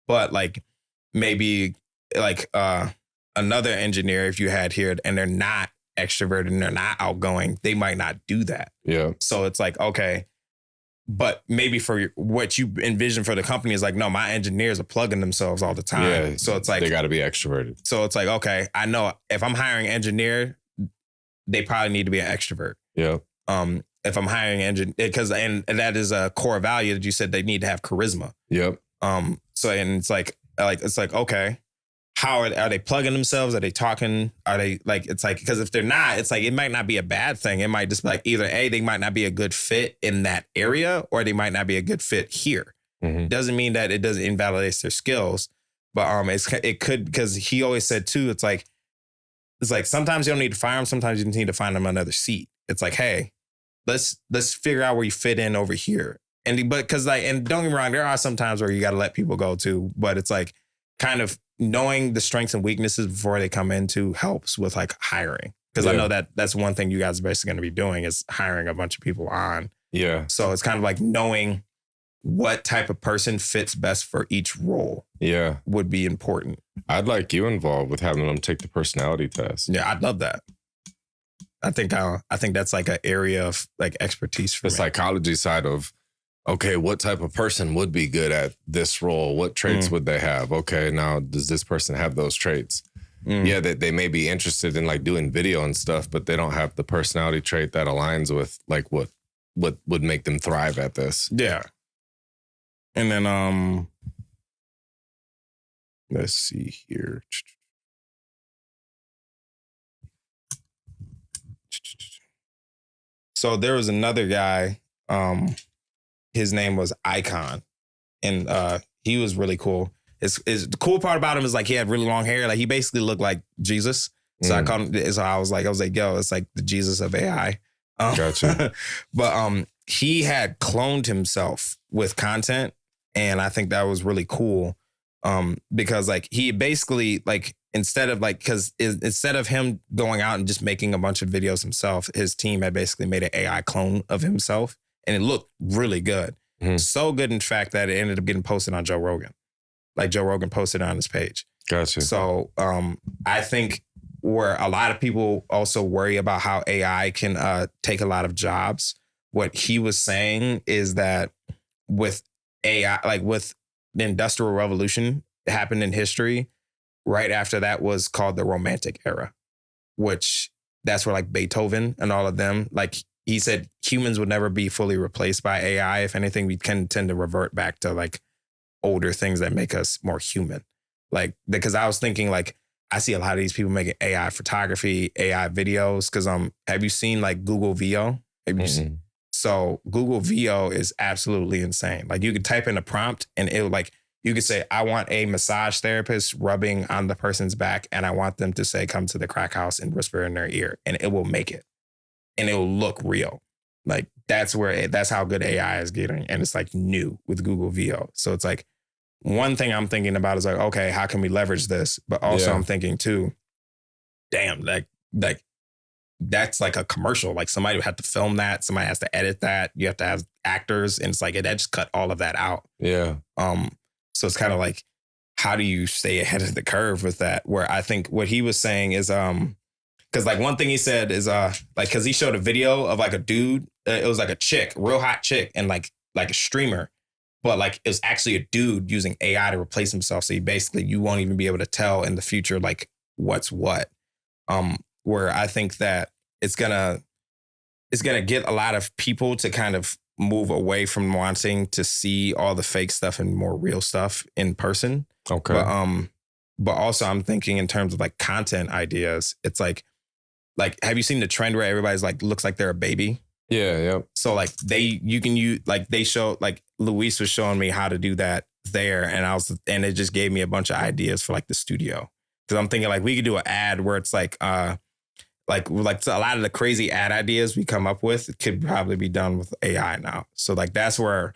But like maybe like another engineer, if you had here and they're not extroverted and they're not outgoing, they might not do that. Yeah. So it's like, okay, but maybe for what you envision for the company is like, no, my engineers are plugging themselves all the time. Yeah, so it's like, they got to be extroverted. So it's like, okay, I know if I'm hiring an engineer, they probably need to be an extrovert. Yeah. If I'm hiring an engineer, and that is a core value that you said they need to have charisma. Yep. So, and it's like, okay, how are they plugging themselves? Are they talking? Are they like, it's like, because if they're not, it's like, it might not be a bad thing. It might just be like either A, they might not be a good fit in that area, or they might not be a good fit here. Doesn't mean that it doesn't invalidate their skills, but it could, because he always said too, it's like sometimes you don't need to fire them. Sometimes you need to find them another seat. It's like, hey, let's figure out where you fit in over here. And don't get me wrong, there are some times where you got to let people go too, but it's like kind of knowing the strengths and weaknesses before they come into helps with like hiring. Because I know that's one thing you guys are basically going to be doing is hiring a bunch of people on. Yeah. So it's kind of like knowing what type of person fits best for each role. Yeah. Would be important. I'd like you involved with having them take the personality test. Yeah, I'd love that. I think that's like an area of like expertise for the psychology side of, okay, what type of person would be good at this role? What traits would they have? Okay, now does this person have those traits? Yeah, they may be interested in like doing video and stuff, but they don't have the personality trait that aligns with like what would make them thrive at this. Yeah. And then let's see here. So there was another guy, his name was Icon, and he was really cool. The cool part about him is like he had really long hair. Like he basically looked like Jesus. So I called him. So I was like, yo, it's like the Jesus of AI. Gotcha. But he had cloned himself with content, and I think that was really cool. Because like he basically like instead of him going out and just making a bunch of videos himself, his team had basically made an AI clone of himself. And it looked really good. So good, in fact, that it ended up getting posted on Joe Rogan. Like Joe Rogan posted it on his page. Gotcha. So I think where a lot of people also worry about how AI can take a lot of jobs, what he was saying is that with AI, like with the Industrial Revolution happened in history, right after that was called the Romantic Era. which that's where like Beethoven and all of them, like he said, humans would never be fully replaced by AI. If anything, we can tend to revert back to like older things that make us more human. Like, because I was thinking like, I see a lot of these people making AI photography, AI videos. Cause have you seen like Google VO? Have you seen? So Google VO is absolutely insane. Like you could type in a prompt and it would like, you could say, I want a massage therapist rubbing on the person's back and I want them to say, come to the crack house and whisper in their ear, and it will make it. And it will look real. Like that's how good AI is getting. And it's like new with Google VO. So it's like one thing I'm thinking about is like, okay, how can we leverage this? But also I'm thinking too, damn, like that's like a commercial. Like somebody would have to film that. Somebody has to edit that. You have to have actors. And it's like, that just cut all of that out. Yeah. So it's kind of like, how do you stay ahead of the curve with that? Where I think what he was saying is, because like one thing he said is like, because he showed a video of like a dude, it was like a chick, real hot chick, and like a streamer, but like it was actually a dude using AI to replace himself. So you won't even be able to tell in the future like what's what. Where I think that it's gonna get a lot of people to kind of move away from wanting to see all the fake stuff and more real stuff in person. Okay. But also I'm thinking in terms of like content ideas, it's like, have you seen the trend where everybody's like, looks like they're a baby? Yeah, yeah. So like you can use, like they show, like Luis was showing me how to do that there. And it just gave me a bunch of ideas for like the studio. Cause I'm thinking like we could do an ad where it's like a lot of the crazy ad ideas we come up with could probably be done with AI now. So like, that's where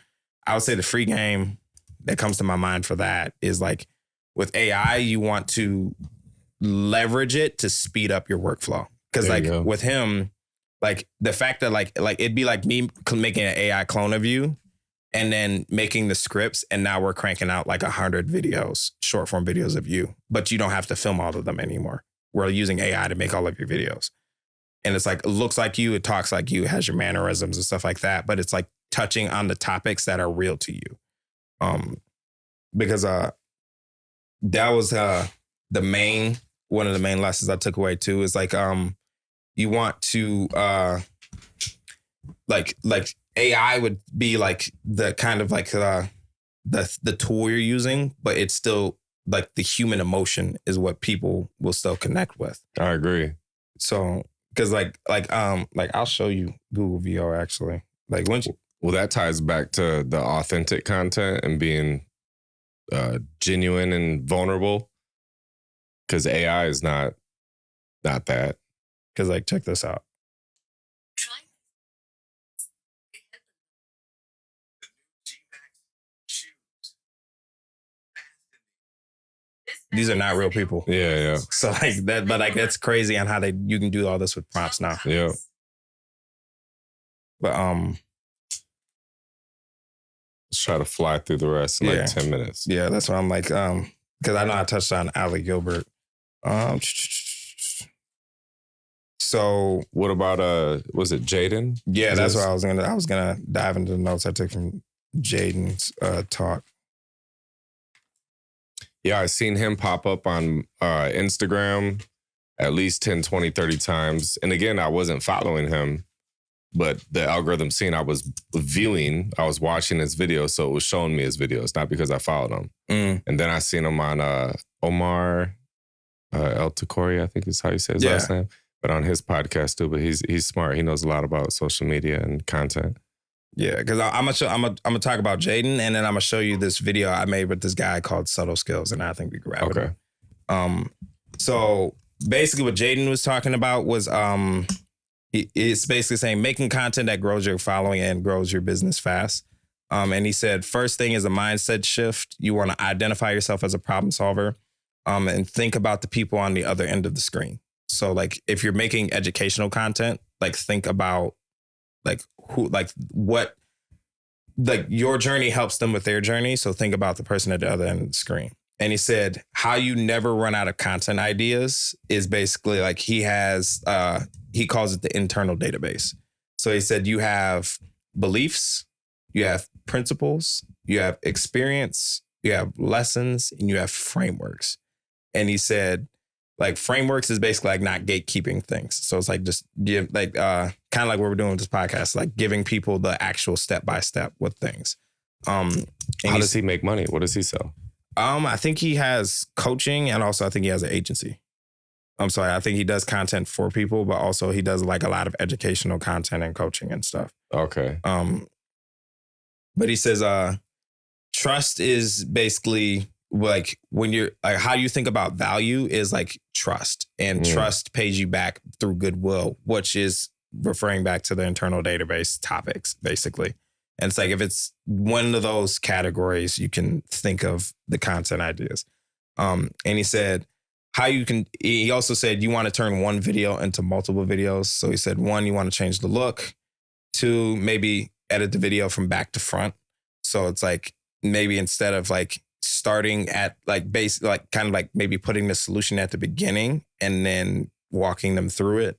I would say the free game that comes to my mind for that is like with AI, you want to leverage it to speed up your workflow. Cause like with him, like the fact that like it'd be like me making an AI clone of you and then making the scripts. And now we're cranking out like 100 videos, short form videos of you, but you don't have to film all of them anymore. We're using AI to make all of your videos. And it's like, it looks like you, it talks like you, it has your mannerisms and stuff like that. But it's like touching on the topics that are real to you. Because that was one of the main lessons I took away too, is like, you want to, like AI would be like the kind of like, the tool you're using, but it's still like the human emotion is what people will still connect with. I agree. So, because like I'll show you Google VO actually. Like well, that ties back to the authentic content and being genuine and vulnerable. Because AI is not that. Because like check this out. These are not real people. Yeah. So like that, but like that's crazy on how you can do all this with prompts now. Yeah. But let's try to fly through the rest in like 10 minutes. Yeah, that's what I'm like. Because I know I touched on Ali Gilbert. So what about was it Jaden? Yeah, that's what I was gonna dive into the notes I took from Jaden's talk. Yeah, I've seen him pop up on Instagram at least 10, 20, 30 times. And again, I wasn't following him, but the algorithm seen I was viewing, I was watching his videos, so it was showing me his videos, not because I followed him. And then I seen him on Omar El Takori, I think is how you say his last name, but on his podcast too. But he's smart. He knows a lot about social media and content. Yeah, because I'm gonna talk about Jaden, and then I'm gonna show you this video I made with this guy called Subtle Skills, and I think we grab it. Okay. So basically, what Jaden was talking about was it's basically saying making content that grows your following and grows your business fast. And he said, first thing is a mindset shift. You want to identify yourself as a problem solver, and think about the people on the other end of the screen. So, like, if you're making educational content, like, think about like what your journey helps them with their journey. So think about the person at the other end of the screen. And he said, how you never run out of content ideas is basically like he calls it the internal database. So he said, you have beliefs, you have principles, you have experience, you have lessons, and you have frameworks. And he said, like frameworks is basically like not gatekeeping things. So it's like just give like kind of like what we're doing with this podcast, like giving people the actual step by step with things. And How does he make money? What does he sell? I think he has coaching, and also I think he has an agency. I'm sorry, I think he does content for people, but also he does like a lot of educational content and coaching and stuff. Okay. But he says trust is basically like when you're like how you think about value is like trust, and trust pays you back through goodwill, which is referring back to the internal database topics basically. And it's like if it's one of those categories, you can think of the content ideas. And he said he also said you want to turn one video into multiple videos. So he said, 1, you want to change the look. 2, maybe edit the video from back to front. So it's like maybe instead of like starting at like base, like kind of like maybe putting the solution at the beginning and then walking them through it.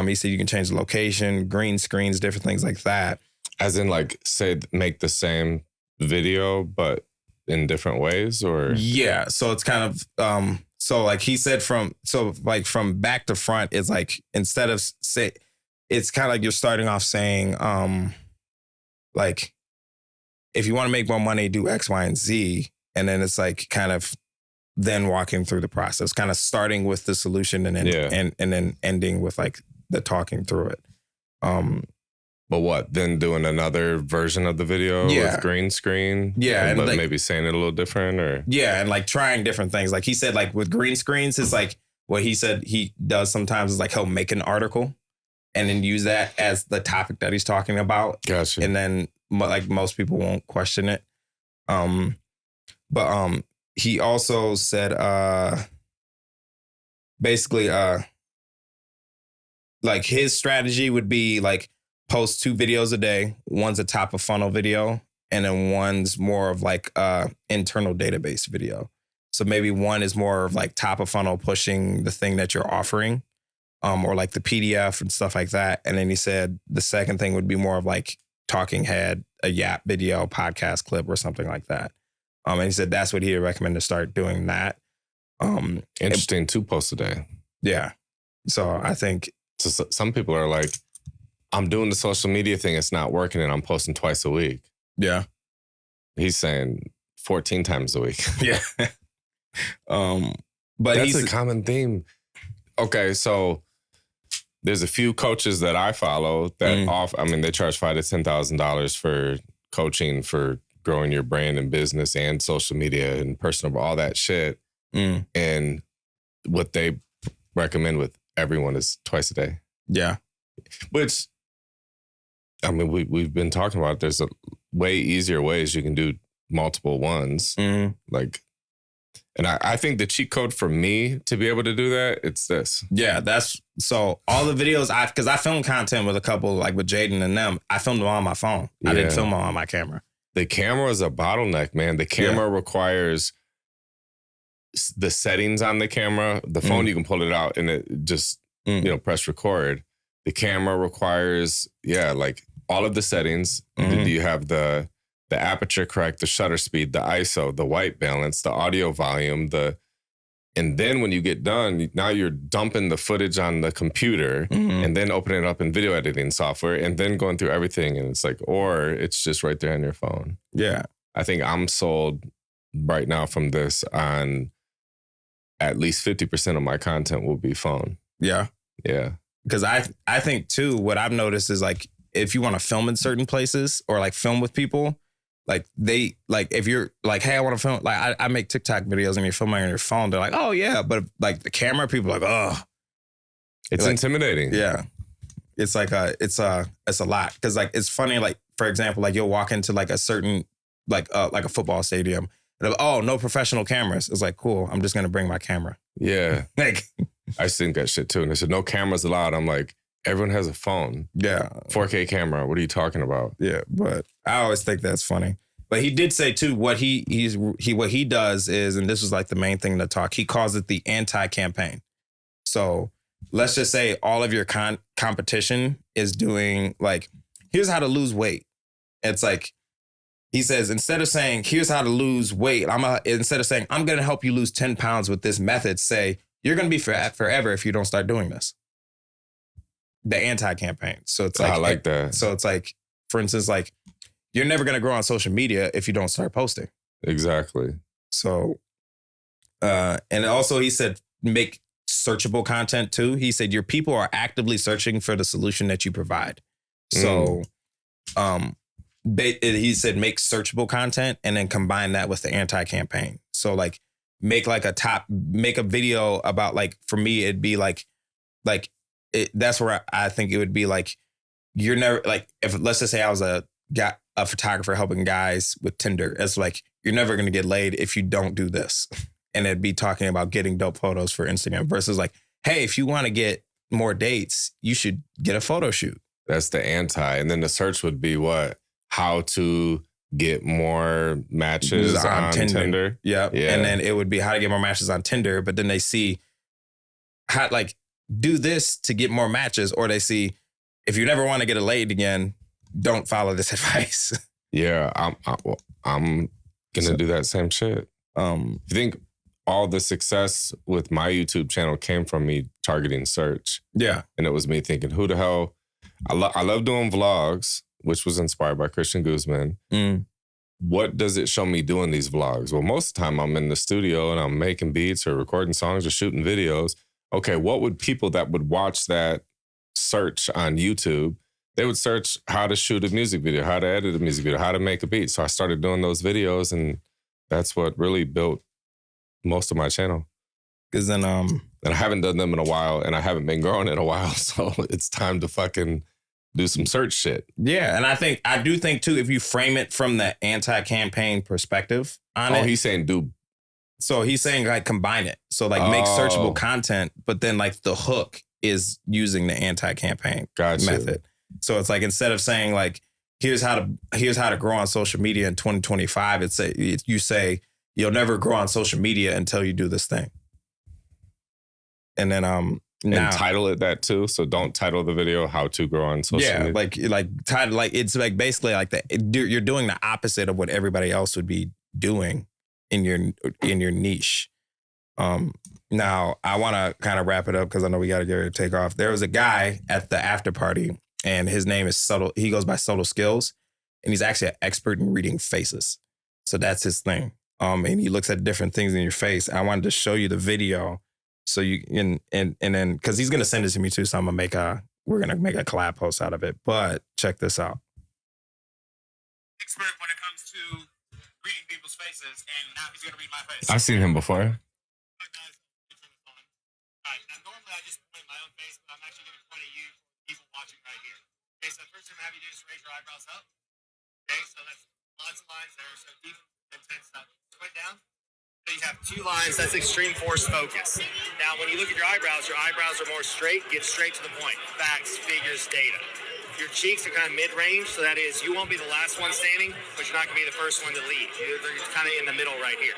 He said you can change the location, green screens, different things like that. As in like say make the same video, but in different ways or? Yeah. So it's kind of, so like he said from back to front, it's like instead of say, it's kind of like you're starting off saying, like, if you want to make more money, do X, Y, and Z. And then it's like kind of then walking through the process, kind of starting with the solution and then, and then ending with like the talking through it. But what, then doing another version of the video with green screen? Yeah. But like, maybe saying it a little different or? Yeah. And like trying different things. Like he said, like with green screens, it's like what he said he does sometimes is like he'll make an article and then use that as the topic that he's talking about. Gotcha. And then like most people won't question it. But he also said basically like his strategy would be like post 2 videos a day. One's a top of funnel video, and then one's more of like internal database video. So maybe one is more of like top of funnel pushing the thing that you're offering, or like the PDF and stuff like that. And then he said the second thing would be more of like talking head, a Yap video, podcast clip, or something like that. And he said that's what he would recommend to start doing that. Interesting, 2 posts a day. Yeah. So I think so some people are like, I'm doing the social media thing, it's not working, and I'm posting twice a week. Yeah. He's saying 14 times a week. Yeah. But that's a common theme. Okay, so there's a few coaches that I follow that they charge $5,000 to $10,000 for coaching for growing your brand and business and social media and personal, all that shit. And what they recommend with everyone is twice a day. Yeah. Which, I mean, we've been talking about, there's a way easier ways you can do multiple ones. Like, and I think the cheat code for me to be able to do that, it's this. Yeah, that's so all the videos because I filmed content with a couple, like with Jaden and them, I filmed them on my phone. I didn't film them on my camera. The camera is a bottleneck, man. The camera requires the settings on the camera. The phone, you can pull it out and it just, press record. The camera requires, like all of the settings. Do you have the aperture correct, the shutter speed, the ISO, the white balance, the audio volume, and then when you get done, now you're dumping the footage on the computer and then opening it up in video editing software and then going through everything. And it's like, or it's just right there on your phone. Yeah. I think I'm sold right now from this on at least 50% of my content will be phone. Yeah. Yeah. Because I think too, what I've noticed is like, if you want to film in certain places or like film with people, like they, like if you're like, hey, I want to film, like I make TikTok videos and you're filming on your phone, they're like, oh yeah. But like the camera, people are like, oh. It's like, intimidating. Yeah. It's like, it's a lot. Cause like, it's funny, like, for example, like you'll walk into like a certain, like a football stadium and like, oh, no professional cameras. It's like, cool. I'm just going to bring my camera. Yeah. Like, I just think that shit too. And they said, no cameras allowed. I'm like, everyone has a phone. Yeah. 4K camera. What are you talking about? Yeah. But I always think that's funny. But he did say too, what he does is, and this was like the main thing to talk, he calls it the anti-campaign. So let's just say all of your competition is doing like, here's how to lose weight. It's like, he says, instead of saying, here's how to lose weight, instead of saying, I'm going to help you lose 10 pounds with this method, say, you're going to be forever if you don't start doing this. The anti-campaign. So it's like, I like that. So it's like, for instance, like you're never going to grow on social media if you don't start posting. Exactly. So, and also he said, make searchable content too. He said, your people are actively searching for the solution that you provide. So, he said, make searchable content and then combine that with the anti-campaign. So like make a video about like, for me, it'd be like that's where I think it would be like, you're never like, if let's just say I was a photographer helping guys with Tinder, it's like, you're never going to get laid if you don't do this. And it'd be talking about getting dope photos for Instagram versus like, hey, if you want to get more dates, you should get a photo shoot. That's the anti. And then the search would be what? How to get more matches on Tinder. Yep. Yeah. And then it would be how to get more matches on Tinder. But then they see how like do this to get more matches, or they see if you never want to get a laid again, don't follow this advice. Yeah, I'm gonna do that same shit. You think all the success with my YouTube channel came from me targeting search? Yeah, and it was me thinking, who the hell? I love doing vlogs, which was inspired by Christian Guzman. What does it show me doing these vlogs? Well, most of the time I'm in the studio and I'm making beats or recording songs or shooting videos. Okay, what would people that would watch that search on YouTube? They would search how to shoot a music video, how to edit a music video, how to make a beat. So I started doing those videos, and that's what really built most of my channel. Because then, and I haven't done them in a while, and I haven't been growing in a while. So it's time to fucking do some search shit. Yeah, and I do think too, if you frame it from the anti-campaign perspective on it. Oh, he's saying do. So he's saying like combine it. So like make searchable content, but then like the hook is using the anti-campaign method. So it's like, instead of saying like, here's how to grow on social media in 2025, you say you'll never grow on social media until you do this thing. And then and title it that too. So don't title the video "How to Grow on Social Media." Yeah, like title, like it's like basically like you're doing the opposite of what everybody else would be doing in your niche. Now I want to kind of wrap it up because I know we got to get ready to take off. There was a guy at the after party, and his name is Subtle. He goes by Subtle Skills, and he's actually an expert in reading faces. So that's his thing. And he looks at different things in your face. I wanted to show you the video. So you and then because he's gonna send it to me too, so we're gonna make a collab post out of it. But check this out. Expert when it comes to reading people's faces, and now he's gonna read my face. I've seen him before. Alright, now normally I just point my own face, but I'm actually gonna point at you, people watching right here. Okay, so the first thing I'm gonna have you do is raise your eyebrows up. Okay, so that's lots of lines there, so deep, intense stuff. Point down. So you have two lines, that's extreme force focus. Now, when you look at your eyebrows are more straight, get straight to the point. Facts, figures, data. Your cheeks are kind of mid-range, so that is, you won't be the last one standing, but you're not going to be the first one to lead. You're kind of in the middle right here.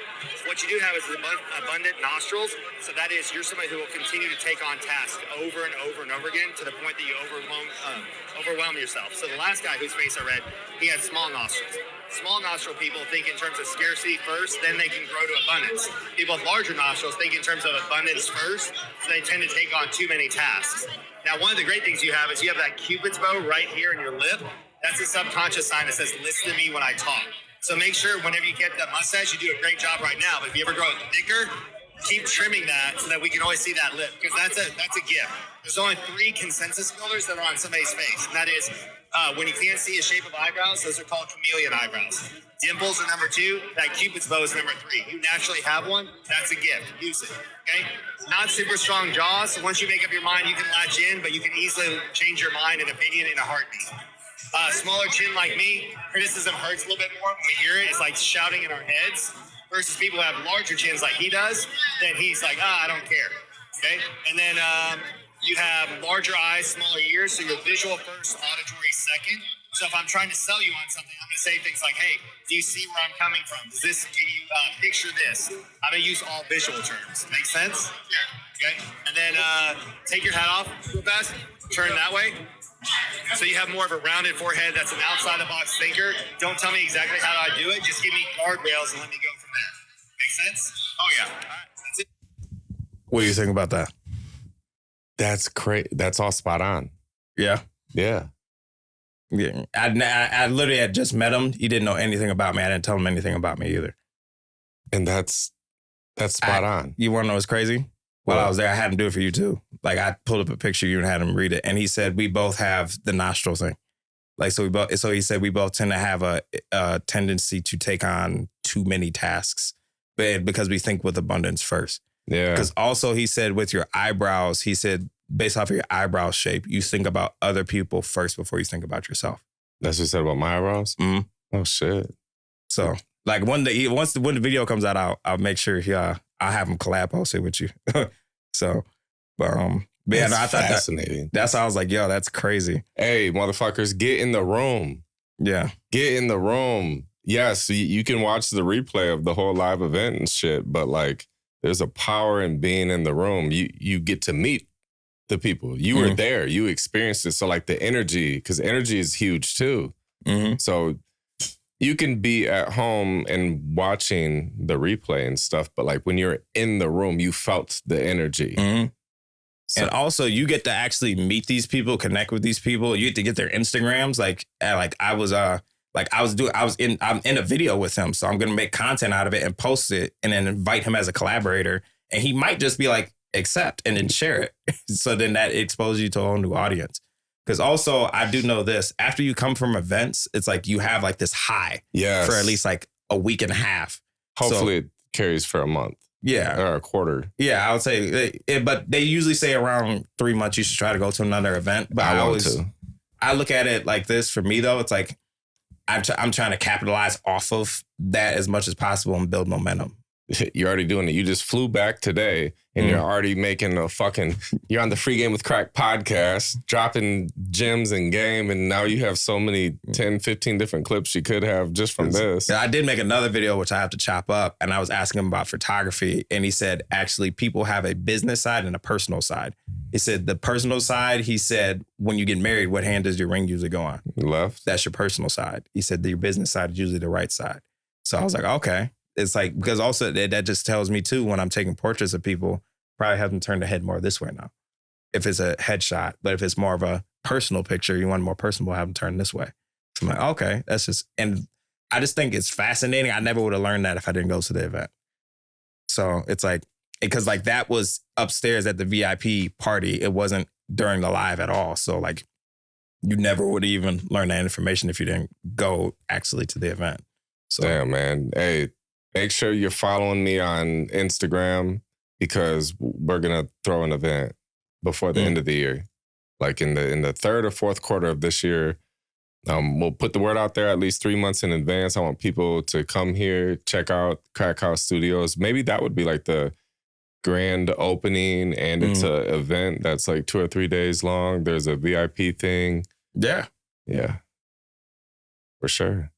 What you do have is abundant nostrils, so that is, you're somebody who will continue to take on tasks over and over and over again to the point that you overwhelm yourself. So the last guy whose face I read, he had small nostrils. Small nostril people think in terms of scarcity first, then they can grow to abundance. People with larger nostrils think in terms of abundance first, so they tend to take on too many tasks. Now, one of the great things you have is you have that Cupid's bow right here in your lip. That's a subconscious sign that says, listen to me when I talk. So make sure whenever you get that mustache, you do a great job right now. But if you ever grow it thicker, keep trimming that so that we can always see that lip, because that's a gift. There's only 3 consensus builders that are on somebody's face, and that is when you can't see a shape of eyebrows, those are called chameleon eyebrows. Dimples are number 2. That Cupid's bow is number 3. You naturally have one. That's a gift. Use it. Okay. Not super strong jaws. So once you make up your mind, you can latch in, but you can easily change your mind and opinion in a heartbeat. Smaller chin like me, criticism hurts a little bit more when we hear it. It's like shouting in our heads. Versus people who have larger chins like he does, then he's like, I don't care. Okay. And then you have larger eyes, smaller ears, so you're visual first, auditory second. So if I'm trying to sell you on something, I'm going to say things like, hey, do you see where I'm coming from? Can you picture this? I'm going to use all visual terms. Make sense? Yeah. Okay. And then take your hat off real fast. Turn that way. So you have more of a rounded forehead. That's an outside-the-box thinker. Don't tell me exactly how I do it. Just give me guardrails and let me go from there. Make sense? Oh, yeah. All right. That's it. What do you think about that? That's great. That's all spot on. Yeah. Yeah. Yeah. I literally had just met him. He didn't know anything about me. I didn't tell him anything about me either. And that's spot on. You want to know what's crazy? While What? I was there, I had him do it for you too. Like I pulled up a picture of you and had him read it. And he said, we both have the nostril thing. Like, so he said, we both tend to have a tendency to take on too many tasks, but because we think with abundance first. Yeah. Because also he said with your eyebrows, he said, based off of your eyebrow shape, you think about other people first before you think about yourself. That's what you said about my eyebrows? Mhm. Oh, shit. So like when the video comes out, I'll make sure I'll have him collab posted with you. So, but yeah, no, I thought fascinating. That's how I was like, yo, that's crazy. Hey, motherfuckers, get in the room. Yeah. Get in the room. Yes, you can watch the replay of the whole live event and shit, but like there's a power in being in the room. You get to meet the people. You were there. You experienced it. So like the energy, because energy is huge too. Mm-hmm. So you can be at home and watching the replay and stuff, but like when you're in the room, you felt the energy. Mm-hmm. So, and also you get to actually meet these people, connect with these people. You get to get their Instagrams. I'm in a video with him. So I'm going to make content out of it and post it and then invite him as a collaborator. And he might just be like, accept and then share it. So then that exposes you to a whole new audience. Because also I do know this, after you come from events, it's like you have like this high for at least like a week and a half. Hopefully it carries for a month. Yeah. Or a quarter. Yeah, I would say, but they usually say around 3 months you should try to go to another event. But I look at it like this. For me though, it's like I'm trying to capitalize off of that as much as possible and build momentum. You're already doing it. You just flew back today and you're already making you're on the Free Game with Crack podcast, dropping gems and game. And now you have so many 10, 15 different clips you could have just from this. I did make another video, which I have to chop up. And I was asking him about photography. And he said, actually, people have a business side and a personal side. He said the personal side, he said, when you get married, what hand does your ring usually go on? Left. That's your personal side. He said your business side is usually the right side. So I was like, okay. It's like, because also that just tells me too, when I'm taking portraits of people, probably have them turn the head more this way now. If it's a headshot, but if it's more of a personal picture, you want more personal, have them turn this way. So I'm like, okay, that's just, and I just think it's fascinating. I never would have learned that if I didn't go to the event. So it's like, because like that was upstairs at the VIP party. It wasn't during the live at all. So like you never would even learn that information if you didn't go actually to the event. So damn, man. Hey, make sure you're following me on Instagram because we're going to throw an event before the end of the year. Like in the third or fourth quarter of this year, we'll put the word out there at least 3 months in advance. I want people to come here, check out Crack House Studios. Maybe that would be like the grand opening, and it's an event that's like 2 or 3 days long. There's a VIP thing. Yeah. Yeah. For sure.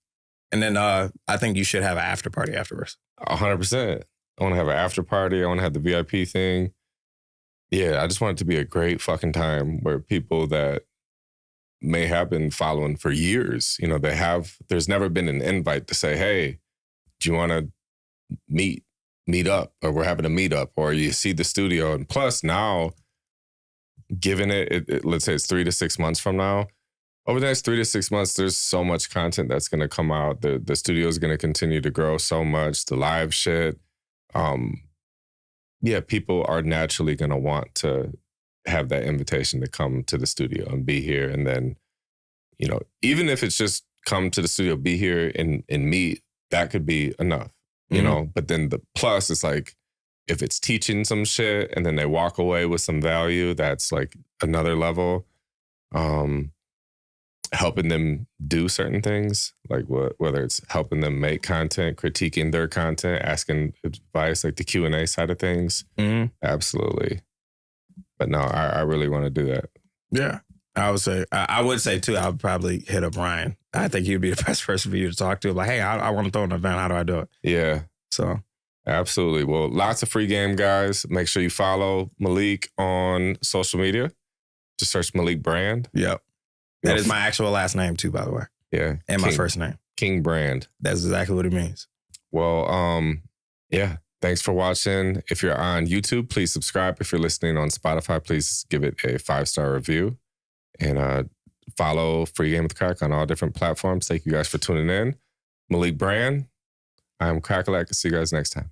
And then I think you should have an after party afterwards. 100%. I want to have an after party. I want to have the VIP thing. Yeah, I just want it to be a great fucking time where people that may have been following for years, you know, there's never been an invite to say, hey, do you want to meet up? Or we're having a meetup, or you see the studio. And plus now, given it let's say it's 3 to 6 months from now, over the next 3 to 6 months, there's so much content that's going to come out. The studio is going to continue to grow so much. The live shit. Yeah, people are naturally going to want to have that invitation to come to the studio and be here. And then, you know, even if it's just come to the studio, be here and meet, that could be enough, you know? But then the plus is like, if it's teaching some shit and then they walk away with some value, that's like another level. Helping them do certain things, like whether it's helping them make content, critiquing their content, asking advice, like the Q&A side of things. Absolutely. But no, I really want to do that. Yeah. I would say too, I would probably hit up Ryan. I think he'd be the best person for you to talk to. Like, hey, I want to throw an event. How do I do it? Yeah. So. Absolutely. Well, lots of free game, guys. Make sure you follow Malik on social media. Just search Malik Brand. Yep. That is my actual last name too, by the way. Yeah. And my first name. King Brand. That's exactly what it means. Well, yeah. Thanks for watching. If you're on YouTube, please subscribe. If you're listening on Spotify, please give it a 5-star review. And follow Free Game with Crack on all different platforms. Thank you guys for tuning in. Malik Brand, I'm Crackalack. See you guys next time.